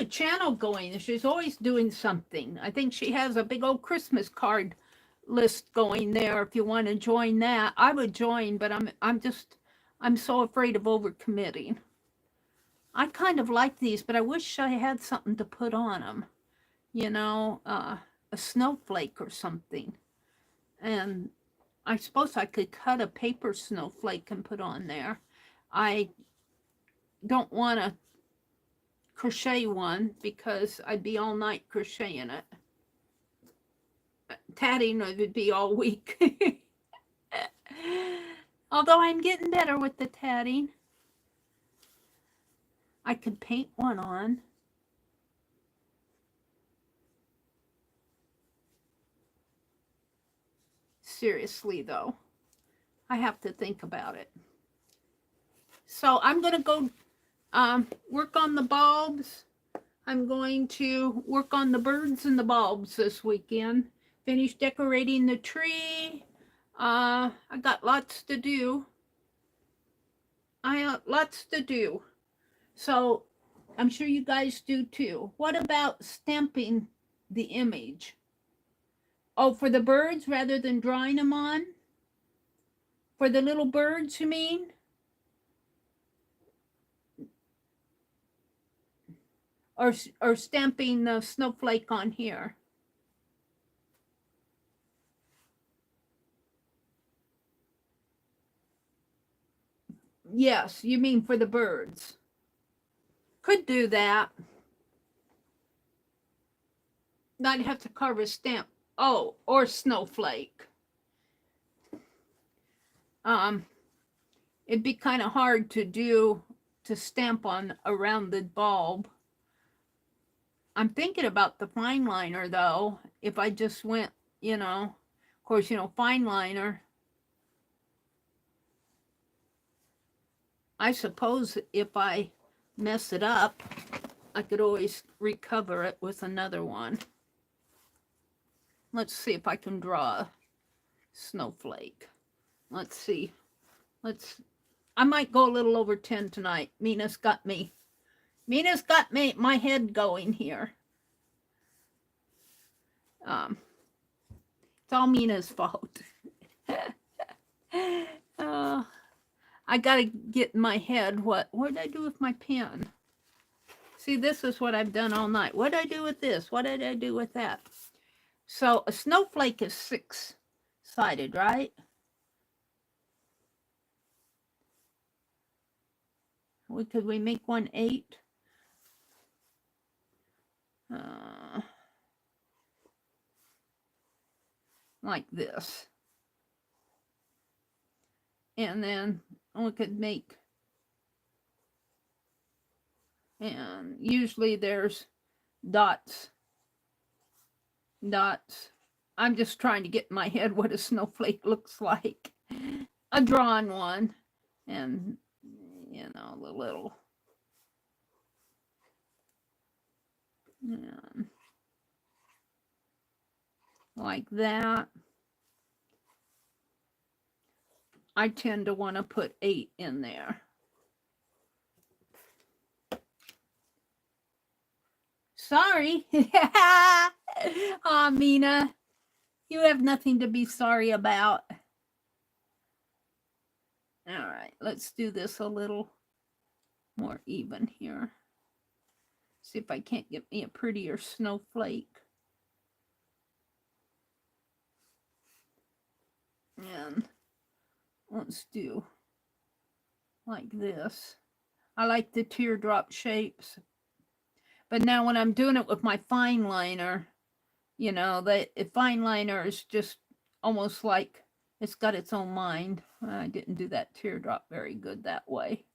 A: channel going. She's always doing something. I think she has a big old Christmas card list going there. If you want to join that, I would join, but I'm so afraid of overcommitting. I kind of like these, but I wish I had something to put on them. You know, a snowflake or something. And I suppose I could cut a paper snowflake and put on there. I don't want to crochet one because I'd be all night crocheting it. Tatting would be all week. Although I'm getting better with the tatting. I could paint one on. Seriously though, I have to think about it. So I'm going to go work on the bulbs. I'm going to work on the birds and the bulbs this weekend. Finish decorating the tree. I got lots to do. Lots to do. So I'm sure you guys do too. What about stamping the image? Oh, for the birds rather than drawing them on? For the little birds, you mean? Or stamping the snowflake on here? Yes, you mean for the birds. Could do that. I'd have to carve a stamp. Oh, or snowflake. It'd be kind of hard to stamp on a rounded bulb. I'm thinking about the fine liner though. If I just went, you know, of course, you know, fine liner. I suppose if I mess it up, I could always recover it with another one. Let's see if I can draw a snowflake. Let's see. I might go a little over 10 tonight. Mina's got me. Mina's got my head going here. It's all Mina's fault. I gotta get in my head what did I do with my pen? See, this is what I've done all night. What did I do with this? What did I do with that? So a snowflake is 6-sided, right? Could we make one 8? Like this. And then we could make, and usually there's dots. I'm just trying to get in my head what a snowflake looks like. A drawn one. And, you know, the little. like that. I tend to want to put 8 in there. Sorry. Aw, Mina, you have nothing to be sorry about. All right, let's do this a little more even here. See if I can't get me a prettier snowflake. And let's do like this. I like the teardrop shapes. But now when I'm doing it with my fine liner, you know, the fine liner is just almost like it's got its own mind. I didn't do that teardrop very good that way.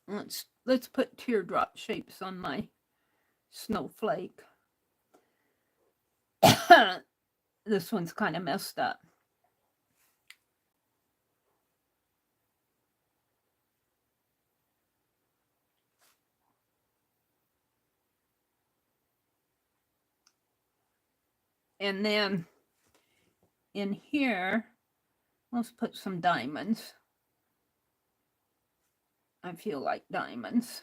A: Let's put teardrop shapes on my snowflake. This one's kind of messed up. And then in here, let's put some diamonds. I feel like diamonds.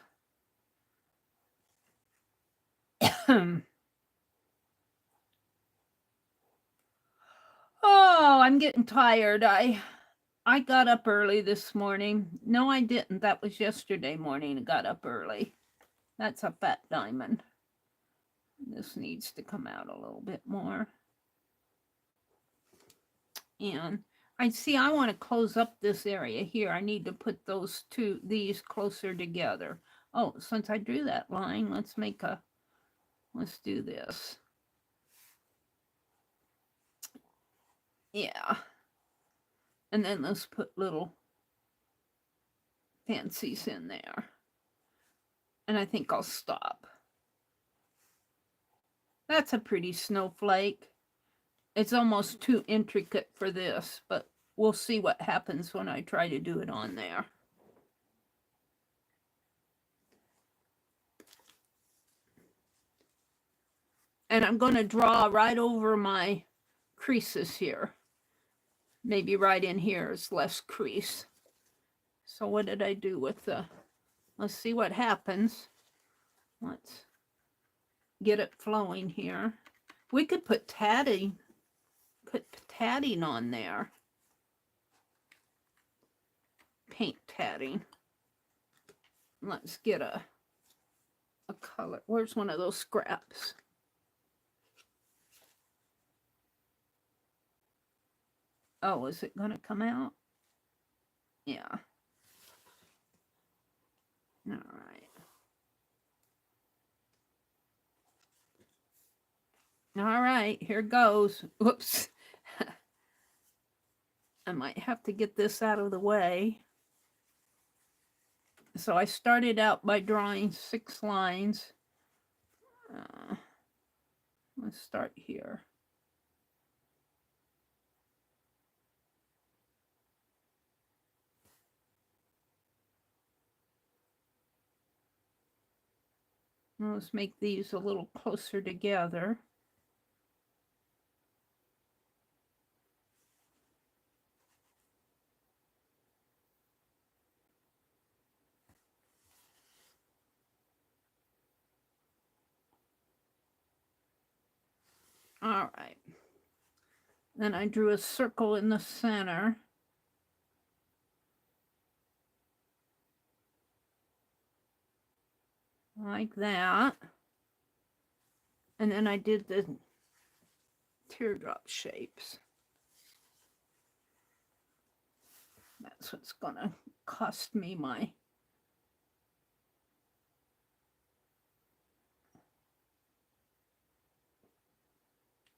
A: Oh, I'm getting tired. I got up early this morning. No, I didn't. That was yesterday morning. I got up early. That's a fat diamond. This needs to come out a little bit more. And I see I want to close up this area here. I need to put these closer together. Oh, since I drew that line, let's do this. Yeah. And then let's put little fancies in there. And I think I'll stop. That's a pretty snowflake. It's almost too intricate for this, but we'll see what happens when I try to do it on there. And I'm going to draw right over my creases here. Maybe right in here is less crease. So what did I do with let's see what happens. Let's get it flowing here. We could put tatting on there. Paint tatting. Let's get a color. Where's one of those scraps? Oh, is it going to come out? Yeah. All right. All right, here goes. Whoops. I might have to get this out of the way. So I started out by drawing 6 lines. Let's start here. Let's make these a little closer together. All right. Then I drew a circle in the center. Like that. And then I did the teardrop shapes. That's what's gonna cost me my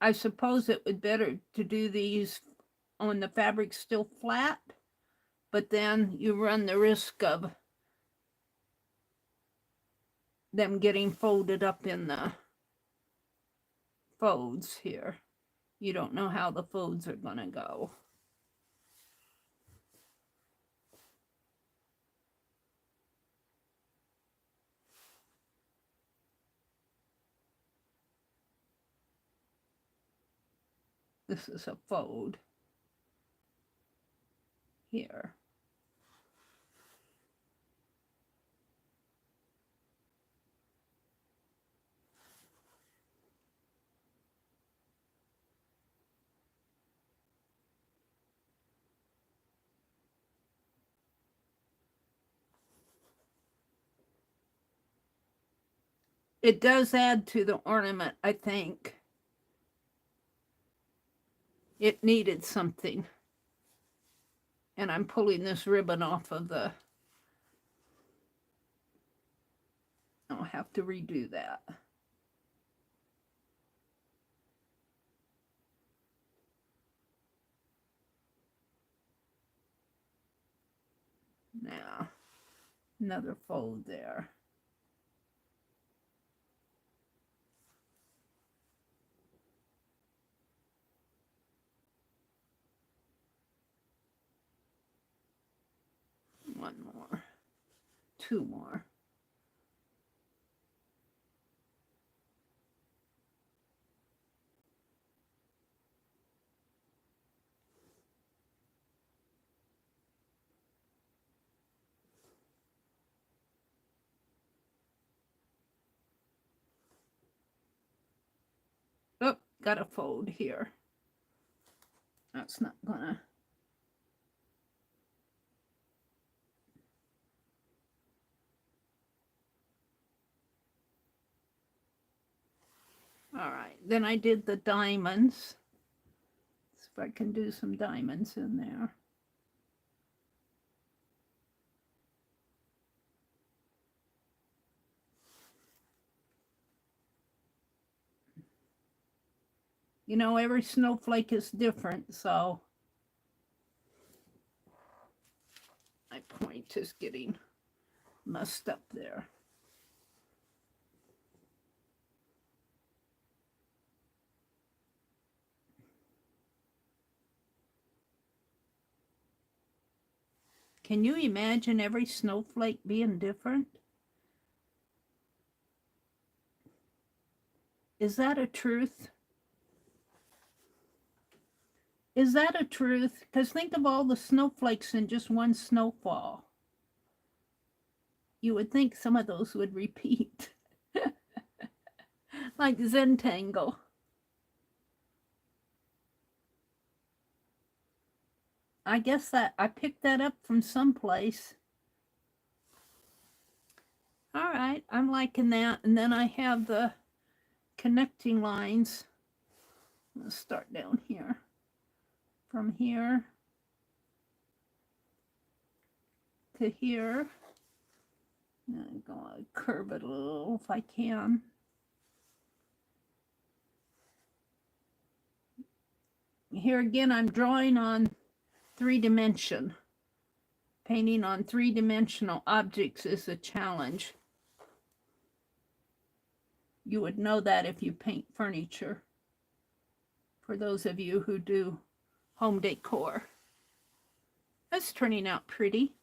A: I suppose it would be better to do these when the fabric's still flat, but then you run the risk of them getting folded up in the folds here. You don't know how the folds are going to go. This is a fold here. It does add to the ornament, I think. It needed something. And I'm pulling this ribbon off of the... I'll have to redo that. Now, another fold there. One more. Two more. Oh, got a fold here. That's not gonna... All right, then I did the diamonds. See if I can do some diamonds in there. You know, every snowflake is different, so my point is getting messed up there. Can you imagine every snowflake being different? Is that a truth? Is that a truth? Because think of all the snowflakes in just one snowfall. You would think some of those would repeat. Like Zentangle. I guess that I picked that up from someplace. All right, I'm liking that. And then I have the connecting lines. Let's start down here. From here to here. I'm going to curve it a little if I can. Here again, I'm drawing on 3-dimension. Painting on 3-dimensional objects is a challenge. You would know that if you paint furniture. For those of you who do home decor. That's turning out pretty.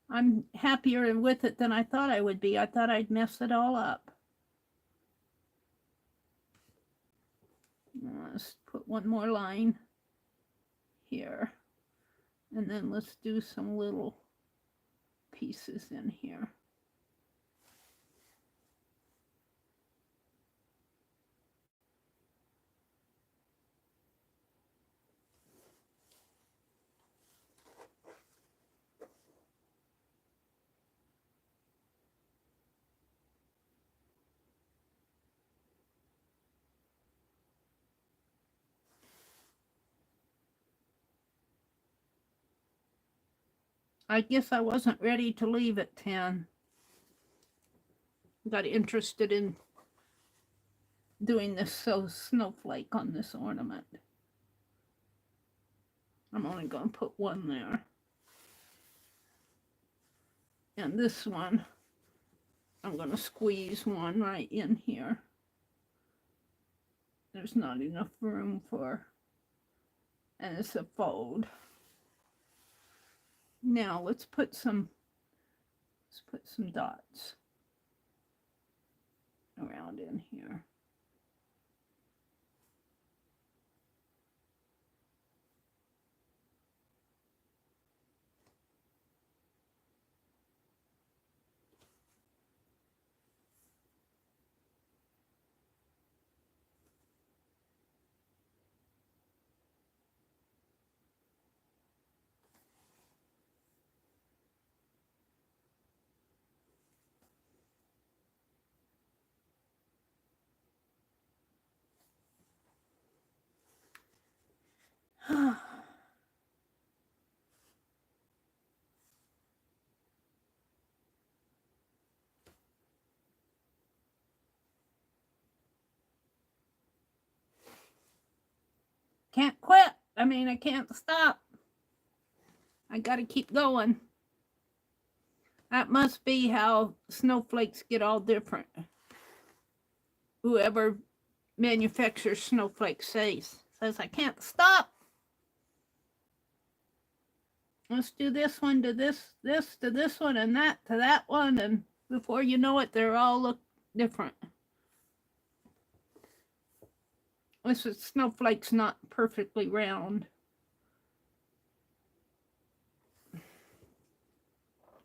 A: I'm happier with it than I thought I would be. I thought I'd mess it all up. Let's put one more line here. And then let's do some little pieces in here. I guess I wasn't ready to leave at 10. Got interested in doing this snowflake on this ornament. I'm only going to put one there. And this one, I'm going to squeeze one right in here. There's not enough room for, and it's a fold. Now let's put some dots around in here. can't quit. I mean, I can't stop. I got to keep going. That must be how snowflakes get all different. Whoever manufactures snowflakes says I can't stop. Let's do this one to this to this one, and that to that one, and before you know it, they're all look different. This snowflake's not perfectly round.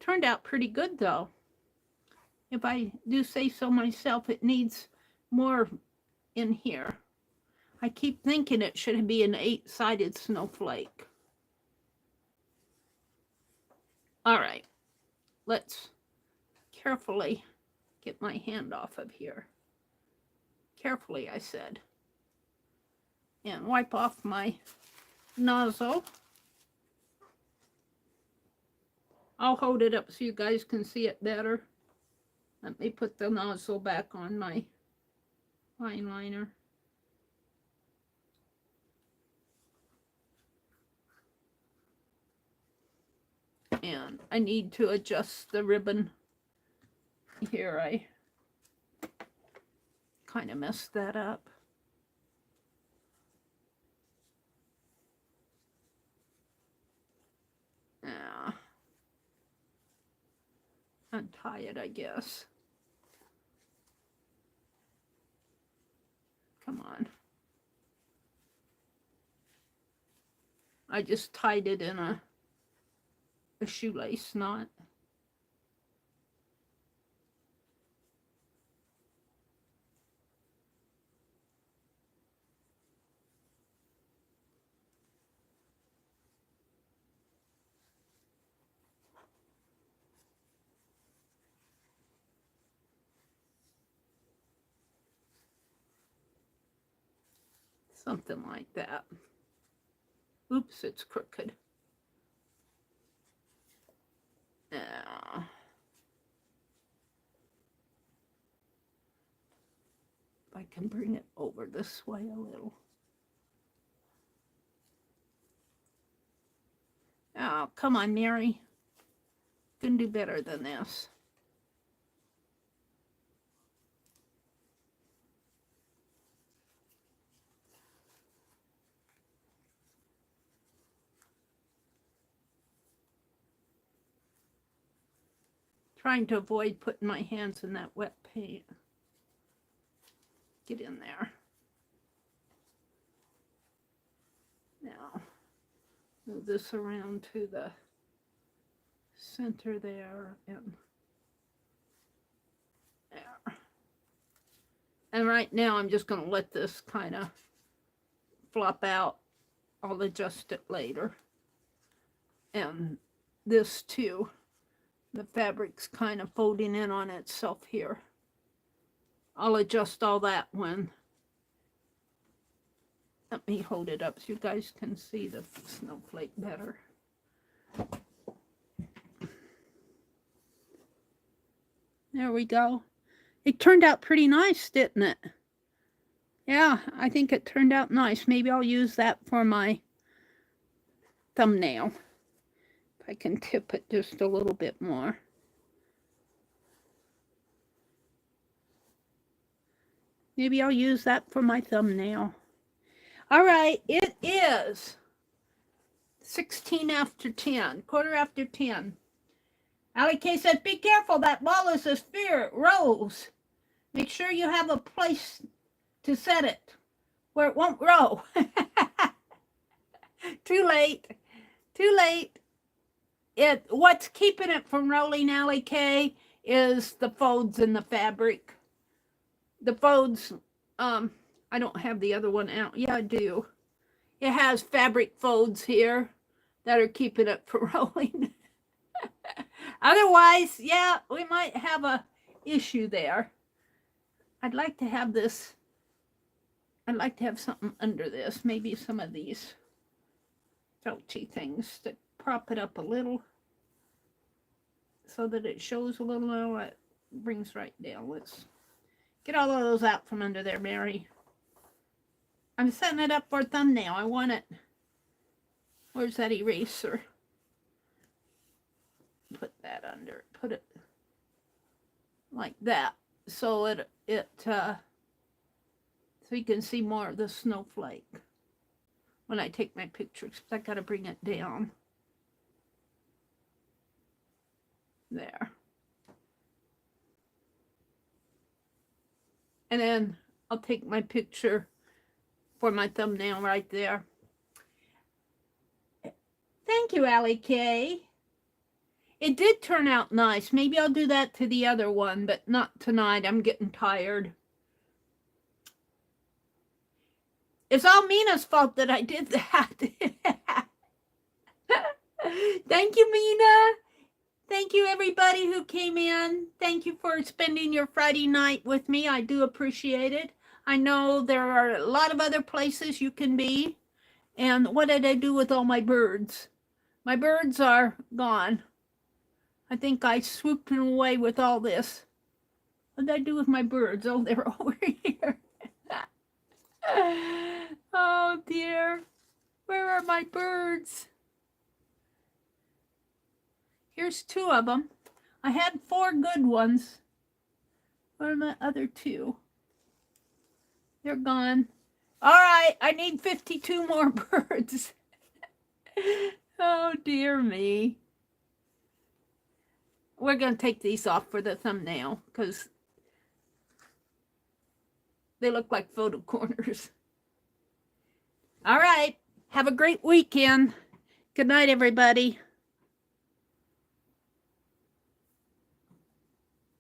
A: Turned out pretty good though. If I do say so myself, it needs more in here. I keep thinking it should be an 8-sided snowflake. All right, let's carefully get my hand off of here. Carefully, I said. And wipe off my nozzle. I'll hold it up so you guys can see it better. Let me put the nozzle back on my fine liner. And I need to adjust the ribbon here. I kind of messed that up. Yeah. Untie it, I guess. Come on. I just tied it in a shoelace knot. Something like that. Oops, it's crooked. Yeah. If I can bring it over this way a little. Oh, come on, Meri. You can do better than this. Trying to avoid putting my hands in that wet paint. Get in there. Now, move this around to the center there and there. And right now I'm just going to let this kind of flop out. I'll adjust it later. And this too. The fabric's kind of folding in on itself here. I'll adjust all that when. Let me hold it up so you guys can see the snowflake better. There we go. It turned out pretty nice, didn't it? Yeah, I think it turned out nice. Maybe I'll use that for my thumbnail. If I can tip it just a little bit more. Maybe I'll use that for my thumbnail. All right, it is 16 after 10, quarter after 10. Allie K says, be careful, that ball is a sphere, it rolls. Make sure you have a place to set it where it won't roll. Too late, too late. What's keeping it from rolling, Allie K, is the folds in the fabric. The folds, I don't have the other one out. Yeah, I do. It has fabric folds here that are keeping it from rolling. Otherwise, yeah, we might have a issue there. I'd like to have this. I'd like to have something under this. Maybe some of these felty things to prop it up a little so that it shows a little. It brings right down. Let's get all of those out from under there, Meri. I'm setting it up for a thumbnail. I want it. Where's that eraser? Put that under. Put it like that, so so you can see more of the snowflake when I take my pictures. I gotta bring it down. There. And then I'll take my picture for my thumbnail right there. Thank you, Allie K. It did turn out nice. Maybe I'll do that to the other one, but not tonight. I'm getting tired. It's all Mina's fault that I did that. Thank you, Mina. Thank you, everybody who came in. Thank you for spending your Friday night with me. I do appreciate it. I know there are a lot of other places you can be. And what did I do with all my birds? My birds are gone. I think I swooped them away with all this. What did I do with my birds? Oh, they're over here. Oh, dear. Where are my birds? Here's 2 of them. I had 4 good ones. Where are my other 2? They're gone. All right, I need 52 more birds. Oh, dear me. We're going to take these off for the thumbnail because they look like photo corners. All right. Have a great weekend. Good night, everybody.